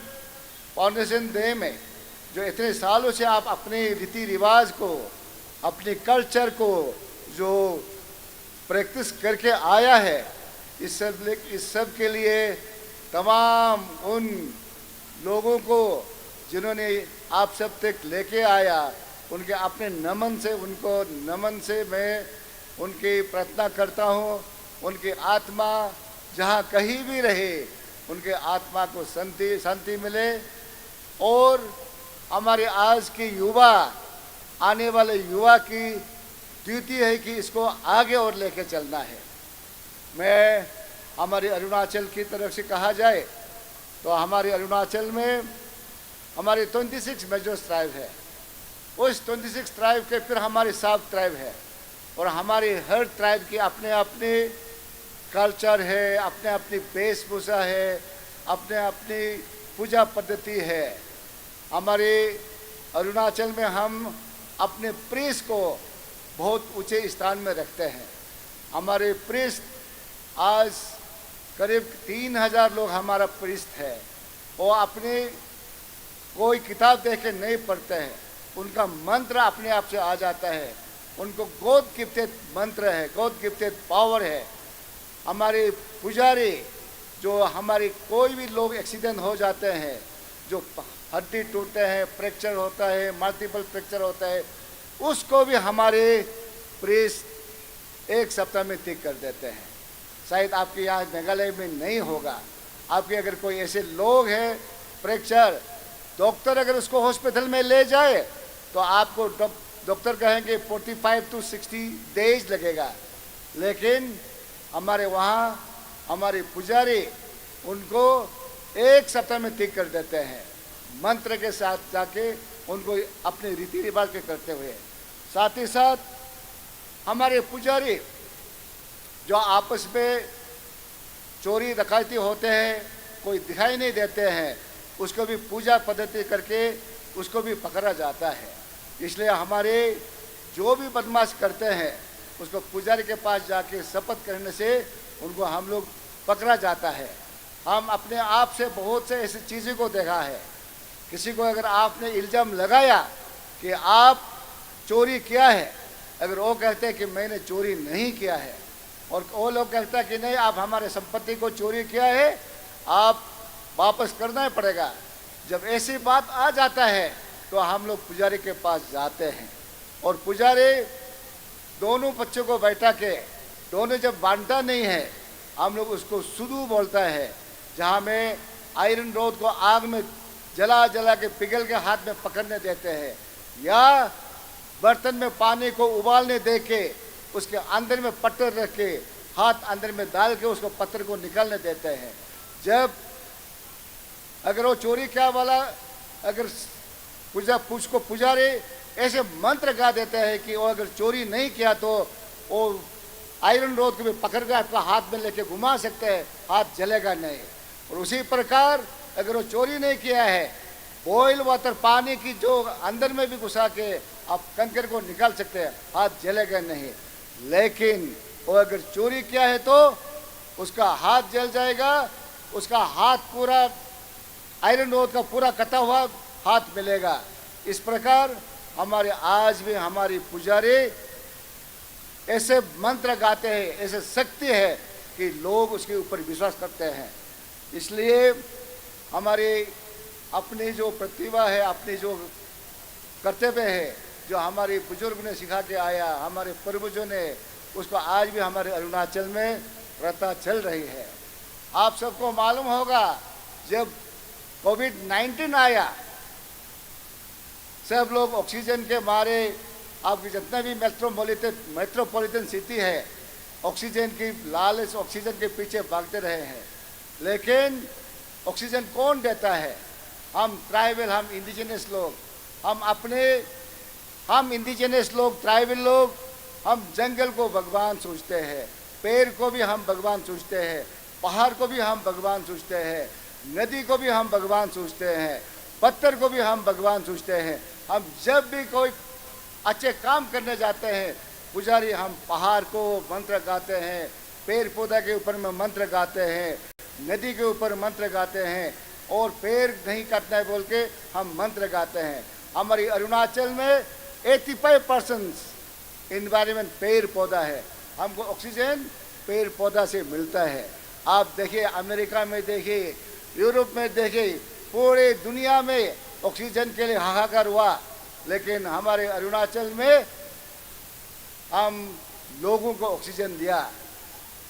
फाउंडेशन डे में जो इतने सालों से आप अपने रीति रिवाज को अपने कल्चर को जो प्रैक्टिस करके आया है इस सब के लिए तमाम उन लोगों को जिन्होंने आप सब तक लेके आया, उनके अपने नमन से मैं उनकी प्रार्थना करता हूँ। उनकी आत्मा जहाँ कहीं भी रहे, उनके आत्मा को शांति मिले। और हमारे आज के युवा, आने वाले युवा की ड्यूटी है कि इसको आगे और लेके चलना है। मैं हमारे अरुणाचल की तरफ से कहा जाए तो हमारे अरुणाचल में हमारे 26 मेजर ट्राइब है। उस 26 ट्राइब के फिर हमारे 7 ट्राइब है, और हमारे हर ट्राइब की अपने अपने कल्चर है, अपने अपनी वेशभूषा है, अपने अपनी पूजा पद्धति है। हमारे अरुणाचल में हम अपने प्रीस्ट को बहुत ऊंचे स्थान में रखते हैं। हमारे प्रीस्ट आज करीब 3000 लोग हमारा प्रीस्ट है। वो अपने कोई किताब देख के नहीं पढ़ते हैं, उनका मंत्र अपने आप से आ जाता है। उनको गॉड गिफ्टेड मंत्र है, गॉड गिफ्टेड पावर है। हमारे पुजारी जो हमारे कोई भी लोग एक्सीडेंट हो जाते हैं, जो हड्डी टूटते हैं, फ्रैक्चर होता है, मल्टीपल फ्रैक्चर होता है, उसको भी हमारे प्रीस्ट 1 सप्ताह में ठीक कर देते हैं। शायद आपके यहाँ मेघालय में नहीं होगा। आपके अगर कोई ऐसे लोग हैं फ्रैक्चर, डॉक्टर अगर उसको हॉस्पिटल में ले जाए तो आपको डॉक्टर कहेंगे 45 to 60 डेज लगेगा, लेकिन हमारे वहाँ हमारे पुजारी उनको 1 सप्ताह में ठीक कर देते हैं, मंत्र के साथ जाके उनको अपने रीति रिवाज के करते हुए। साथ ही साथ हमारे पुजारी जो आपस में चोरी डकैती होते हैं, कोई दिखाई नहीं देते हैं, उसको भी पूजा पद्धति करके उसको भी पकड़ा जाता है। इसलिए हमारे जो भी बदमाश करते हैं उसको पुजारी के पास जाके शपथ करने से उनको हम लोग पकड़ा जाता है। हम अपने आप से बहुत से ऐसी चीज़ों को देखा है। किसी को अगर आपने इल्ज़ाम लगाया कि आप चोरी किया है, अगर वो कहते हैं कि मैंने चोरी नहीं किया है, और वो लोग कहता है कि नहीं आप हमारे संपत्ति को चोरी किया है, आप वापस करना ही पड़ेगा। जब ऐसी बात आ जाता है तो हम लोग पुजारी के पास जाते हैं, और पुजारी दोनों बच्चों को बैठा के, दोनों जब बांटता नहीं है, हम लोग उसको सुदू बोलता है, जहाँ में आयरन रोड को आग में जला जला के पिघल के हाथ में पकड़ने देते हैं, या बर्तन में पानी को उबालने दे के उसके अंदर में पत्थर रख के हाथ अंदर में डाल के उसको पत्थर को निकालने देते हैं। जब अगर वो चोरी क्या वाला अगर उसको पुजारी ऐसे मंत्र गा देते हैं कि वो अगर चोरी नहीं किया तो वो आयरन रोड को भी पकड़ के आपका हाथ में लेके घुमा सकते हैं, हाथ जलेगा नहीं। और उसी प्रकार अगर वो चोरी नहीं किया है, बॉयल वाटर पानी की जो अंदर में भी घुसा के आप कंकर को निकाल सकते हैं, हाथ जलेगा नहीं। लेकिन वो अगर चोरी किया है तो उसका हाथ जल जाएगा, उसका हाथ पूरा आयरन रोड का पूरा कटा हुआ हाथ मिलेगा। इस प्रकार हमारे आज भी हमारी पुजारी ऐसे मंत्र गाते हैं, ऐसे शक्ति है कि लोग उसके ऊपर विश्वास करते हैं। इसलिए हमारी अपनी जो प्रतिभा है, अपनी जो कर्तव्य है, जो हमारे बुजुर्ग ने सिखा के आया, हमारे पूर्वजों ने, उसको आज भी हमारे अरुणाचल में प्रथा चल रही है। आप सबको मालूम होगा जब कोविड-19 आया, सब लोग ऑक्सीजन के मारे, आपकी जितना भी मेट्रोपॉलिटन सिटी है, ऑक्सीजन की लालच, ऑक्सीजन के पीछे भागते रहे हैं। लेकिन ऑक्सीजन कौन देता है? हम ट्राइबल, हम इंडिजिनस लोग, हम इंडिजिनस लोग, ट्राइबल लोग, हम जंगल को भगवान सोचते हैं, पेड़ को भी हम भगवान सोचते हैं, पहाड़ को भी हम भगवान सोचते हैं, नदी को भी हम भगवान सोचते हैं, पत्थर को भी हम भगवान सोचते हैं। हम जब भी कोई अच्छे काम करने जाते हैं, पुजारी हम पहाड़ को मंत्र गाते हैं, पेड़ पौधा के ऊपर में मंत्र गाते हैं, नदी के ऊपर मंत्र गाते हैं, और पेड़ नहीं काटना है बोल के हम मंत्र गाते हैं। हमारी अरुणाचल में 85% इन्वायरमेंट पेड़ पौधा है, हमको ऑक्सीजन पेड़ पौधा से मिलता है। आप देखिए, अमेरिका में देखिए, यूरोप में देखिए, पूरे दुनिया में ऑक्सीजन के लिए हाहाकार हुआ, लेकिन हमारे अरुणाचल में हम लोगों को ऑक्सीजन दिया,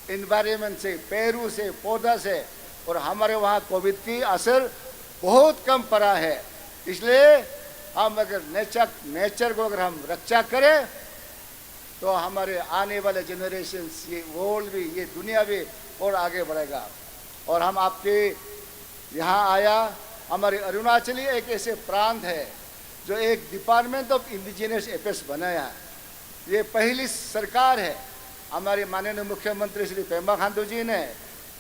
इन्वायरमेंट से, पेड़ों से, पौधा से, और हमारे वहाँ कोविड की असर बहुत कम पड़ा है। इसलिए हम अगर नेचर को अगर हम रक्षा करें तो हमारे आने वाले जनरेशन्स, ये वर्ल्ड भी, ये दुनिया भी और आगे बढ़ेगा। और हम आपके यहाँ आया, हमारे अरुणाचली एक ऐसे प्रांत है जो एक डिपार्टमेंट ऑफ इंडिजिनस अफेयर्स बनाया। ये पहली सरकार है, हमारे माननीय मुख्यमंत्री श्री पेमा खांडू जी ने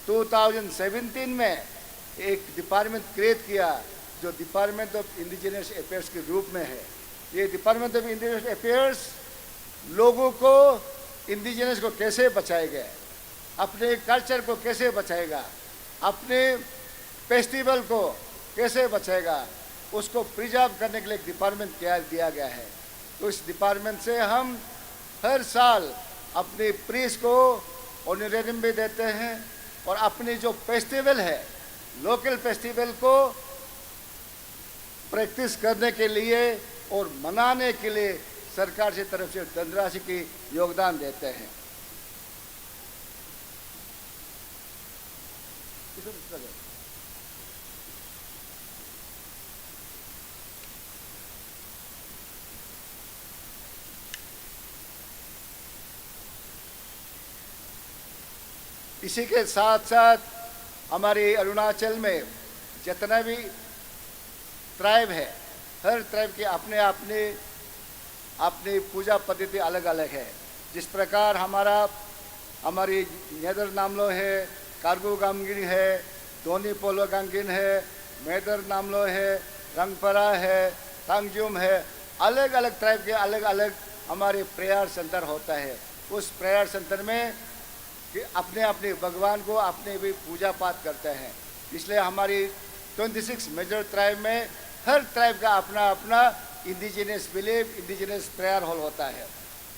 2017 में एक डिपार्टमेंट क्रिएट किया जो डिपार्टमेंट ऑफ इंडिजिनस अफेयर्स के रूप में है। ये डिपार्टमेंट ऑफ इंडिजिनस अफेयर्स लोगों को, इंडिजिनस को कैसे बचाएगा, अपने कल्चर को कैसे बचाएगा, अपने फेस्टिवल को कैसे बचाएगा, उसको प्रिजर्व करने के लिए एक डिपार्टमेंट दिया गया है। तो इस डिपार्टमेंट से हम हर साल अपने प्रीस को ऑनरेरियम भी देते हैं और अपने जो फेस्टिवल है, लोकल फेस्टिवल को प्रैक्टिस करने के लिए और मनाने के लिए सरकार से तरफ से धनराशि की योगदान देते हैं। इसी के साथ साथ हमारे अरुणाचल में जितना भी ट्राइब है, हर ट्राइब के अपने अपने अपनी पूजा पद्धति अलग अलग है। जिस प्रकार हमारी नेदर नामलो है, कार्गो गामगिन है, दोनी पोलो गांगिन है, मेदर नामलो है, रंगपरा है, तांगजुम है, अलग अलग ट्राइब के अलग अलग हमारे प्रेयर सेंटर होता है। उस प्रेयर सेंटर में कि अपने अपने भगवान को अपने भी पूजा पाठ करते हैं। इसलिए हमारी 26 मेजर ट्राइब में हर ट्राइब का अपना अपना indigenous belief, indigenous prayer hall होता है।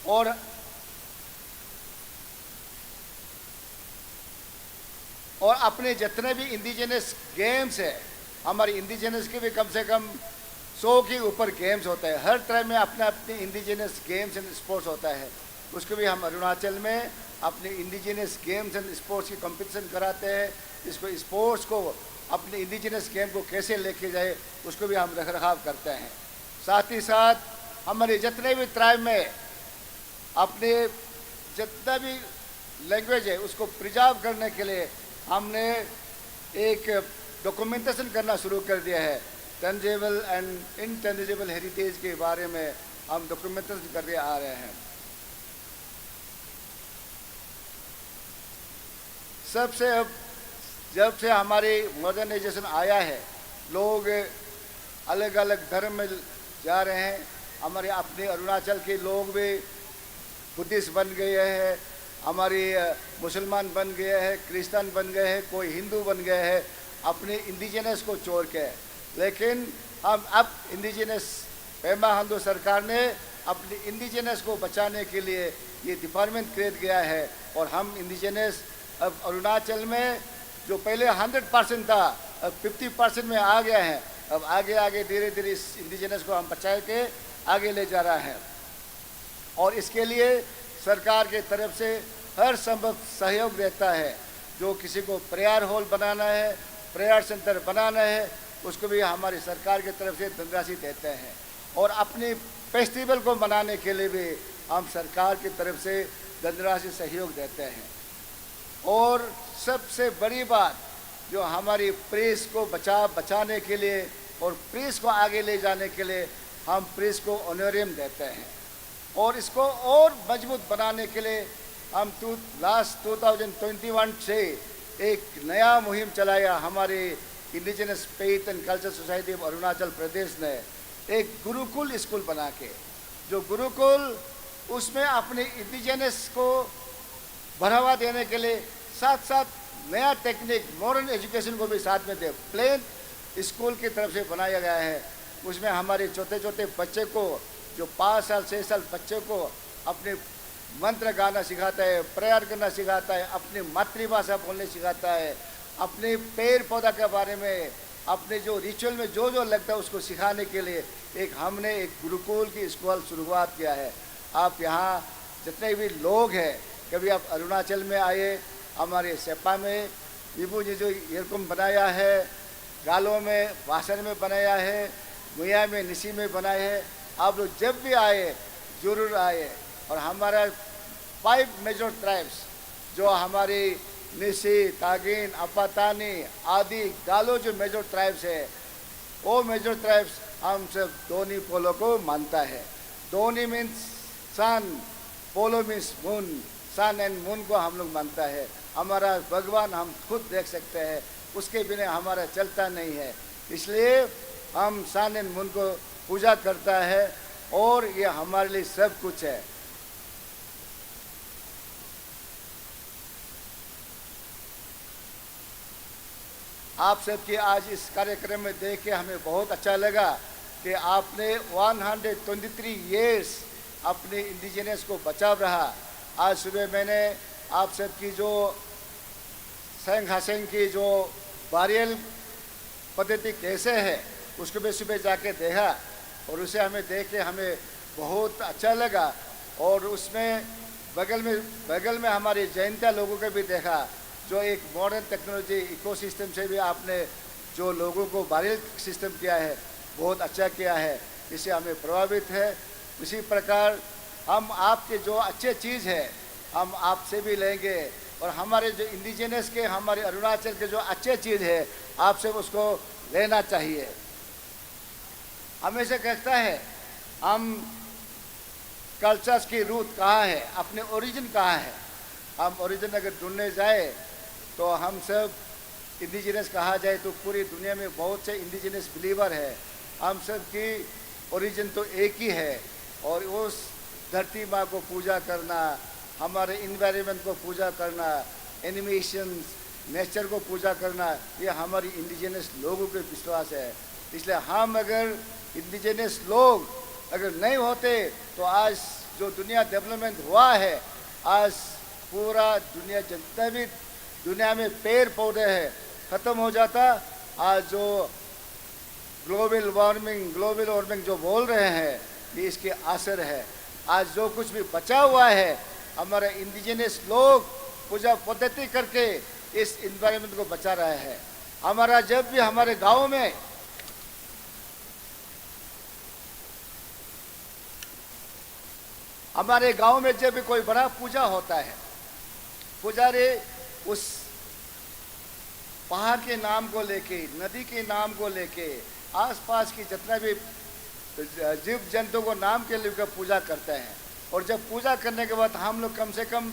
और अपने जितने भी इंडिजिनस गेम्स है, हमारे इंडिजिनस के भी कम से कम 100 के ऊपर गेम्स होते हैं। हर ट्राइब में अपने अपने इंडिजिनस गेम्स एंड स्पोर्ट्स होता है। उसको भी हम अरुणाचल में अपने इंडिजिनस गेम्स एंड स्पोर्ट्स की कंपटीशन कराते हैं। इसको स्पोर्ट्स को, अपने इंडिजिनस गेम को कैसे लेके जाए, उसको भी हम रखरखाव करते हैं। साथ ही साथ हमारे जितने भी ट्राइब में अपने जितना भी लैंग्वेज है उसको प्रिजर्व करने के लिए हमने एक डॉक्यूमेंटेशन करना शुरू कर दिया है। टेंजिबल एंड इनटेंजिबल हेरिटेज के बारे में हम डॉक्यूमेंटेशन करके आ रहे हैं। सबसे अब जब से हमारी मॉडर्नाइजेशन आया है, लोग अलग अलग धर्म में जा रहे हैं। हमारे अपने अरुणाचल के लोग भी बुद्धिस्ट बन गए हैं, हमारे मुसलमान बन गए हैं, क्रिश्चियन बन गए हैं, कोई हिंदू बन गए हैं अपने इंडिजिनस को छोड़ के। लेकिन हम अब इंडिजिनस पेमा खांडू सरकार ने अपने इंडिजिनस को बचाने के लिए ये डिपार्टमेंट क्रिएट किया है। और हम इंडिजिनस अब अरुणाचल में जो पहले 100% था, अब 50% में आ गया है। अब आगे आगे धीरे धीरे इस इंडिजिनस को हम बचा के आगे ले जा रहा है। और इसके लिए सरकार के तरफ से हर संभव सहयोग देता है। जो किसी को प्रेयर हॉल बनाना है, प्रेयर सेंटर बनाना है, उसको भी हमारी सरकार की तरफ से धनराशि देते हैं। और अपनी फेस्टिवल को मनाने के लिए भी हम सरकार की तरफ से धनराशि सहयोग देते हैं। और सबसे बड़ी बात, जो हमारी प्रेस को बचाने के लिए और प्रेस को आगे ले जाने के लिए हम प्रेस को ऑनरेरियम देते हैं। और इसको और मजबूत बनाने के लिए हम लास्ट 2021 से एक नया मुहिम चलाया। हमारे indigenous faith and culture society of Arunachal Pradesh ने एक गुरुकुल स्कूल बना के, जो गुरुकुल उसमें अपने इंडिजिनस को बढ़ावा देने के लिए साथ साथ नया टेक्निक, मॉडर्न एजुकेशन को भी साथ में दे, प्लेन स्कूल की तरफ से बनाया गया है। उसमें हमारे छोटे छोटे बच्चे को, जो 5 साल 6 साल बच्चे को अपने मंत्र गाना सिखाता है, प्रेयर करना सिखाता है, अपनी मातृभाषा बोलने सिखाता है, अपने पेड़ पौधा के बारे में अपने जो रिचुअल में जो जो लगता है उसको सिखाने के लिए हमने एक गुरुकुल की स्कूल शुरुआत किया है। आप यहाँ जितने भी लोग हैं, कभी आप अरुणाचल में आए, हमारे सेपा में विभू जी जो एयरकुम बनाया है, गालों में भाषण में बनाया है, मुया में निशी में बनाए है, आप लोग जब भी आए जरूर आए। और हमारा 5 मेजर ट्राइब्स जो हमारी निशी, तागिन, अपातानी आदि गालो जो मेजर ट्राइब्स है, वो मेजर ट्राइब्स हम सब दोनी पोलो को मानता है। Donyi means sun, Polo means moon, sun and moon को हम लोग मानता है। हमारा भगवान हम खुद देख सकते हैं, उसके बिना हमारा चलता नहीं है, इसलिए हम सन एंड मून को पूजा करता है और ये हमारे लिए सब कुछ है। आप सबकी आज इस कार्यक्रम में देख के हमें बहुत अच्छा लगा कि आपने 123 इयर्स अपने इंडिजिनस को बचा रहा। आज सुबह मैंने आप सबकी जो सेंग हासेंग की जो बारियल पद्धति कैसे है उसको भी सुबह जाके देखा और उसे हमें देख के हमें बहुत अच्छा लगा। और उसमें बगल में हमारे जैनता लोगों को भी देखा जो एक मॉडर्न टेक्नोलॉजी इकोसिस्टम से भी आपने जो लोगों को बारियल सिस्टम किया है बहुत अच्छा किया है, इससे हमें प्रभावित है। इसी प्रकार हम आपके जो अच्छे चीज़ है हम आपसे भी लेंगे और हमारे जो इंडिजिनस के हमारे अरुणाचल के जो अच्छे चीज़ है आपसे उसको लेना चाहिए। हमेशा कहता है हम कल्चर्स की रूट कहाँ है, अपने ओरिजिन कहाँ है। हम ओरिजिन अगर ढूंढने जाए तो हम सब इंडिजिनस कहा जाए तो पूरी दुनिया में बहुत से इंडिजिनस बिलीवर है। हम सब की ओरिजिन तो एक ही है और उस धरती माँ को पूजा करना, हमारे इन्वायरमेंट को पूजा करना, एनिमेशंस, नेचर को पूजा करना, ये हमारी इंडिजिनस लोगों के विश्वास है। इसलिए हम अगर इंडिजिनस लोग अगर नहीं होते तो आज जो दुनिया डेवलपमेंट हुआ है, आज पूरा दुनिया जितना भी दुनिया में पेड़ पौधे हैं ख़त्म हो जाता। आज जो ग्लोबल वार्मिंग जो बोल रहे हैं ये इसके असर है। आज जो कुछ भी बचा हुआ है हमारे इंडिजिनस लोग पूजा पद्धति करके इस इन्वायरमेंट को बचा रहे हैं। हमारा जब भी हमारे गांव में जब भी कोई बड़ा पूजा होता है, पुजारी उस पहाड़ के नाम को लेके, नदी के नाम को लेके, आसपास की जितना भी जीव जंतु को नाम के लिए पूजा करते हैं। और जब पूजा करने के बाद हम लोग कम से कम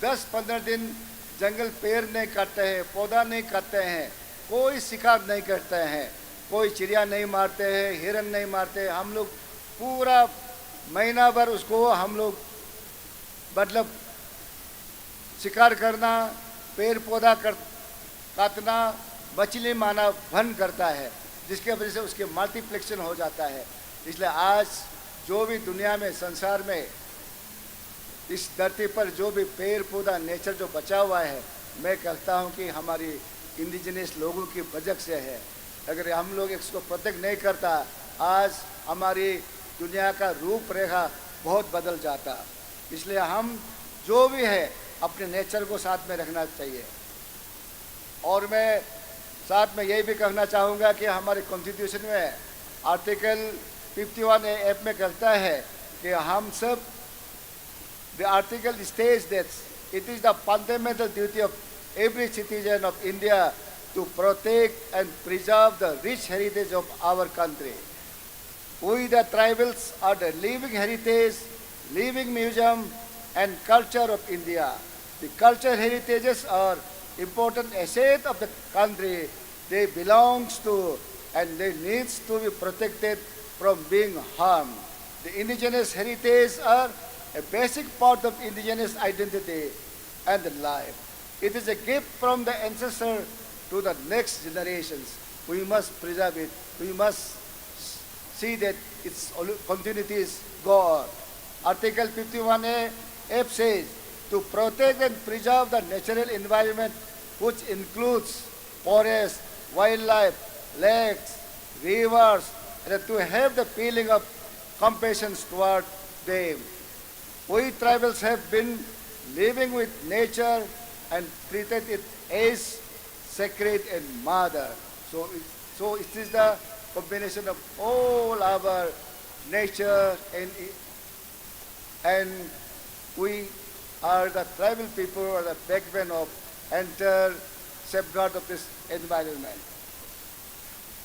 10-15 दिन जंगल पेड़ नहीं काटते हैं, पौधा नहीं काटते हैं, कोई शिकार नहीं करते हैं, कोई चिड़िया नहीं मारते हैं, हिरन नहीं मारते। हम लोग पूरा महीना भर उसको हम लोग मतलब शिकार करना, पेड़ पौधा काटना, मछली मारना बंद करता है, जिसके वजह से उसके मल्टीप्लेक्शन हो जाता है। इसलिए आज जो भी दुनिया में संसार में इस धरती पर जो भी पेड़ पौधा नेचर जो बचा हुआ है, मैं कहता हूँ कि हमारी इंडिजिनस लोगों की वजह से है। अगर हम लोग इसको प्रोटेक्ट नहीं करता आज हमारी दुनिया का रूपरेखा बहुत बदल जाता। इसलिए हम जो भी है अपने नेचर को साथ में रखना चाहिए। और मैं साथ में यही भी कहना चाहूँगा कि हमारे कॉन्स्टिट्यूशन में आर्टिकल 51 ए में कहता है कि हम सब the article states that it is the fundamental duty of every citizen of India to protect and preserve the rich heritage of our country. We the tribals are the living heritage, living museum and culture of India. The cultural heritages are important asset of the country. They belongs to and they needs to be protected from being harmed. The indigenous heritage are a basic part of indigenous identity and life. It is a gift from the ancestor to the next generations. We must preserve it. We must see that its continuities go on. Article 51A F says to protect and preserve the natural environment which includes forest, wildlife, lakes, rivers, and to have the feeling of compassion toward them. We tribals have been living with nature and treated it as sacred and mother. So it is the combination of all our nature and we are the tribal people or the backbone of entire safeguard of this environment.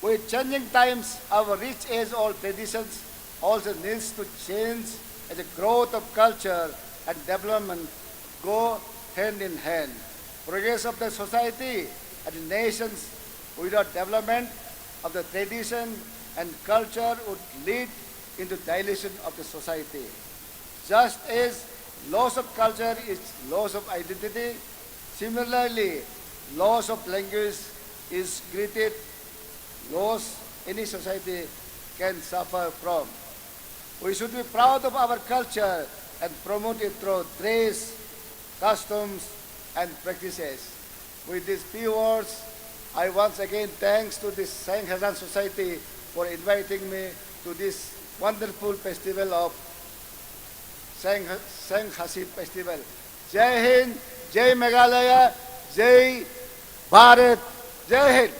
With changing times, our rich age-old traditions also needs to change as the growth of culture and development go hand in hand. Progress of the society and the nations without development of the tradition and culture would lead into dilution of the society. Just as loss of culture is loss of identity, similarly, loss of language is greeted loss any society can suffer from. We should be proud of our culture and promote it through dress, customs, and practices. With these few words, I once again thanks to the Seng Society for inviting me to this wonderful festival of Seng Khasi Festival. Jai Hind, Jai Meghalaya, Jai Bharat, Jai Hind.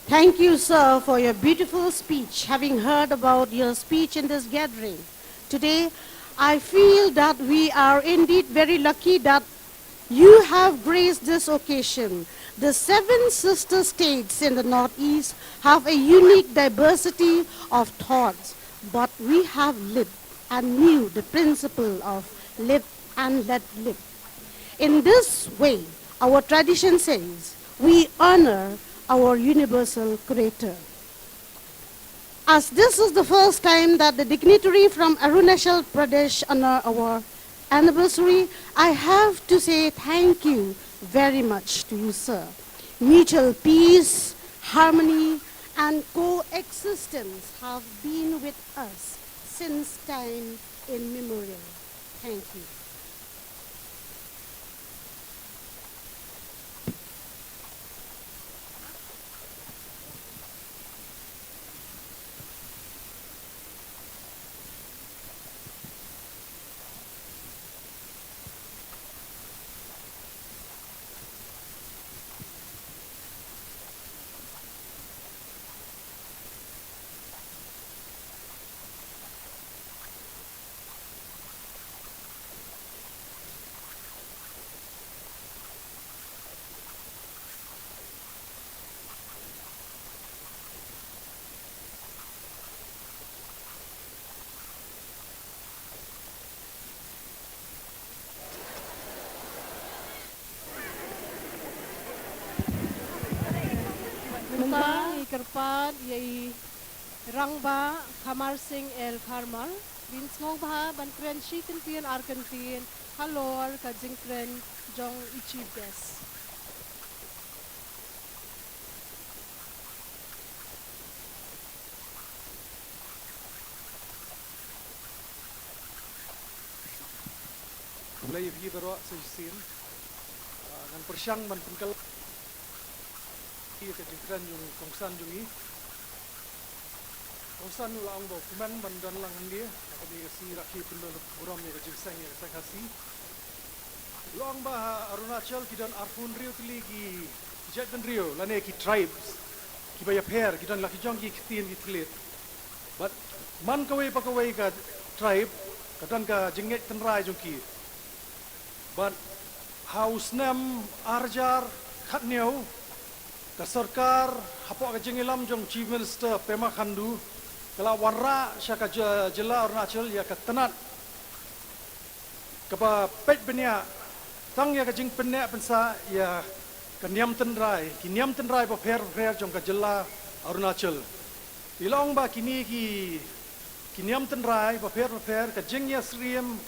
Thank you, sir, for your beautiful speech. Having heard about your speech in this gathering today, I feel that we are indeed very lucky that you have graced this occasion. The 7 sister states in the Northeast have a unique diversity of thoughts, but we have lived and knew the principle of live and let live. In this way, our tradition says we honor our universal creator. As this is the first time that the dignitary from Arunachal Pradesh honor our anniversary, I have to say thank you very much to you, sir. Mutual peace, harmony, and coexistence have been with us since time immemorial. Thank you. Mentang ikerpat yai rangba kamar sing el karmal bin smong bah ban kren shiken tien arken tien halor ka jing kren jong ichi des. Mulai bi bero sesin ngan persyang ban pengkal ke jingkran yung kongsan yung kongsan ulang bo kuman bandan lang handi ako ni si rakhi pundo buram ni jingsang ni Khasi long ba Arunachal kidan arfun rio tiligi jatan rio lane ki tribes ki baya pair kidan laki jong ki tin ki tlit but man kawai pakawai ka tribe kadan ka jingek tenrai jong ki but how Snem arjar khatneu ka sarkar hapok ka jengilam jong chief minister Pema Khandu kala warra syaka jela Arunachal ya ka tenat kapa pet benya tang ya ka jing penya pensa ya ka niam tenrai pa pher jong ka jela Arunachal ilong ba kini ki niam tenrai pa pher ka jing ya sriem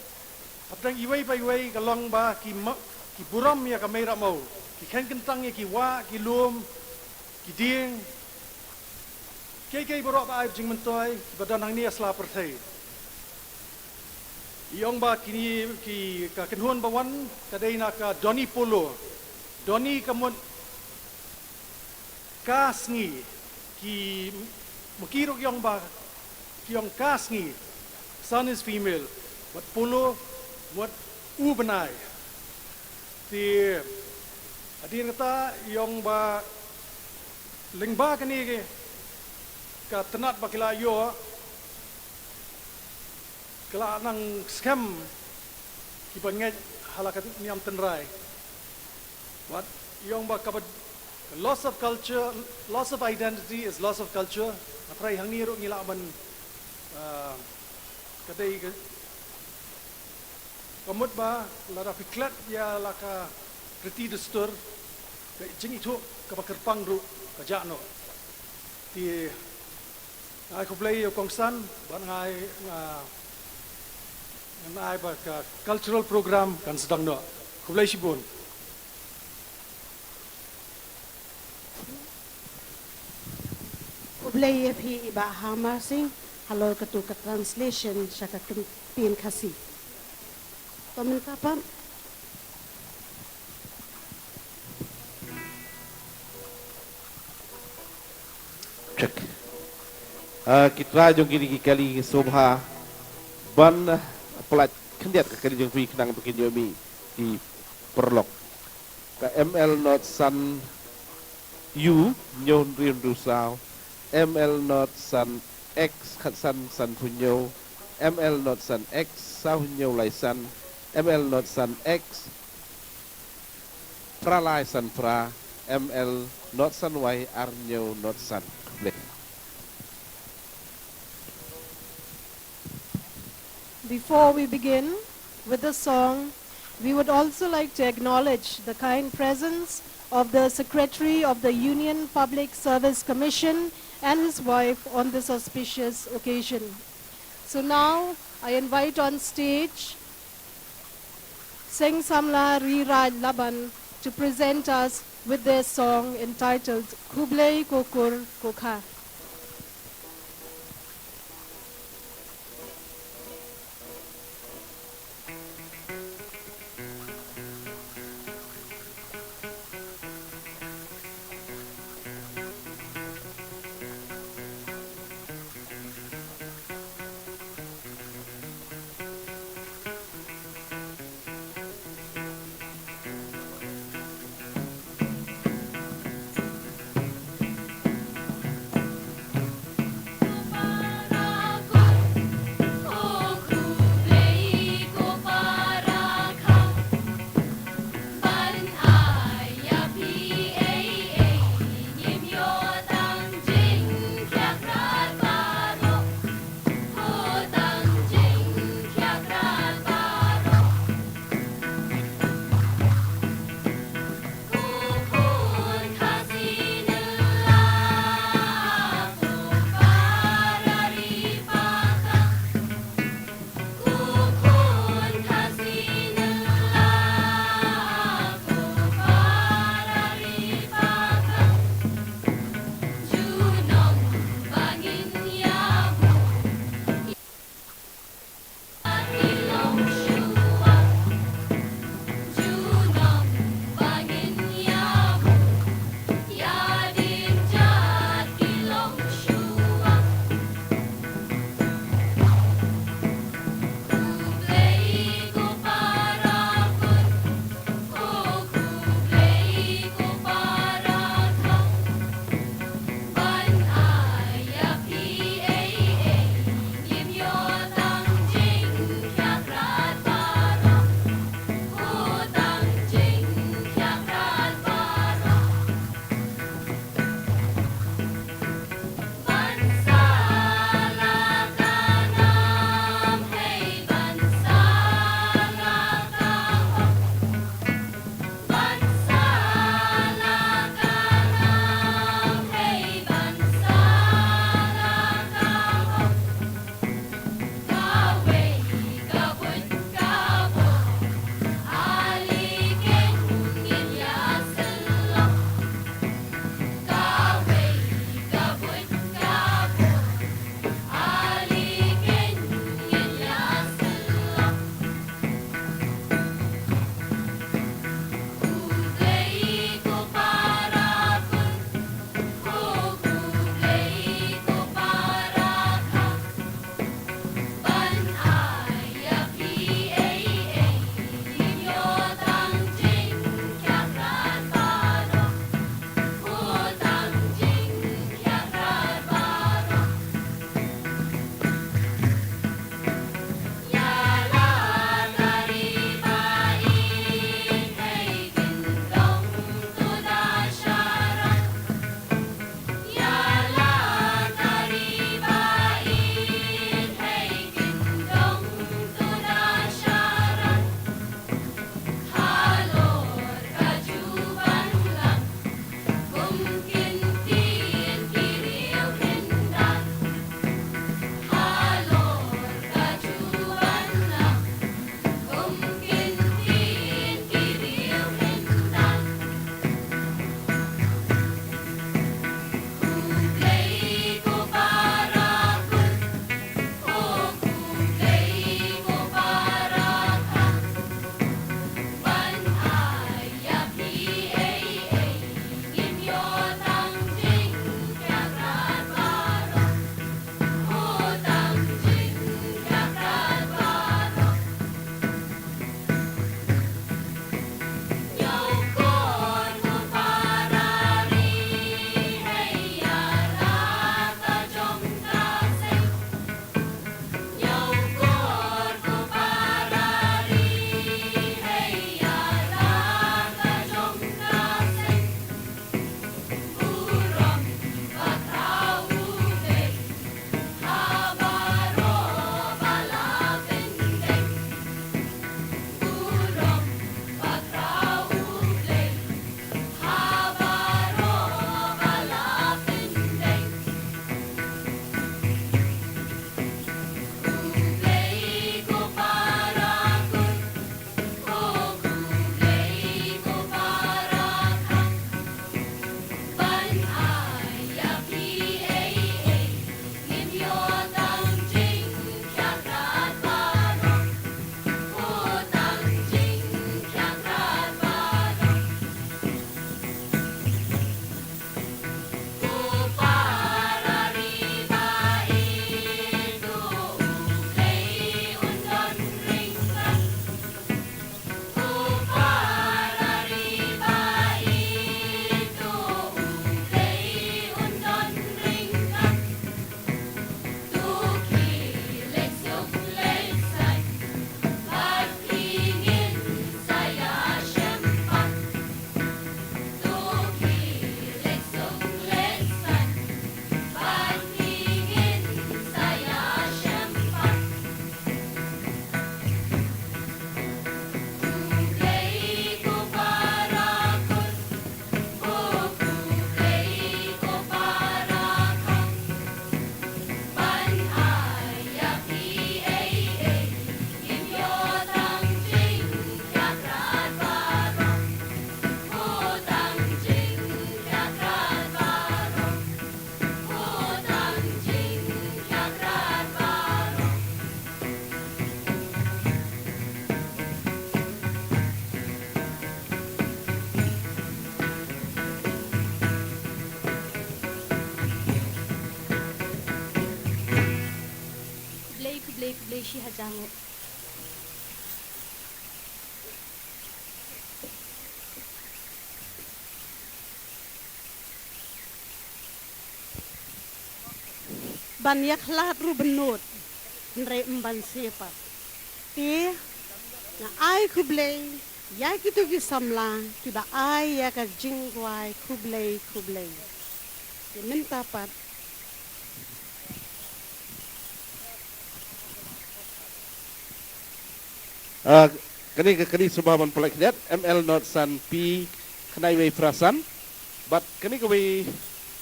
apdang iwai ka long ba ki buram ya ka meira mau ki khen kentang ya ki wa ki lum ki ding kay borok ba ay jing mentoy ki badan hang ni asla perthai Iong ba kini ki ka kenhuan bawan kadai na ka Doni Polo. Doni kamot kasngi ki mukirok iong ba kiong kasngi. Son is female. What Polo, what ubenai. Ti adin kata iong ba lengba kani ke ka tenat bakila yo kala nang scam ki banget halakat niam tenrai what yong ba kabad loss of culture, loss of identity is loss of culture atrai hang ni ro ngila ban kadai kamut ba lara piklat ya laka kriti destur ke jing itu ka bakerpang ru ka jano ti ai ko play yo kongsan ban ngai ai ba ka cultural program kan sedang no ko play sibun Ublay phi iba hama sing halo katu ka translation syaka pin Khasi. Pamen kapam Check. Kita jong kini kali sobha ban pelat kendiat kali jong pi kenang bikin yomi di perlok. Ka ML not san U nyon rin rusau. ML not san X khat san punyo. ML not san X sao punyo lai san. ML not san X pra lai san pra. ML not san Y arnyo not san. Before we begin with the song, we would also like to acknowledge the kind presence of the Secretary of the Union Public Service Commission and his wife on this auspicious occasion. So now I invite on stage Seng Samla Riraj Laban to present us with their song entitled Kublai Kokur Kokha. jangu. Ban yak lat ru benut. Nre mban sepa. Ti na ai kublei ya kitu ki samla ki ba ai ya ka jingwai kublei. Ki minta pat Kani subaban pelak lihat ML not san P kenai wei perasan but kani kawai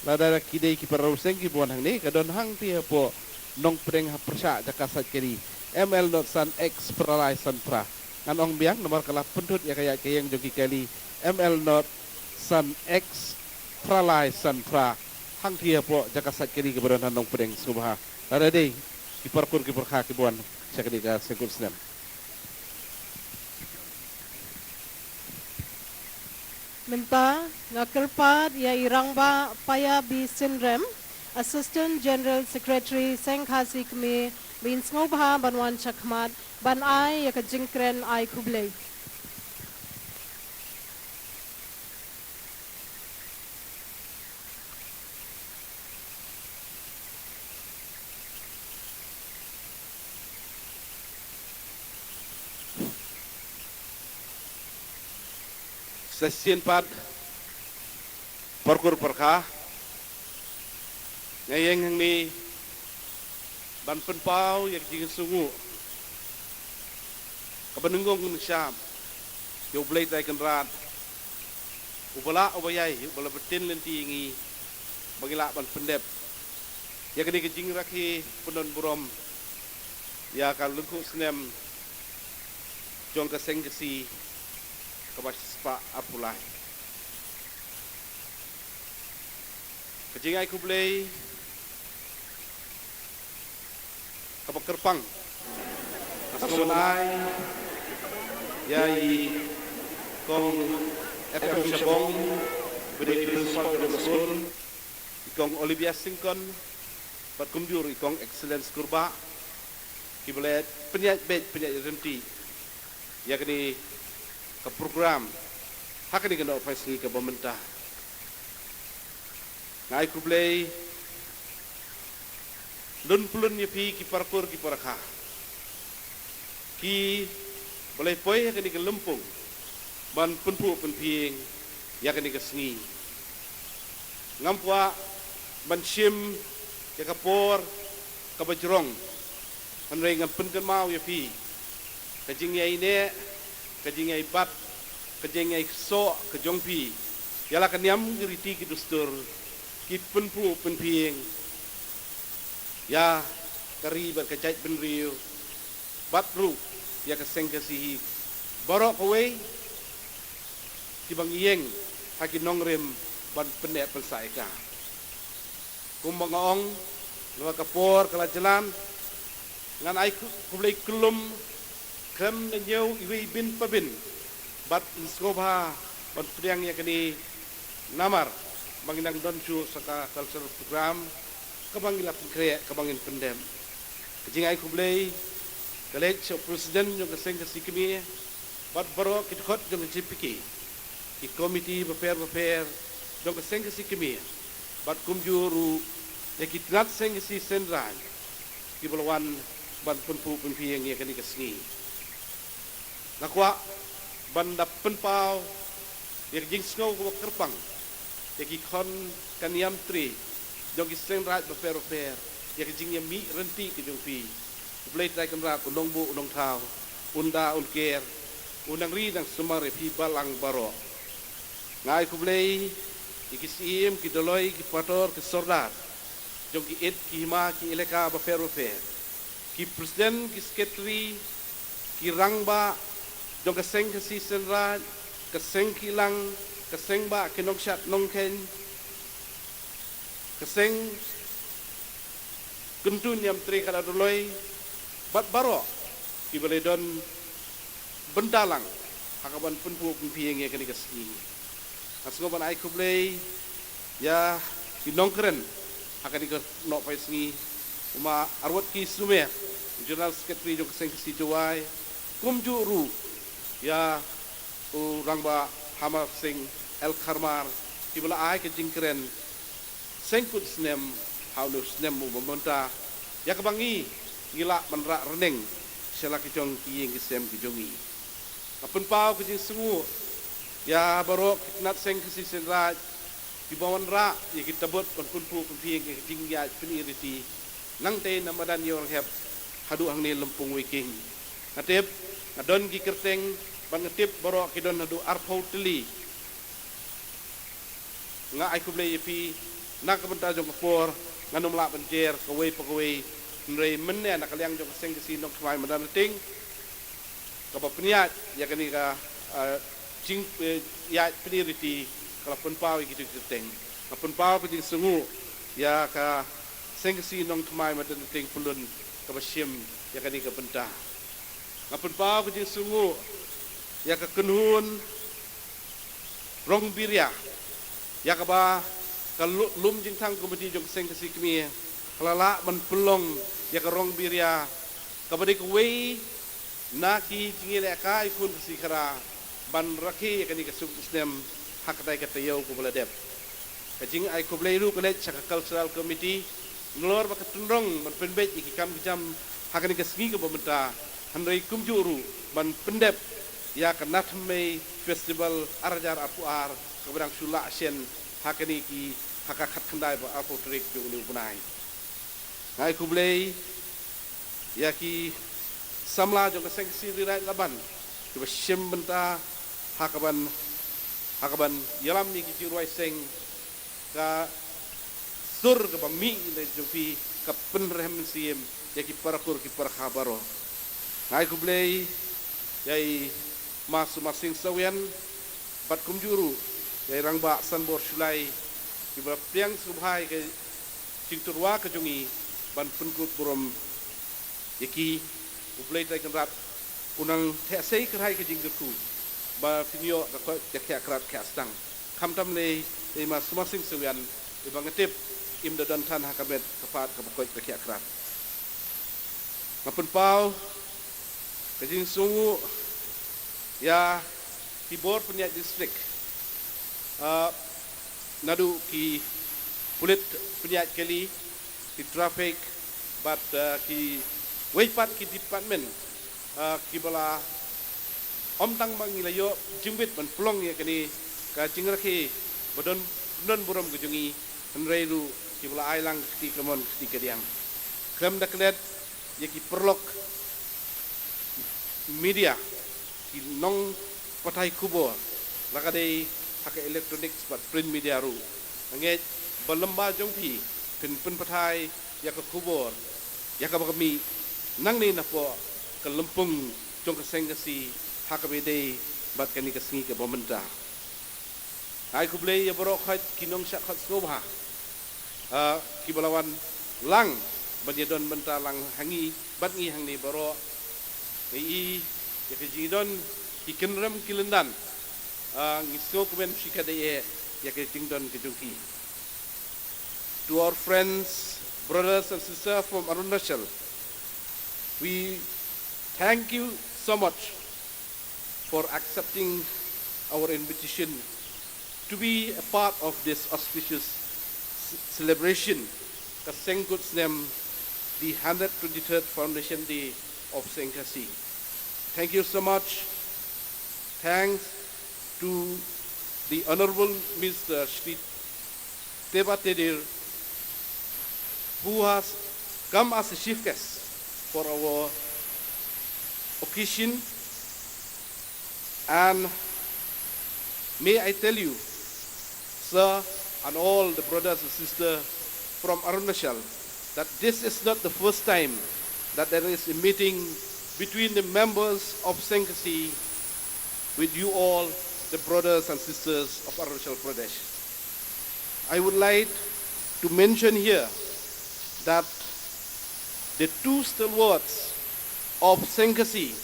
lada kidei ki parau Seng ki buan hang ni kadon hang ti po nong preng ha persya jakasat kiri ML not san X peralai san pra ngan ong biang nomor kala pentut ya kaya kayang joki kali ML not san X peralai san pra hang ti po jakasat kiri ki buan nong preng subha lada dei ki parkur ki perkha ki buan sakadi ka sekut Snem. Minta ngakerpat ya irangba paya bi Snem, Assistant General Secretary Seng Khasi KMIE bin ngobha banwan chakmat ban ai ya ka jingkren ai kublei. Sesien pat parkur perkha ngayeng hang ni ban penpau yak jing sungu kabanungong ng syam yo blade tay kanrat ubala ubayay ubala betin lenti ngi bagila ban pendep yak ni jing rakhi punon burom ya kal lungku Snem jong ka Seng Khasi kabas pa apulai kejingai kublei kabak kerpang asomonai yai kong FM Shabong beri principal ke school ikong Olivia Singkon pat kumjur ikong excellence kurba kibelet penyat renti yakni ke program hak ni kena operasi ke pemerintah ngai kublei lun pulun ye pi ki parkur ki parakha ki boleh poi hak ni ke Lympung ban penpu penpieng ya ni ke Sengi ngampua ban sim ya kapor ka bajrong anrei ngam penken mau ye pi kajing ye ine kajingai bat kajingai so kajongpi yala kanyam riti ki dustur ki penpu penpieng ya kari ber kajait benriu batru ya ka Seng Khasi borok kowe ki bang yeng haki nongrem ban pendek pensai ka kumbang ong luwa kapor kala jalan ngan ai kublei kelum kem nyau iwi bin pabin bat skobha bat priang yakni namar manginang donju saka cultural program kabangila pengkre kabangin pendem jingai kublei kalej presiden yung Seng Khasi KMIE bat baro kitkot yung JPK ki committee beper yung Seng Khasi KMIE bat kumjuru yakitnat Seng Khasi senran ki balawan ban penpu penpieng yakni kesni nakwa banda penpau yak jing snow ko kerpang yak ikon kaniam tri jong Seng rat beper yak jing yami renti ke jong pi blade tai kanra unong bu unong thau unda unker unang ri nang sumare pi balang baro ngai ku blei ikisim ki doloi ki pator ki sordar jong ki et ki ma ki eleka beper ki presiden ki sekretari ki rangba jong ka Seng Khasi senrat ka Seng kilang ka Seng ba kinong syat nong ken ka Seng kuntun yam tri kala doloi bat baro ki beledon bendalang hakaban penpu penpieng ya kani kasni asngoban ai kublei ya kinong keren hakani ka no paisni uma arwat ki sume General Secretary jong Seng Khasi Jawai, kumju ru ya orang ba Hamar Seng El Kharmar kibala ai ke jingkren Seng kut Snem haulu Snem mu memonta ya kebangi gila menrak reneng sela ki jong ki yang Snem ki jongi kapun pau ke jing sungu ya barok nat Seng Khasi senraj di bawah ra ya kita buat pun pieng ke jing ya peniriti nang te namadan yor heb hadu ang ni Lympung Weiking ngatip ngadon gi kerteng ban ngatip borok kidon hadu arpau teli nga ai kuble yepi nak kebenta jong kapor nganum la banjer kawai nrei menne nak liang jong Seng Khasi nok mai madan ting ka peniat ya kani ka jing ya peniriti kalau penpau gitu kerteng ka penpau ke jing sungu ya ka Seng Khasi nong mai madan ting pulun kabasyem ya kani ka benta ngapun pau ke sungu ya ka kenhun rong birya ya ka ba ka lum jing thang komedi jong Seng Khasi kmi kalala man pelong ya ka rong birya ka bade ko wei na ki jingile ka ikun si kara ban rakhi ya kani ka sub Snem hak dai ka tayo ko baladep ka jing ai ko blairu ko le chaka cultural committee ngelor ba ketunrong man penbet iki kam jam hakani ke sengi ke pemerintah handai kumjuru man pendep ya kenat me festival arjar apuar keberang sula sen hakani ki hakakat kendai ba apu trik ju ni bunai ngai kublei ya ki samla jo ke Seng Khasi rirai laban ke sem benta hakaban yalam ni ki ruai seng ka sur ke bami le jopi ka penrem siem ya ki parakur ki parkhabaro ngai kublei yai masing sawian bat kumjuru yai rangba sanbor sulai ki bapiang subhai ke cingturwa ke jungi ban penkut burom yaki kublei tai kenrat unang thesei kerai ke jingku ba pinyo ka ya kya krat kya stang khamtam le masing sawian ibangatip im da dan tan hakabet kapat kabakoi kya krat ngapun pau kajing sungu ya ki board peniat distrik nadu ki pulit peniat kali ki traffic but ki weipat ki department ki bala omtang mangilayo jingwit ban plong ya kani ka jingrakhi badon non buram gujungi henreiru ki bala ailang ki kemon ki kediang krem daklet ya ki perlok media ki nong patai kubor lakadei hak electronics but print media ru nge balemba jongpi pen patai ya ka kubor ya ka bakmi nang ni na po ke Lympung jong ke Seng Khasi hak bedei bat kani ke sengi ke pemerintah ai kublei ya borok khat kinong syak khat skobha ki balawan lang banyedon benta lang hangi bat ngi hangni borok i ya ke jidon ikenram kilendan ngiso kuben shikade ya ke tingdon ke jungki to our friends brothers and sisters from Arunachal we thank you so much for accepting our invitation to be a part of this auspicious celebration the Seng Snem the 123rd Foundation Day of Seng Khasi. Thank you so much. Thanks to the Honorable Mr. Shri Teba Tedir, who has come as a chief guest for our occasion. And may I tell you, sir, and all the brothers and sisters from Arunachal, that this is not the first time that there is a meeting between the members of Seng Khasi with you all, the brothers and sisters of Arunachal Pradesh. I would like to mention here that the two stalwarts of Seng Khasi,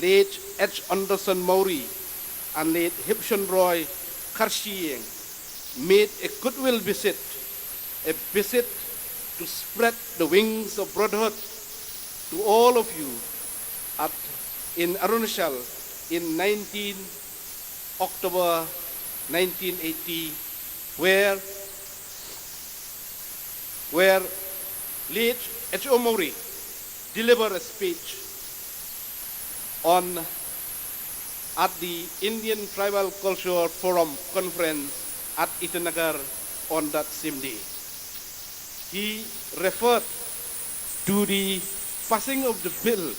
late H. Anderson Mauri and late Hipshon Roy Khasi, made a goodwill visit, a visit to spread the wings of brotherhood to all of you in Arunachal in 19 October 1980, where late H.O. Mori delivered a speech at the Indian Tribal Cultural Forum Conference at Itanagar on that same day. He referred to the passing of the bill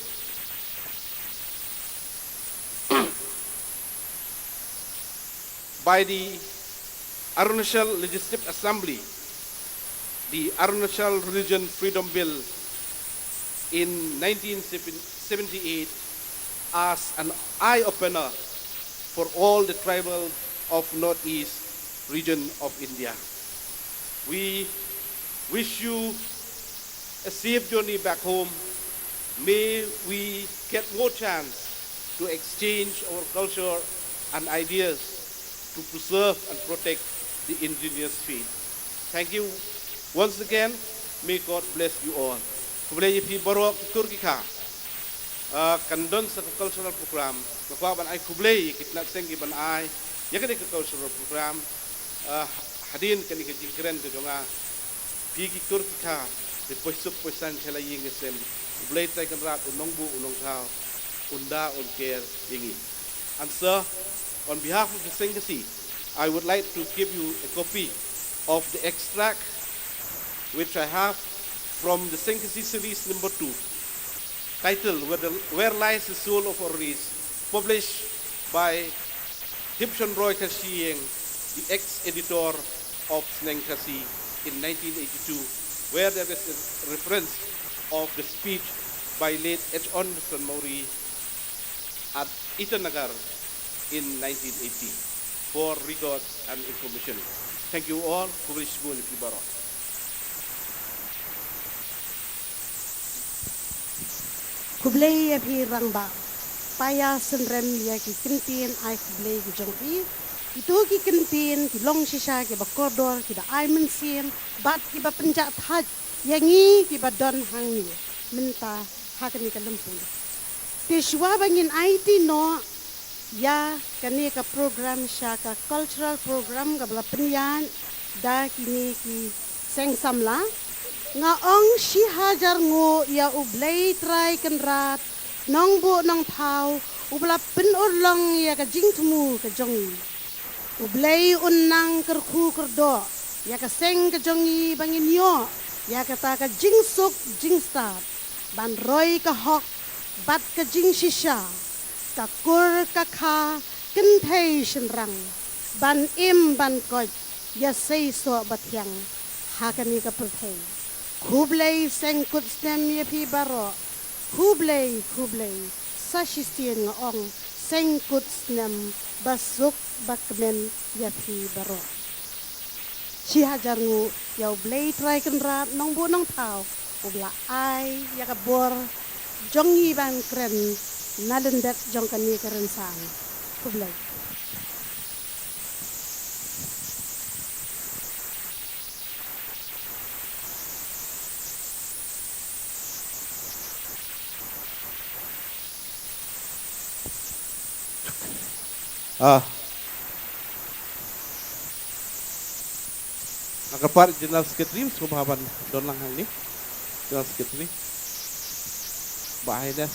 by the Arunachal Legislative Assembly, the Arunachal Religion Freedom Bill in 1978 as an eye-opener for all the tribal of Northeast region of India. We wish you a safe journey back home. May we get more chance to exchange our culture and ideas to preserve and protect the indigenous faith. Thank you once again. May God bless you all. Kublay pi borok Turki ka. Kandon sa cultural program. Bakwa ban ay kublay kitna sengi ban ay. Yakani ka cultural program. Hadin kani ka jingkren ka jonga. Pigi Turki ka. Di posuk posan sila yingisem. Kublay tay kan rat unong bu unong tao. Unda unker yingi. And sir, on behalf of the Seng Khasi, I would like to give you a copy of the extract which I have from the Seng Khasi series number 2, titled Where Lies the Soul of Our Race, published by Hipshon Roy Khasi, the ex-editor of Snem Khasi in 1982, where there is a reference of the speech by late H. Anderson Mori at Itanagar in 1980 for records and information. Thank you all. Kubrishbun Ibaro. Kublay api rangba, paya senrem ya ki kintin ay kublay ki jongpi, itu ki kintin ki long shisha ki bakodor ki da ay mensim, bat ki ba penjat haj, yangi ki ba don hangi, minta hakani ka Lympung. Tishwa bangin IT no, ya kani ka program siya ka cultural program ka bala penyan, da kini ki Seng Samla, nga ong si hajar ngo ya ublay try kenrat nong bu nong tau ubla penulong ya ka jingtumu ka jongi ublay unang kerku kerdo ya ka seng ka jongi bangin yo ya ka ta ka jingsuk jingstat ban roy ka hok bat ka jing shisha ka kur ka kha kentay shenrang ban im ban koj ya say so batyang hakani ka perthai Kublay Seng kut Snem ye pi baro. Kublay sasistien ngong Seng kut Snem basuk bakmen ye pi baro. Si hajar ngu yau blay try kenrat nong bu nong tau ubla ai ya kabor jongi ban kren nalendet jong kani keren sang. Kublay. Nakapar General Secretary, sumahaban doon lang ini. General Secretary. Bahay das.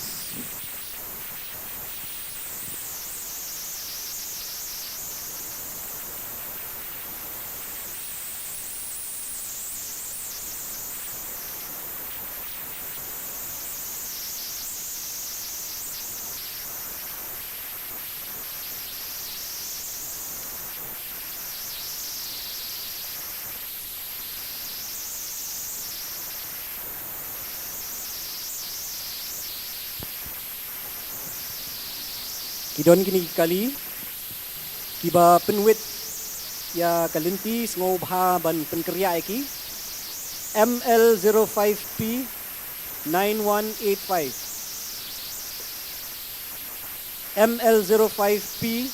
Kidon kini kali kiba penwit ya kalinti ngau bha ban penkerja iki ML05P 9185 ML05P